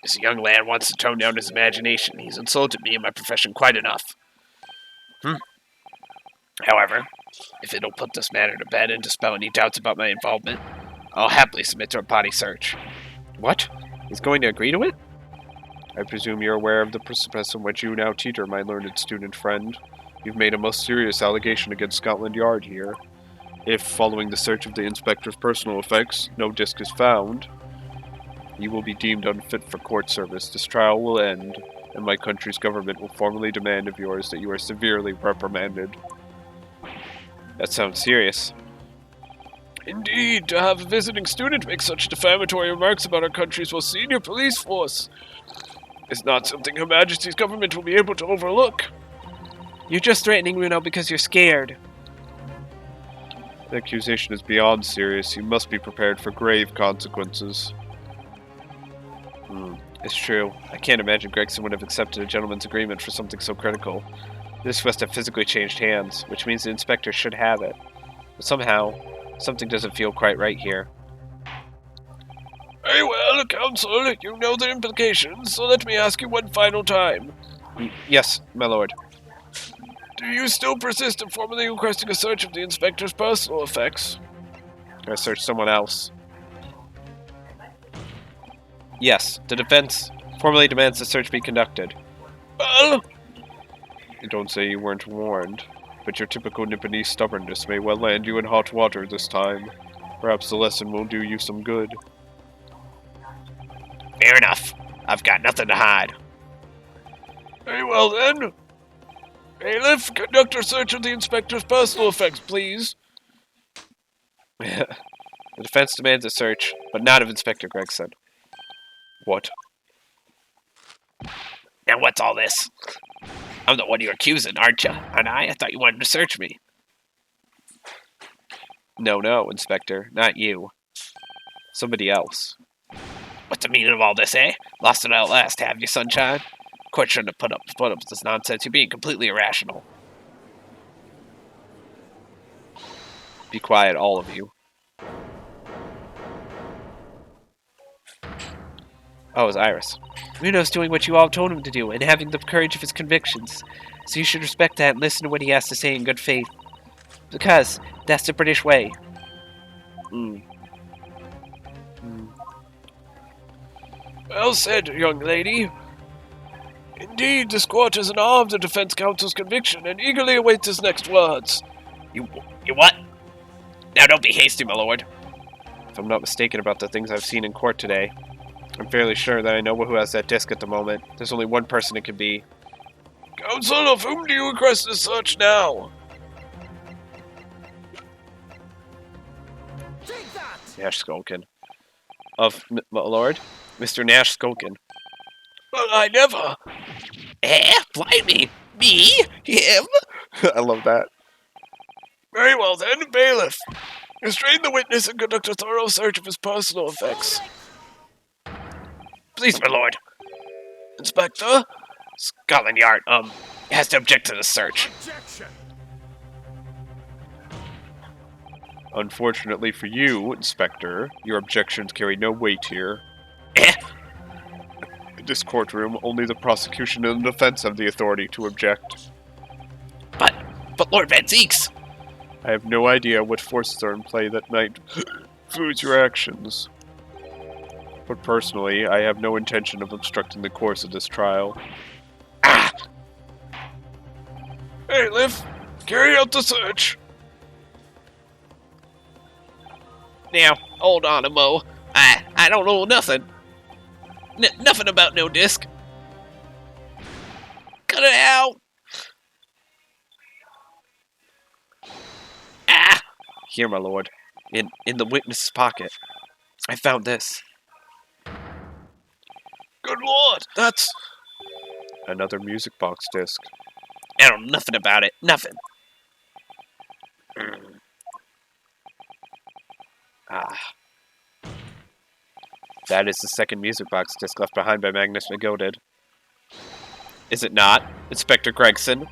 This young lad wants to tone down his imagination. He's insulted me and my profession quite enough. However, if it'll put this matter to bed and dispel any doubts about my involvement, I'll happily submit to a body search. What? He's going to agree to it? I presume you're aware of the precipice on which you now teeter, my learned student friend. You've made a most serious allegation against Scotland Yard here. If, following the search of the inspector's personal effects, no disc is found, you will be deemed unfit for court service. This trial will end, and my country's government will formally demand of yours that you are severely reprimanded. That sounds serious. Indeed, to have a visiting student make such defamatory remarks about our country's most senior police force is not something Her Majesty's government will be able to overlook. You're just threatening Runo because you're scared. The accusation is beyond serious. You must be prepared for grave consequences. It's true. I can't imagine Gregson would have accepted a gentleman's agreement for something so critical. This must have physically changed hands, which means the inspector should have it. But somehow, something doesn't feel quite right here. Very well, counsel, you know the implications, so let me ask you one final time. Yes, my lord. Do you still persist in formally requesting a search of the inspector's personal effects? I search someone else. Yes, the defense formally demands the search be conducted. Well, You don't say you weren't warned, but your typical Nipponese stubbornness may well land you in hot water this time. Perhaps the lesson will do you some good. Fair enough. I've got nothing to hide. very well then. Bailiff, conduct a search of the inspector's personal effects, please. The defense demands a search, but not of Inspector Gregson. What? Now what's all this? I'm the one you're accusing, aren't you? Aren't I? I thought you wanted to search me. No, Inspector, not you. Somebody else. What's the meaning of all this, eh? Lost it at last, have you, sunshine? Court shouldn't have put up with this nonsense. You're being completely irrational. Be quiet, all of you. Oh, it's Iris. Runo's doing what you all told him to do, and having the courage of his convictions. So you should respect that and listen to what he has to say in good faith. Because that's the British way. Well said, young lady. Indeed, this court is in awe of the defense counsel's conviction and eagerly awaits his next words. You what? Now don't be hasty, my lord. If I'm not mistaken about the things I've seen in court today, I'm fairly sure that I know who has that disc at the moment. There's only one person it could be. Counsel, of whom do you request a search now? Take that! Nash Skulkin. Of, my lord? Mr. Nash Skulkin. But I never. Blimey! Me? Him? I love that. Very well then, bailiff. Restrain the witness and conduct a thorough search of his personal effects. Please, my lord. Inspector? Scotland Yard, has to object to the search. Objection! Unfortunately for you, Inspector, your objections carry no weight here. In this courtroom, only the prosecution and the defense have the authority to object. But Lord Van Zeeks! I have no idea what forces are in play that might influence your actions. But personally, I have no intention of obstructing the course of this trial. Ah! Hey, Liv, carry out the search. Now, hold on a mo. I don't know nothing. Nothing about no disc. Cut it out! Ah! Here, my lord. In the witness's pocket. I found this. Good lord, that's... Another music box disc. I don't know nothing about it. Nothing. Ah. That is the second music box disc left behind by Magnus McGolded. Is it not, Inspector Gregson?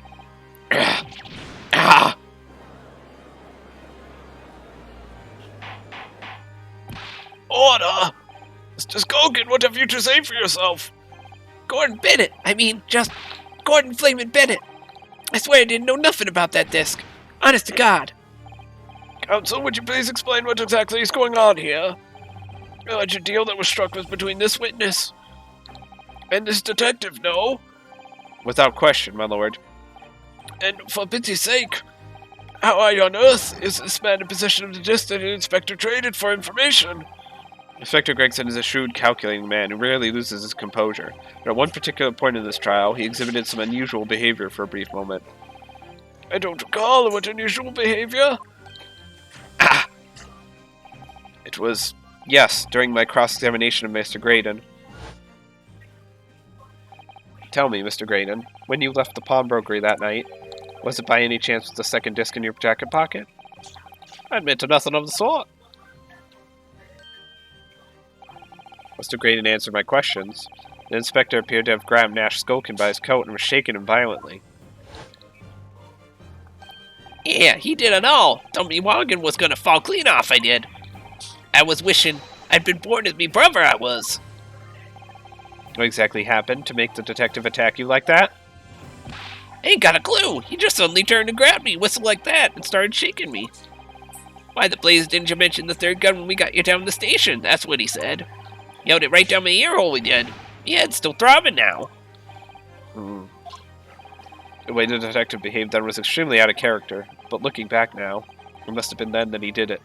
Ah! Order! Mr. Skogan, what have you to say for yourself? Gordon Bennett. I mean, just Gordon Flamin' Bennett. I swear I didn't know nothing about that disc. Honest to God. Counsel, would you please explain what exactly is going on here? A alleged deal that was struck was between this witness and this detective, no? Without question, my lord. And for pity's sake, how on earth is this man in possession of the disc that an inspector traded for information? Inspector Gregson is a shrewd, calculating man who rarely loses his composure. But at one particular point in this trial, he exhibited some unusual behavior for a brief moment. I don't recall what unusual behavior. Ah! It was, yes, during my cross-examination of Mr. Graydon. Tell me, Mr. Graydon, when you left the pawnbrokery that night, was it by any chance with the second disc in your jacket pocket? I admit to nothing of the sort. Mr. Graydon answered my questions. The inspector appeared to have grabbed Nash Skulkin by his coat and was shaking him violently. Yeah, he did it all. Told me Morgan was gonna fall clean off, I did. I was wishing I'd been born as me brother, I was. What exactly happened to make the detective attack you like that? Ain't got a clue. He just suddenly turned and grabbed me, whistled like that, and started shaking me. Why the blaze didn't you mention the third gun when we got you down to the station? That's what he said. Yelled it right down my ear hole, he did. My head's still throbbing now. The way the detective behaved then was extremely out of character, but looking back now, it must have been then that he did it.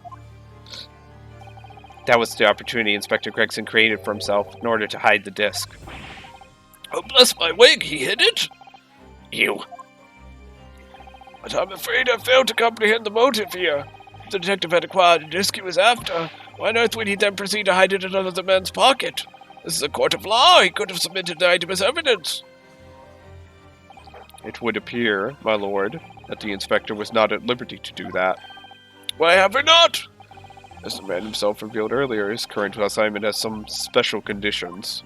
That was the opportunity Inspector Gregson created for himself in order to hide the disc. Oh, bless my wig, he hid it? You. But I'm afraid I failed to comprehend the motive here. If the detective had acquired a disc he was after, why on earth would he then proceed to hide it in another man's pocket? This is a court of law. He could have submitted the item as evidence. It would appear, my lord, that the inspector was not at liberty to do that. Why have we not? As the man himself revealed earlier, his current assignment has some special conditions.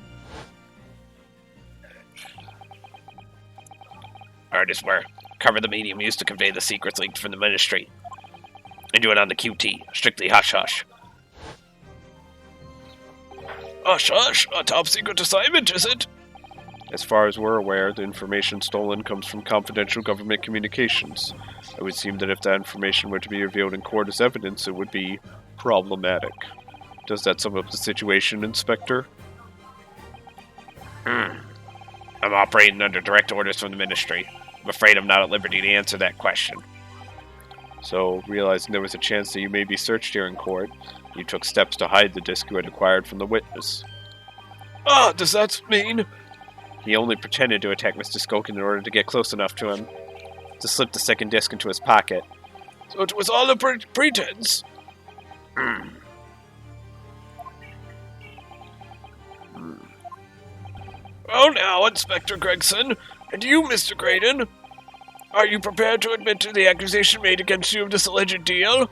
Orders were cover the medium used to convey the secrets leaked from the ministry. And do it on the QT, strictly hush-hush. Hush, a top-secret assignment, is it? As far as we're aware, the information stolen comes from confidential government communications. It would seem that if that information were to be revealed in court as evidence, it would be problematic. Does that sum up the situation, Inspector? I'm operating under direct orders from the ministry. I'm afraid I'm not at liberty to answer that question. So, realizing there was a chance that you may be searched here in court, you took steps to hide the disc you had acquired from the witness. Does that mean... He only pretended to attack Mr. Skulkin in order to get close enough to him to slip the second disc into his pocket. So it was all a pretense? Well now, Inspector Gregson, and you, Mr. Graydon, are you prepared to admit to the accusation made against you of this alleged deal?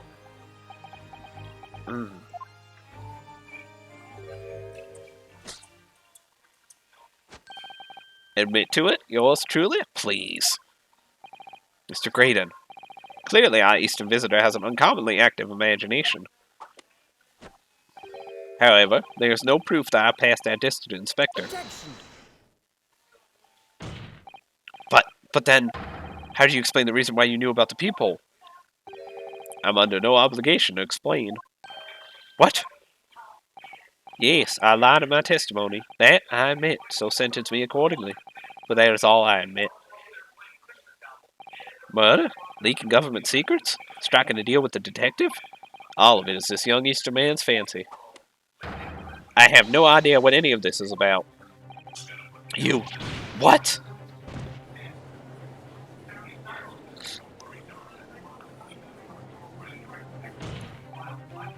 Admit to it, yours truly? Please. Mr. Graydon. Clearly our Eastern visitor has an uncommonly active imagination. However, there is no proof that I passed that disc to the inspector. Objection! But then, how do you explain the reason why you knew about the peephole? I'm under no obligation to explain. What? Yes, I lied in my testimony. That I admit, so sentence me accordingly. But that is all I admit. Murder? Leaking government secrets? Striking a deal with the detective? All of it is this young Eastern man's fancy. I have no idea what any of this is about. You... What?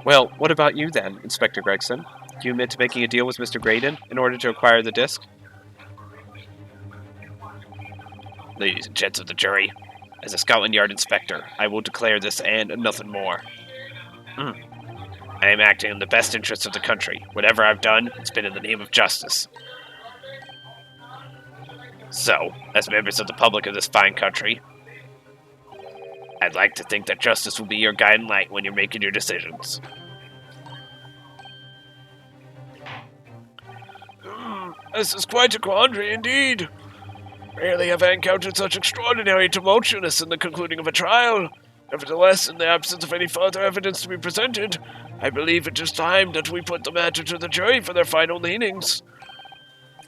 Well, what about you then, Inspector Gregson? Do you admit to making a deal with Mr. Graydon in order to acquire the disc? Ladies and gents of the jury, as a Scotland Yard inspector, I will declare this and nothing more. I am acting in the best interests of the country. Whatever I've done, it's been in the name of justice. So, as members of the public of this fine country, I'd like to think that justice will be your guiding light when you're making your decisions. This is quite a quandary indeed. Rarely have I encountered such extraordinary tumultuousness in the concluding of a trial. Nevertheless, in the absence of any further evidence to be presented, I believe it is time that we put the matter to the jury for their final leanings.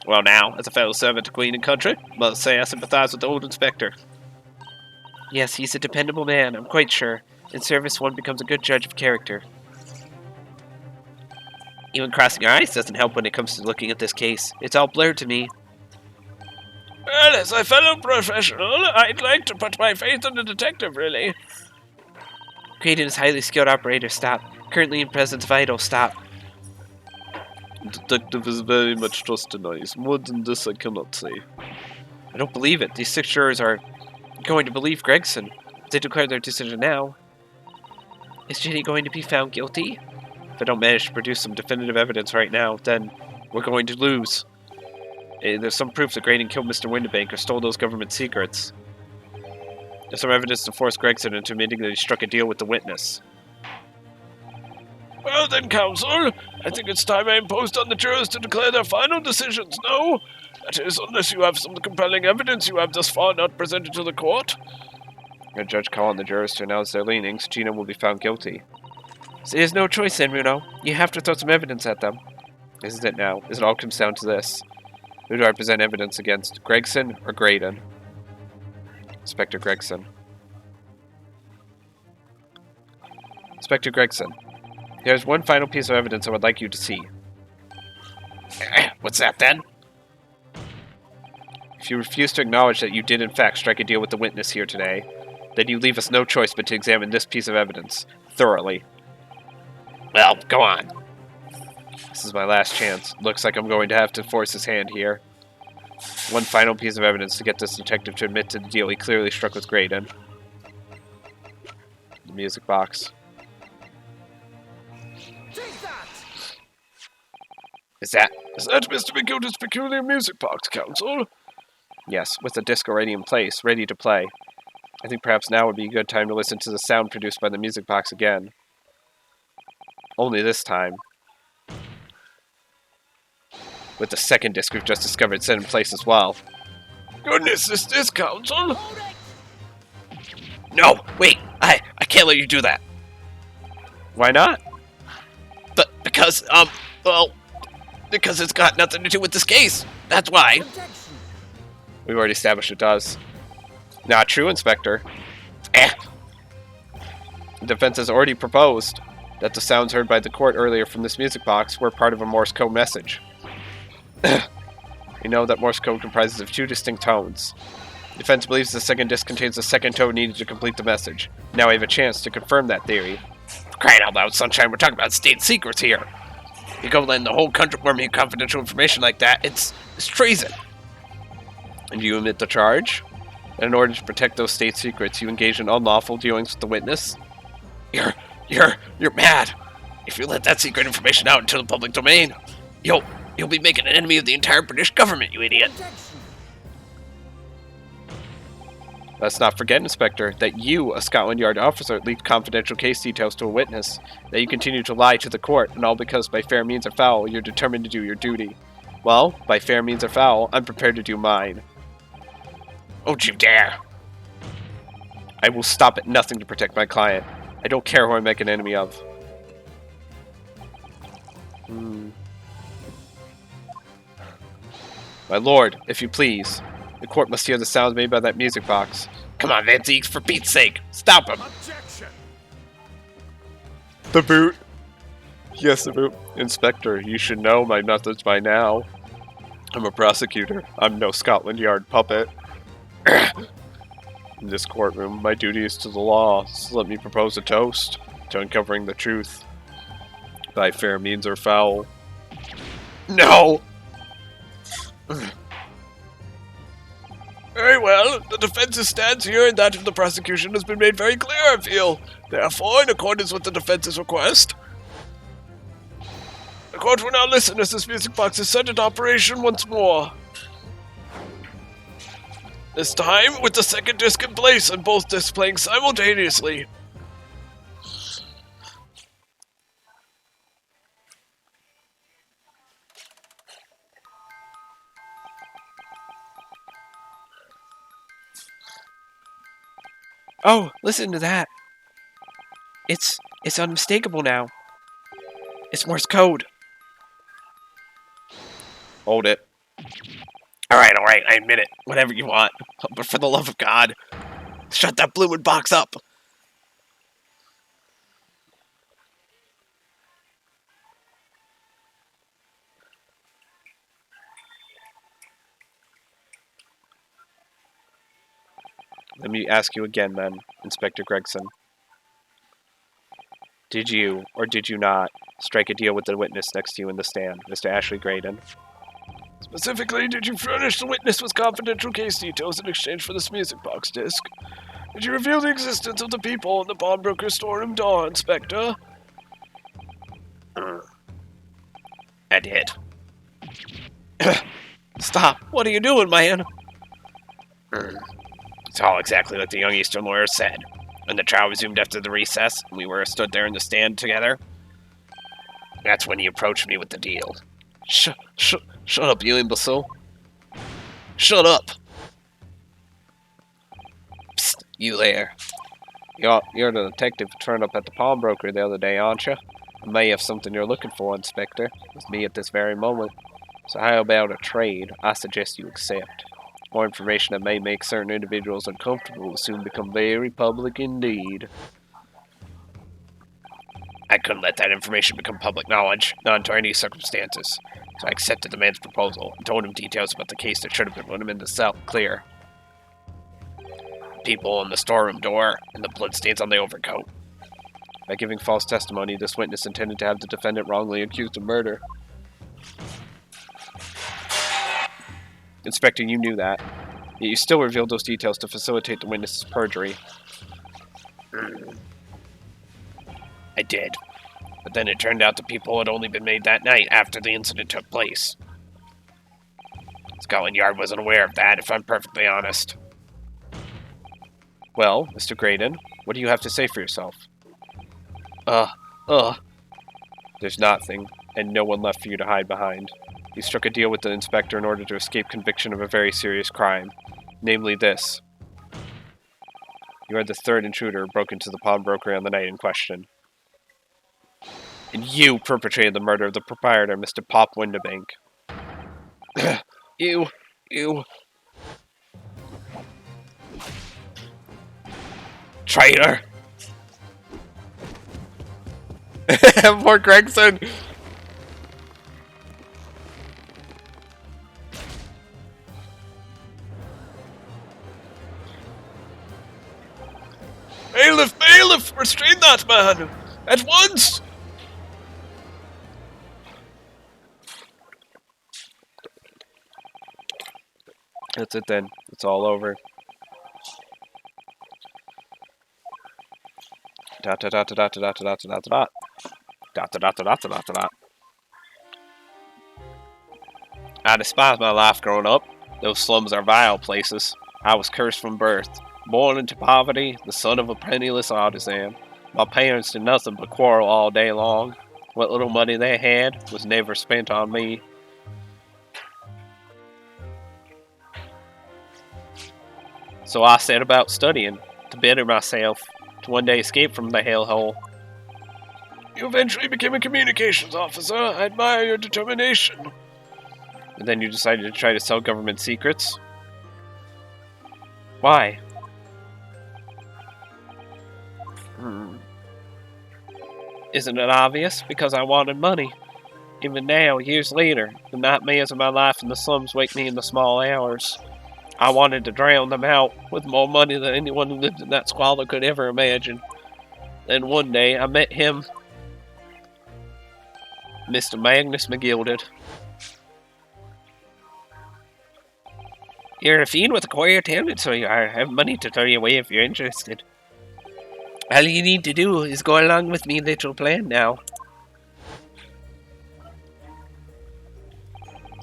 Well now, as a fellow servant to Queen and country, must say I sympathize with the old inspector. Yes, he's a dependable man, I'm quite sure. In service, one becomes a good judge of character. Even crossing your eyes doesn't help when it comes to looking at this case. It's all blurred to me. Well, as a fellow professional, I'd like to put my faith in the detective, really. Graydon is highly skilled operator, stop. Currently in presence of idol, stop. Detective is very much trusted nice. More than this I cannot say. I don't believe it. These 6 jurors are going to believe Gregson. They declare their decision now. Is Jenny going to be found guilty? If I don't manage to produce some definitive evidence right now, then we're going to lose. There's some proof that Graydon killed Mr. Windibank or stole those government secrets. There's some evidence to force Gregson into admitting that he struck a deal with the witness. Well then, counsel, I think it's time I imposed on the jurors to declare their final decisions, no? That is, unless you have some compelling evidence you have thus far not presented to the court. A judge call on the jurors to announce their leanings. Gina will be found guilty. So there's no choice then, Runo. You have to throw some evidence at them. This is it now. It all comes down to this. Who do I present evidence against? Gregson or Graydon? Inspector Gregson. Inspector Gregson, there's one final piece of evidence I would like you to see. What's that then? If you refuse to acknowledge that you did in fact strike a deal with the witness here today, then you leave us no choice but to examine this piece of evidence thoroughly. Well, go on. This is my last chance. Looks like I'm going to have to force his hand here. One final piece of evidence to get this detective to admit to the deal he clearly struck with Graydon. The music box. Take that! Is that? Is that Mr. McGilda's peculiar music box, counsel? Yes, with the disc already in place, ready to play. I think perhaps now would be a good time to listen to the sound produced by the music box again. Only this time, with the second disc we've just discovered set in place as well. Goodness, this is counsel. No, wait, I can't let you do that. Why not? But because it's got nothing to do with this case. That's why. We've already established it does. Not true, Inspector. The defense has already proposed that the sounds heard by the court earlier from this music box were part of a Morse code message. We know that Morse code comprises of 2 distinct tones. The defense believes the second disc contains the second tone needed to complete the message. Now we have a chance to confirm that theory. Crying out loud, Sunshine, we're talking about state secrets here. You go letting the whole country warn me confidential information like that, it's treason. And you admit the charge? And in order to protect those state secrets, you engage in unlawful dealings with the witness? You're mad. If you let that secret information out into the public domain, you'll be making an enemy of the entire British government, you idiot. Let's not forget, Inspector, that you, a Scotland Yard officer, leaked confidential case details to a witness, that you continue to lie to the court, and all because by fair means or foul, you're determined to do your duty. Well, by fair means or foul, I'm prepared to do mine. Don't you dare. I will stop at nothing to protect my client. I don't care who I make an enemy of. My lord, if you please. The court must hear the sounds made by that music box. Come on, Van Zeke, for Pete's sake. Stop him. Objection! The boot. Yes, the boot. Inspector, you should know my methods by now. I'm a prosecutor. I'm no Scotland Yard puppet. In this courtroom, my duty is to the law, so let me propose a toast to uncovering the truth. By fair means or foul. No! Very well. The defense's stance here and that of the prosecution has been made very clear, I feel. Therefore, in accordance with the defense's request, the court will now listen as this music box is set into operation once more. This time, with the second disc in place and both discs playing simultaneously. Oh, listen to that. It's unmistakable now. It's Morse code. Hold it. Alright, I admit it. Whatever you want. But for the love of God, shut that bloomin' box up. Let me ask you again, then, Inspector Gregson. Did you, or did you not, strike a deal with the witness next to you in the stand, Mr. Ashley Graydon? Specifically, did you furnish the witness with confidential case details in exchange for this music box disc? Did you reveal the existence of the people in the pawnbroker storeroom door, Inspector? I did. Stop. What are you doing, man? It's all exactly like the young Eastern lawyer said. When the trial resumed after the recess, and we were stood there in the stand together, that's when he approached me with the deal. Shut up, you imbecile. Shut up. Psst, you there. You're the detective who turned up at the pawnbroker the other day, aren't you? I may have something you're looking for, Inspector. It's me at this very moment. So how about a trade? I suggest you accept. More information that may make certain individuals uncomfortable will soon become very public indeed. I couldn't let that information become public knowledge, not under any circumstances. So I accepted the man's proposal and told him details about the case that should have been put him in the cell clear. People in the storeroom door and the bloodstains on the overcoat. By giving false testimony, this witness intended to have the defendant wrongly accused of murder. Inspector, you knew that. Yet you still revealed those details to facilitate the witness's perjury. I did. But then it turned out the people had only been made that night after the incident took place. Scotland Yard wasn't aware of that, if I'm perfectly honest. Well, Mr. Graydon, what do you have to say for yourself? There's nothing, and no one left for you to hide behind. You struck a deal with the inspector in order to escape conviction of a very serious crime. Namely this. You are the third intruder who broke into the pawnbroker on the night in question. And you perpetrated the murder of the proprietor, Mr. Pop Windabank. You. Traitor. Poor Gregson! Bailiff! Restrain that man! At once! That's it then. It's all over. Dot dot dot dot dot dot dot dot dot. Dot dot dot dot dot dot. I despise my life growing up. Those slums are vile places. I was cursed from birth. Born into poverty, the son of a penniless artisan. My parents did nothing but quarrel all day long. What little money they had was never spent on me. So I set about studying, to better myself, to one day escape from the hellhole. You eventually became a communications officer. I admire your determination. And then you decided to try to sell government secrets? Why? Isn't it obvious? Because I wanted money. Even now, years later, the nightmares of my life in the slums wake me in the small hours. I wanted to drown them out with more money than anyone who lived in that squalor could ever imagine. Then one day, I met him, Mr. Magnus McGilded. You're a fiend with a queer talent, so you are. I have money to throw you away if you're interested. All you need to do is go along with me little plan now.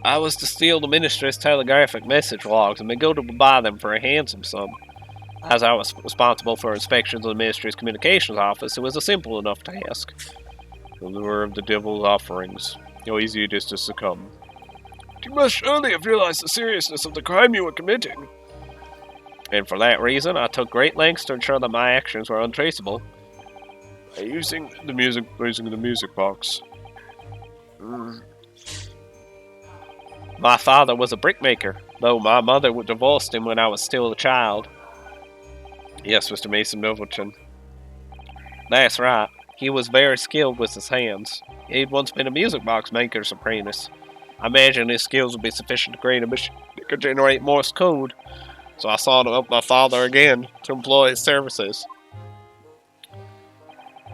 I was to steal the minister's telegraphic message logs and McGilded would buy them for a handsome sum. As I was responsible for inspections of the ministry's communications office, it was a simple enough task. The lure of the devil's offerings. How easy it is to succumb. You must surely have realized the seriousness of the crime you were committing. And for that reason, I took great lengths to ensure that my actions were untraceable. By using the music box. My father was a brickmaker, though my mother divorced him when I was still a child. Yes, Mr. Mason Milverton. That's right. He was very skilled with his hands. He'd once been a music box maker's apprentice. I imagine his skills would be sufficient to create a machine that could generate Morse code. So I sought out my father again to employ his services.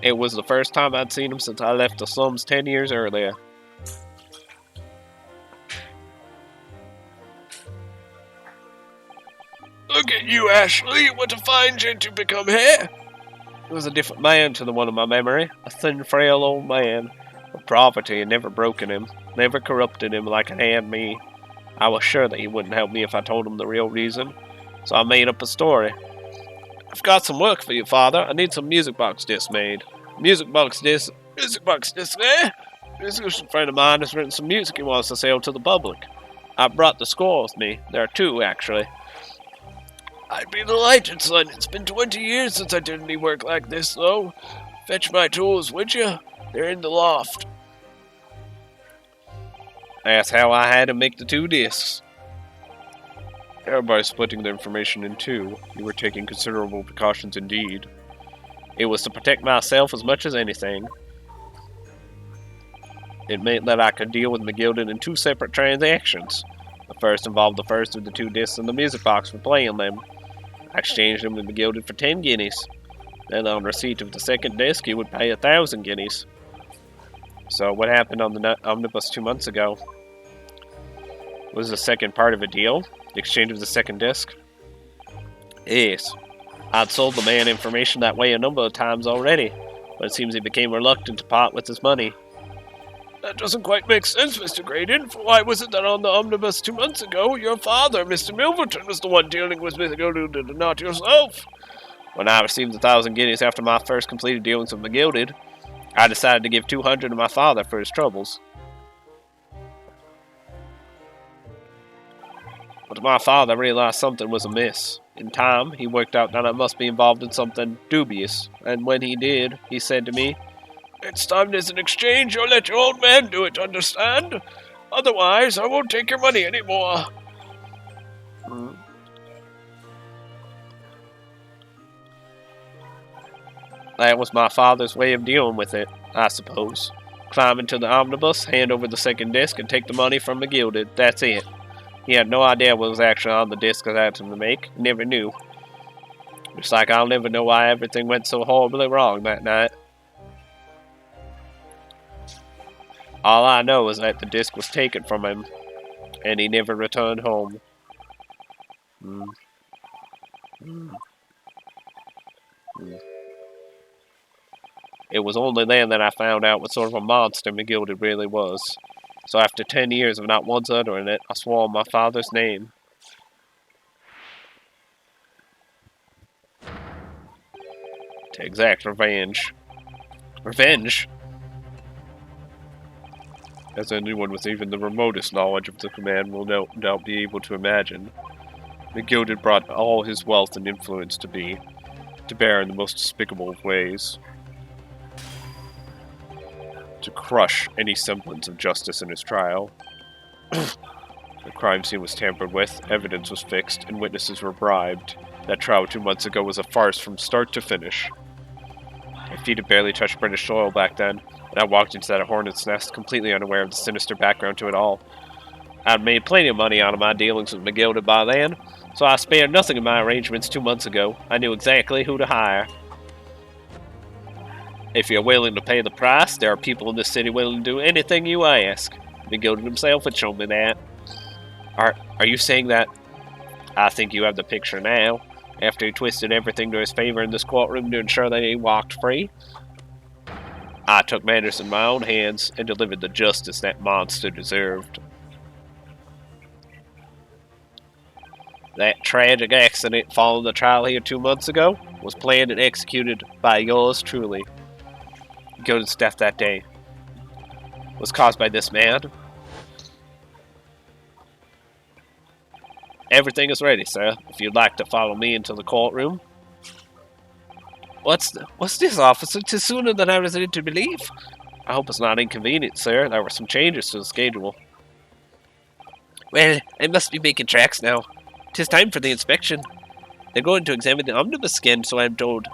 It was the first time I'd seen him since I left the slums 10 years earlier. Look at you, Ashley. What a fine gent you become here. He was a different man to the one of my memory. A thin, frail old man. But poverty had never broken him, never corrupted him like it had me. I was sure that he wouldn't help me if I told him the real reason. So I made up a story. I've got some work for you, Father. I need some music box discs made. Music box discs, eh? This friend of mine has written some music he wants to sell to the public. I brought the score with me. There are two, actually. I'd be delighted, son. It's been 20 years since I did any work like this, though. Fetch my tools, would you? They're in the loft. That's how I had to make the two discs. By splitting the information in two, you were taking considerable precautions indeed. It was to protect myself as much as anything. It meant that I could deal with McGilded in two separate transactions. The first involved the first of the two discs in the music box for playing them. I exchanged them with McGilded for 10 guineas. Then on receipt of the second disc, he would pay 1,000 guineas. So what happened on the Omnibus 2 months ago? Was the second part of a deal? The exchange of the second disc? Yes. I'd sold the man information that way a number of times already, but it seems he became reluctant to part with his money. That doesn't quite make sense, Mr. Graydon. For why was it that on the Omnibus 2 months ago, your father, Mr. Milverton, was the one dealing with McGilded and not yourself? When I received 1,000 guineas after my first completed dealings with McGilded, I decided to give 200 to my father for his troubles. But my father realized something was amiss. In time, he worked out that I must be involved in something dubious, and when he did, he said to me, Next time there's an exchange, you'll let your old man do it, understand? Otherwise, I won't take your money anymore. That was my father's way of dealing with it, I suppose. Climb into the omnibus, hand over the second disc, and take the money from McGilded. That's it. He had no idea what was actually on the disc I had him to make. He never knew. Just like I'll never know why everything went so horribly wrong that night. All I know is that the disc was taken from him, and he never returned home. It was only then that I found out what sort of a monster McGilded really was. So after 10 years of not once uttering it, I swore on my father's name. To exact revenge. Revenge? As anyone with even the remotest knowledge of the command will no doubt be able to imagine. McGilded brought all his wealth and influence to bear in the most despicable of ways, to crush any semblance of justice in his trial. The crime scene was tampered with, evidence was fixed, and witnesses were bribed. That trial 2 months ago was a farce from start to finish. My feet had barely touched British soil back then, and I walked into that hornet's nest completely unaware of the sinister background to it all. I'd made plenty of money out of my dealings with McGilded by then, so I spared nothing in my arrangements 2 months ago. I knew exactly who to hire. If you're willing to pay the price, there are people in this city willing to do anything you ask. McGilded himself had shown me that. Are you saying that? I think you have the picture now. After he twisted everything to his favor in this courtroom to ensure that he walked free, I took matters in my own hands and delivered the justice that monster deserved. That tragic accident following the trial here 2 months ago was planned and executed by yours truly. Gilded's death that day was caused by this man. Everything is ready, sir, if you'd like to follow me into the courtroom. What's this, officer? 'Tis sooner than I was led to believe. I hope it's not inconvenient, sir. There were some changes to the schedule. Well, I must be making tracks now. 'Tis time for the inspection. They're going to examine the omnibus again, so I'm told.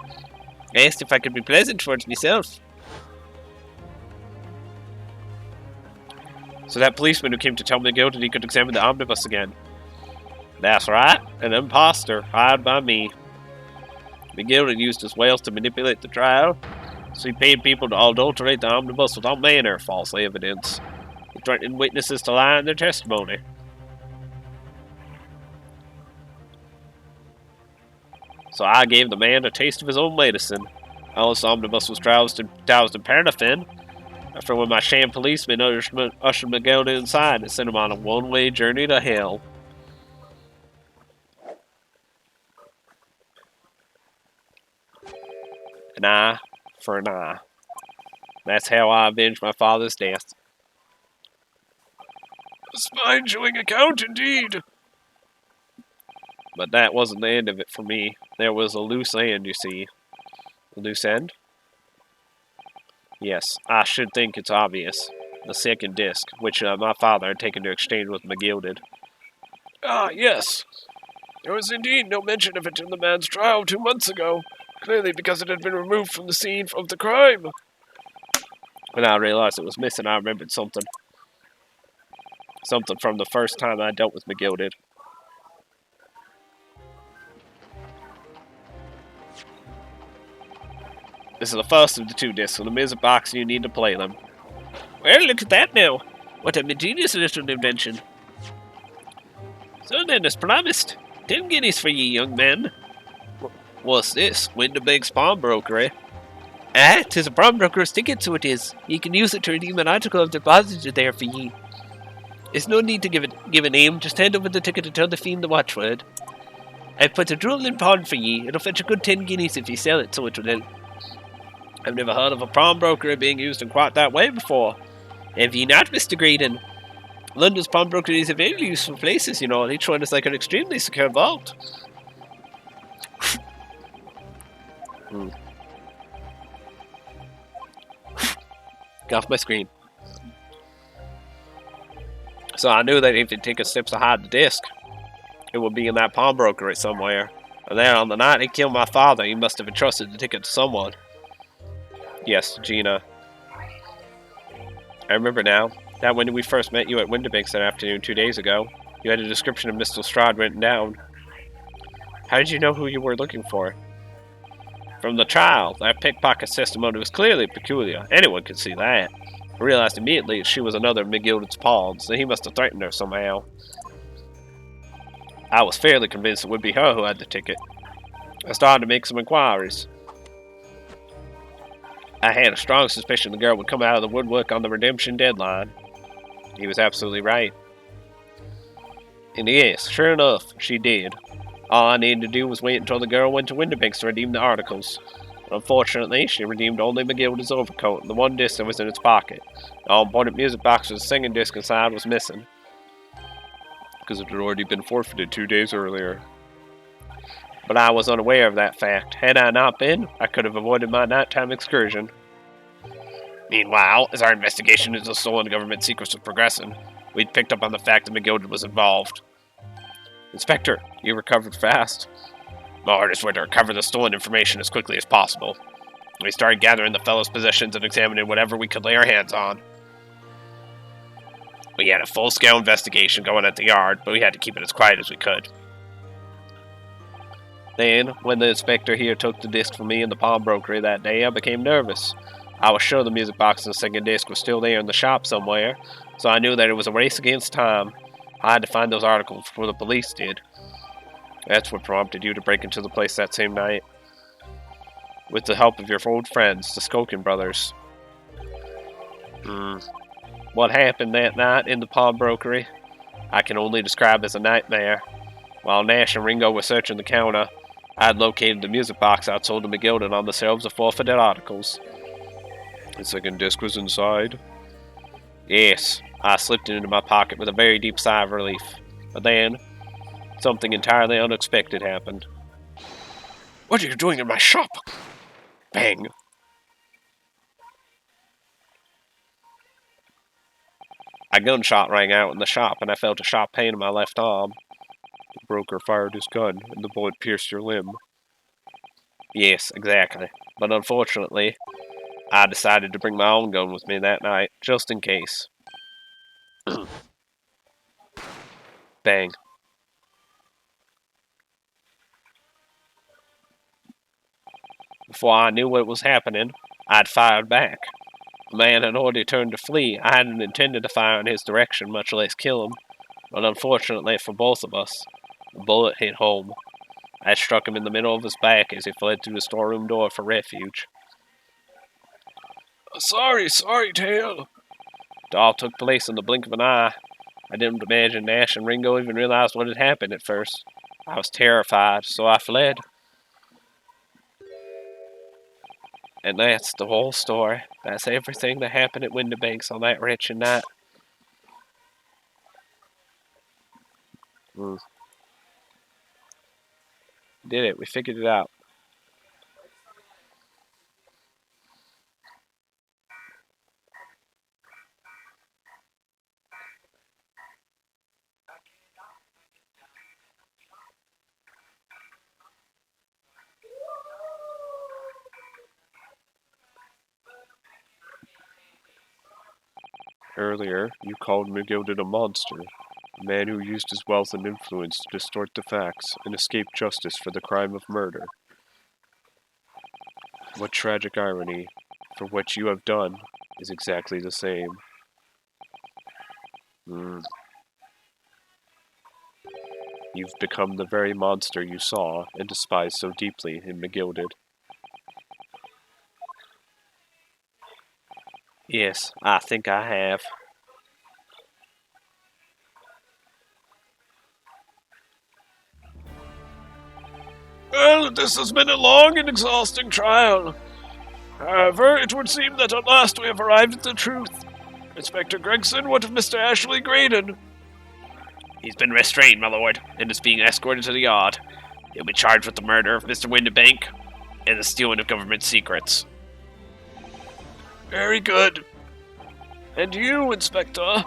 I asked if I could be pleasant towards myself. So that policeman who came to tell McGilded he could examine the omnibus again. That's right, an imposter hired by me. McGilded used his wealth to manipulate the trial, so he paid people to adulterate the omnibus with all manner of false evidence. He threatened witnesses to lie in their testimony. So I gave the man a taste of his own medicine. All this omnibus was doused in paraffin. After when my sham policeman ushered McGilded inside and sent him on a one-way journey to hell. An eye for an eye. That's how I avenged my father's death. A spine-chilling account indeed. But that wasn't the end of it for me. There was a loose end, you see. A loose end? Yes, I should think it's obvious. The second disc, which my father had taken to exchange with McGilded. Ah, yes. There was indeed no mention of it in the man's trial 2 months ago, clearly because it had been removed from the scene of the crime. When I realized it was missing, I remembered something. Something from the first time I dealt with McGilded. This is the first of the 2 discs on the music box, and you need to play them. Well, look at that now. What a ingenious little invention. So then, as promised, 10 guineas for ye, young man. What's this? Winterbank's pawnbroker, eh? Ah, 'tis a pawnbroker's ticket, so it is. Ye can use it to redeem an article I've deposited there for ye. There's no need to give a name, just hand over the ticket and tell the fiend the watchword. I've put a jewel in pawn for ye. It'll fetch a good 10 guineas if ye sell it, so it will help. I've never heard of a pawnbroker being used in quite that way before. Have ye not, Mr. Graydon? London's pawnbrokeries are very useful places, you know, and each one is like an extremely secure vault. Get off my screen. So I knew that if he'd taken steps to hide the disc, it would be in that pawnbrokery somewhere. And then on the night he killed my father, he must have entrusted the ticket to someone. Yes, Gina. I remember now. That when we first met you at Winterbanks that afternoon 2 days ago, you had a description of Mr. Lestrade written down. How did you know who you were looking for? From the trial, that pickpocket testimony was clearly peculiar. Anyone could see that. I realized immediately she was another of McGilded's pawns, and he must have threatened her somehow. I was fairly convinced it would be her who had the ticket. I started to make some inquiries. I had a strong suspicion the girl would come out of the woodwork on the redemption deadline. He was absolutely right. And yes, sure enough, she did. All I needed to do was wait until the girl went to Winterbanks to redeem the articles. Unfortunately, she redeemed only McGilded's overcoat and the one disc that was in its pocket. The all-important music box with a singing disc inside was missing. because it had already been forfeited 2 days earlier. But I was unaware of that fact. Had I not been, I could have avoided my nighttime excursion. Meanwhile, as our investigation into the stolen government secrets was progressing, we'd picked up on the fact that McGilded was involved. Inspector, you recovered fast. My orders were to recover the stolen information as quickly as possible. We started gathering the fellows' possessions and examining whatever we could lay our hands on. We had a full-scale investigation going at the yard, but we had to keep it as quiet as we could. Then, when the inspector here took the disc from me in the pawnbrokery that day, I became nervous. I was sure the music box and the second disc were still there in the shop somewhere, so I knew that it was a race against time. I had to find those articles before the police did. That's what prompted you to break into the place that same night. With the help of your old friends, the Skulkin brothers. What happened that night in the pawnbrokery, I can only describe as a nightmare. While Nash and Ringo were searching the counter, I had located the music box I'd sold to McGilded on the shelves of forfeited articles. The second disc was inside. Yes, I slipped it into my pocket with a very deep sigh of relief. But then, something entirely unexpected happened. What are you doing in my shop? Bang! A gunshot rang out in the shop, and I felt a sharp pain in my left arm. The broker fired his gun, and the bullet pierced your limb. Yes, exactly. But unfortunately, I decided to bring my own gun with me that night, just in case. Bang. Before I knew what was happening, I'd fired back. The man had already turned to flee. I hadn't intended to fire in his direction, much less kill him. But unfortunately for both of us, the bullet hit home. I struck him in the middle of his back as he fled through the storeroom door for refuge. Sorry, Tail. It all took place in the blink of an eye. I didn't imagine Nash and Ringo even realized what had happened at first. I was terrified, so I fled. And that's the whole story. That's everything that happened at Windibanks on that wretched night. Did it. We figured it out. Earlier, you called McGilded a monster, a man who used his wealth and influence to distort the facts and escape justice for the crime of murder. What tragic irony, for what you have done is exactly the same. You've become the very monster you saw and despised so deeply in McGilded. Yes, I think I have. Well, this has been a long and exhausting trial. However, it would seem that at last we have arrived at the truth. Inspector Gregson, what of Mr. Ashley Graydon? He's been restrained, my lord, and is being escorted to the yard. He'll be charged with the murder of Mr. Windibank and the stealing of government secrets. Very good. And you, Inspector,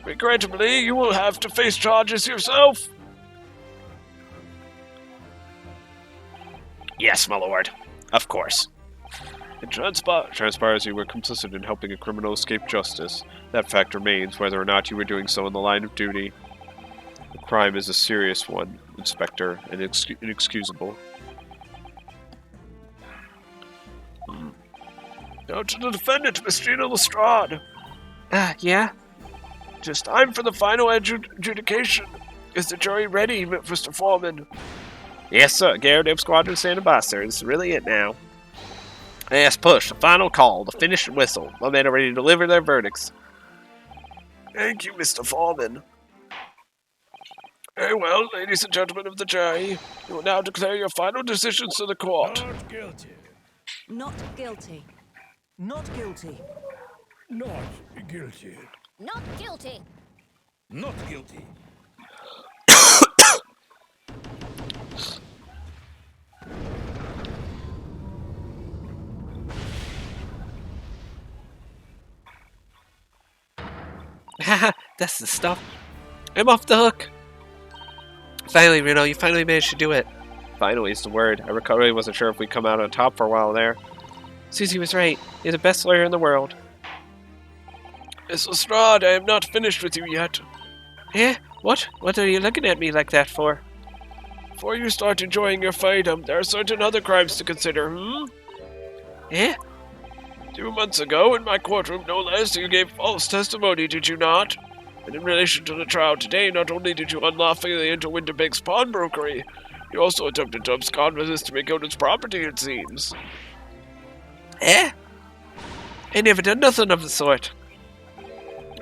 regrettably, you will have to face charges yourself. Yes, my lord. Of course. It Transpires you were complicit in helping a criminal escape justice. That fact remains, whether or not you were doing so in the line of duty. The crime is a serious one, Inspector, and inexcusable. Now to the defendant, Miss Gina Lestrade. Yeah? It is time for the final adjudication. Is the jury ready, Mr. Foreman? Yes, sir. Garrett Squadron standing by, sir. This is really it now. Yes, push. The final call. The finishing whistle. My men are ready to deliver their verdicts. Thank you, Mr. Foreman. Very well, ladies and gentlemen of the jury. You will now declare your final decisions to the court. Not guilty. Not guilty. Not guilty. Not guilty. Not guilty. Not guilty. Haha, that's the stuff. I'm off the hook. Finally, Reno, you finally managed to do it. Finally is the word. I really wasn't sure if we'd come out on top for a while there. Susie was right. You're the best lawyer in the world. Miss Lestrade, I am not finished with you yet. Eh? What? What are you looking at me like that for? Before you start enjoying your freedom, there are certain other crimes to consider, Eh? 2 months ago, in my courtroom, no less, you gave false testimony, did you not? And in relation to the trial today, not only did you unlawfully enter Winterbeck's pawnbrokery, you also attempted to abscond with this to make out its property, it seems. Eh? I never done nothing of the sort.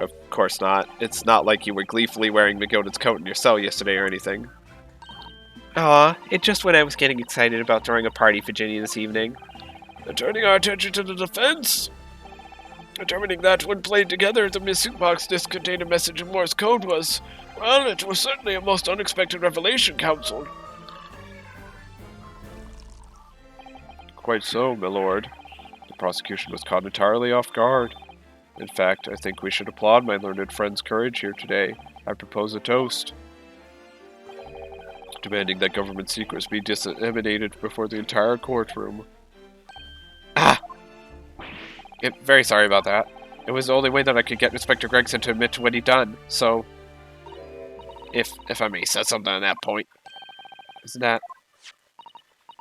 Of course not. It's not like you were gleefully wearing McGilded's coat in your cell yesterday or anything. Aw, it's just when I was getting excited about throwing a party for Ginny this evening. And turning our attention to the defense, determining that when played together, the missing box disc contained a message in Morse code was, well, it was certainly a most unexpected revelation, counsel. Quite so, my lord. The prosecution was caught entirely off guard. In fact, I think we should applaud my learned friend's courage here today. I propose a toast, demanding that government secrets be disseminated before the entire courtroom. Very sorry about that. It was the only way that I could get Inspector Gregson to admit to what he'd done, so... If I may say something on that point. Isn't that...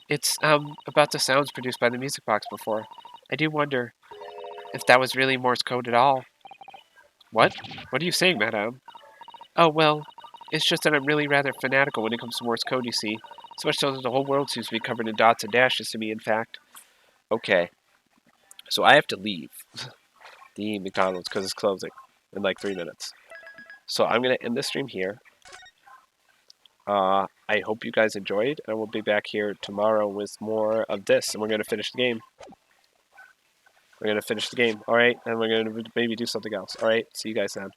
It's, about the sounds produced by the music box before. I do wonder if that was really Morse code at all. What? What are you saying, madame? Oh, well, it's just that I'm really rather fanatical when it comes to Morse code, you see. So much so that the whole world seems to be covered in dots and dashes to me, in fact. Okay. So I have to leave the McDonald's because it's closing in like 3 minutes. So I'm going to end this stream here. I hope you guys enjoyed, and we'll be back here tomorrow with more of this, and we're going to finish the game. We're going to finish the game, alright? And we're going to maybe do something else. Alright, see you guys then.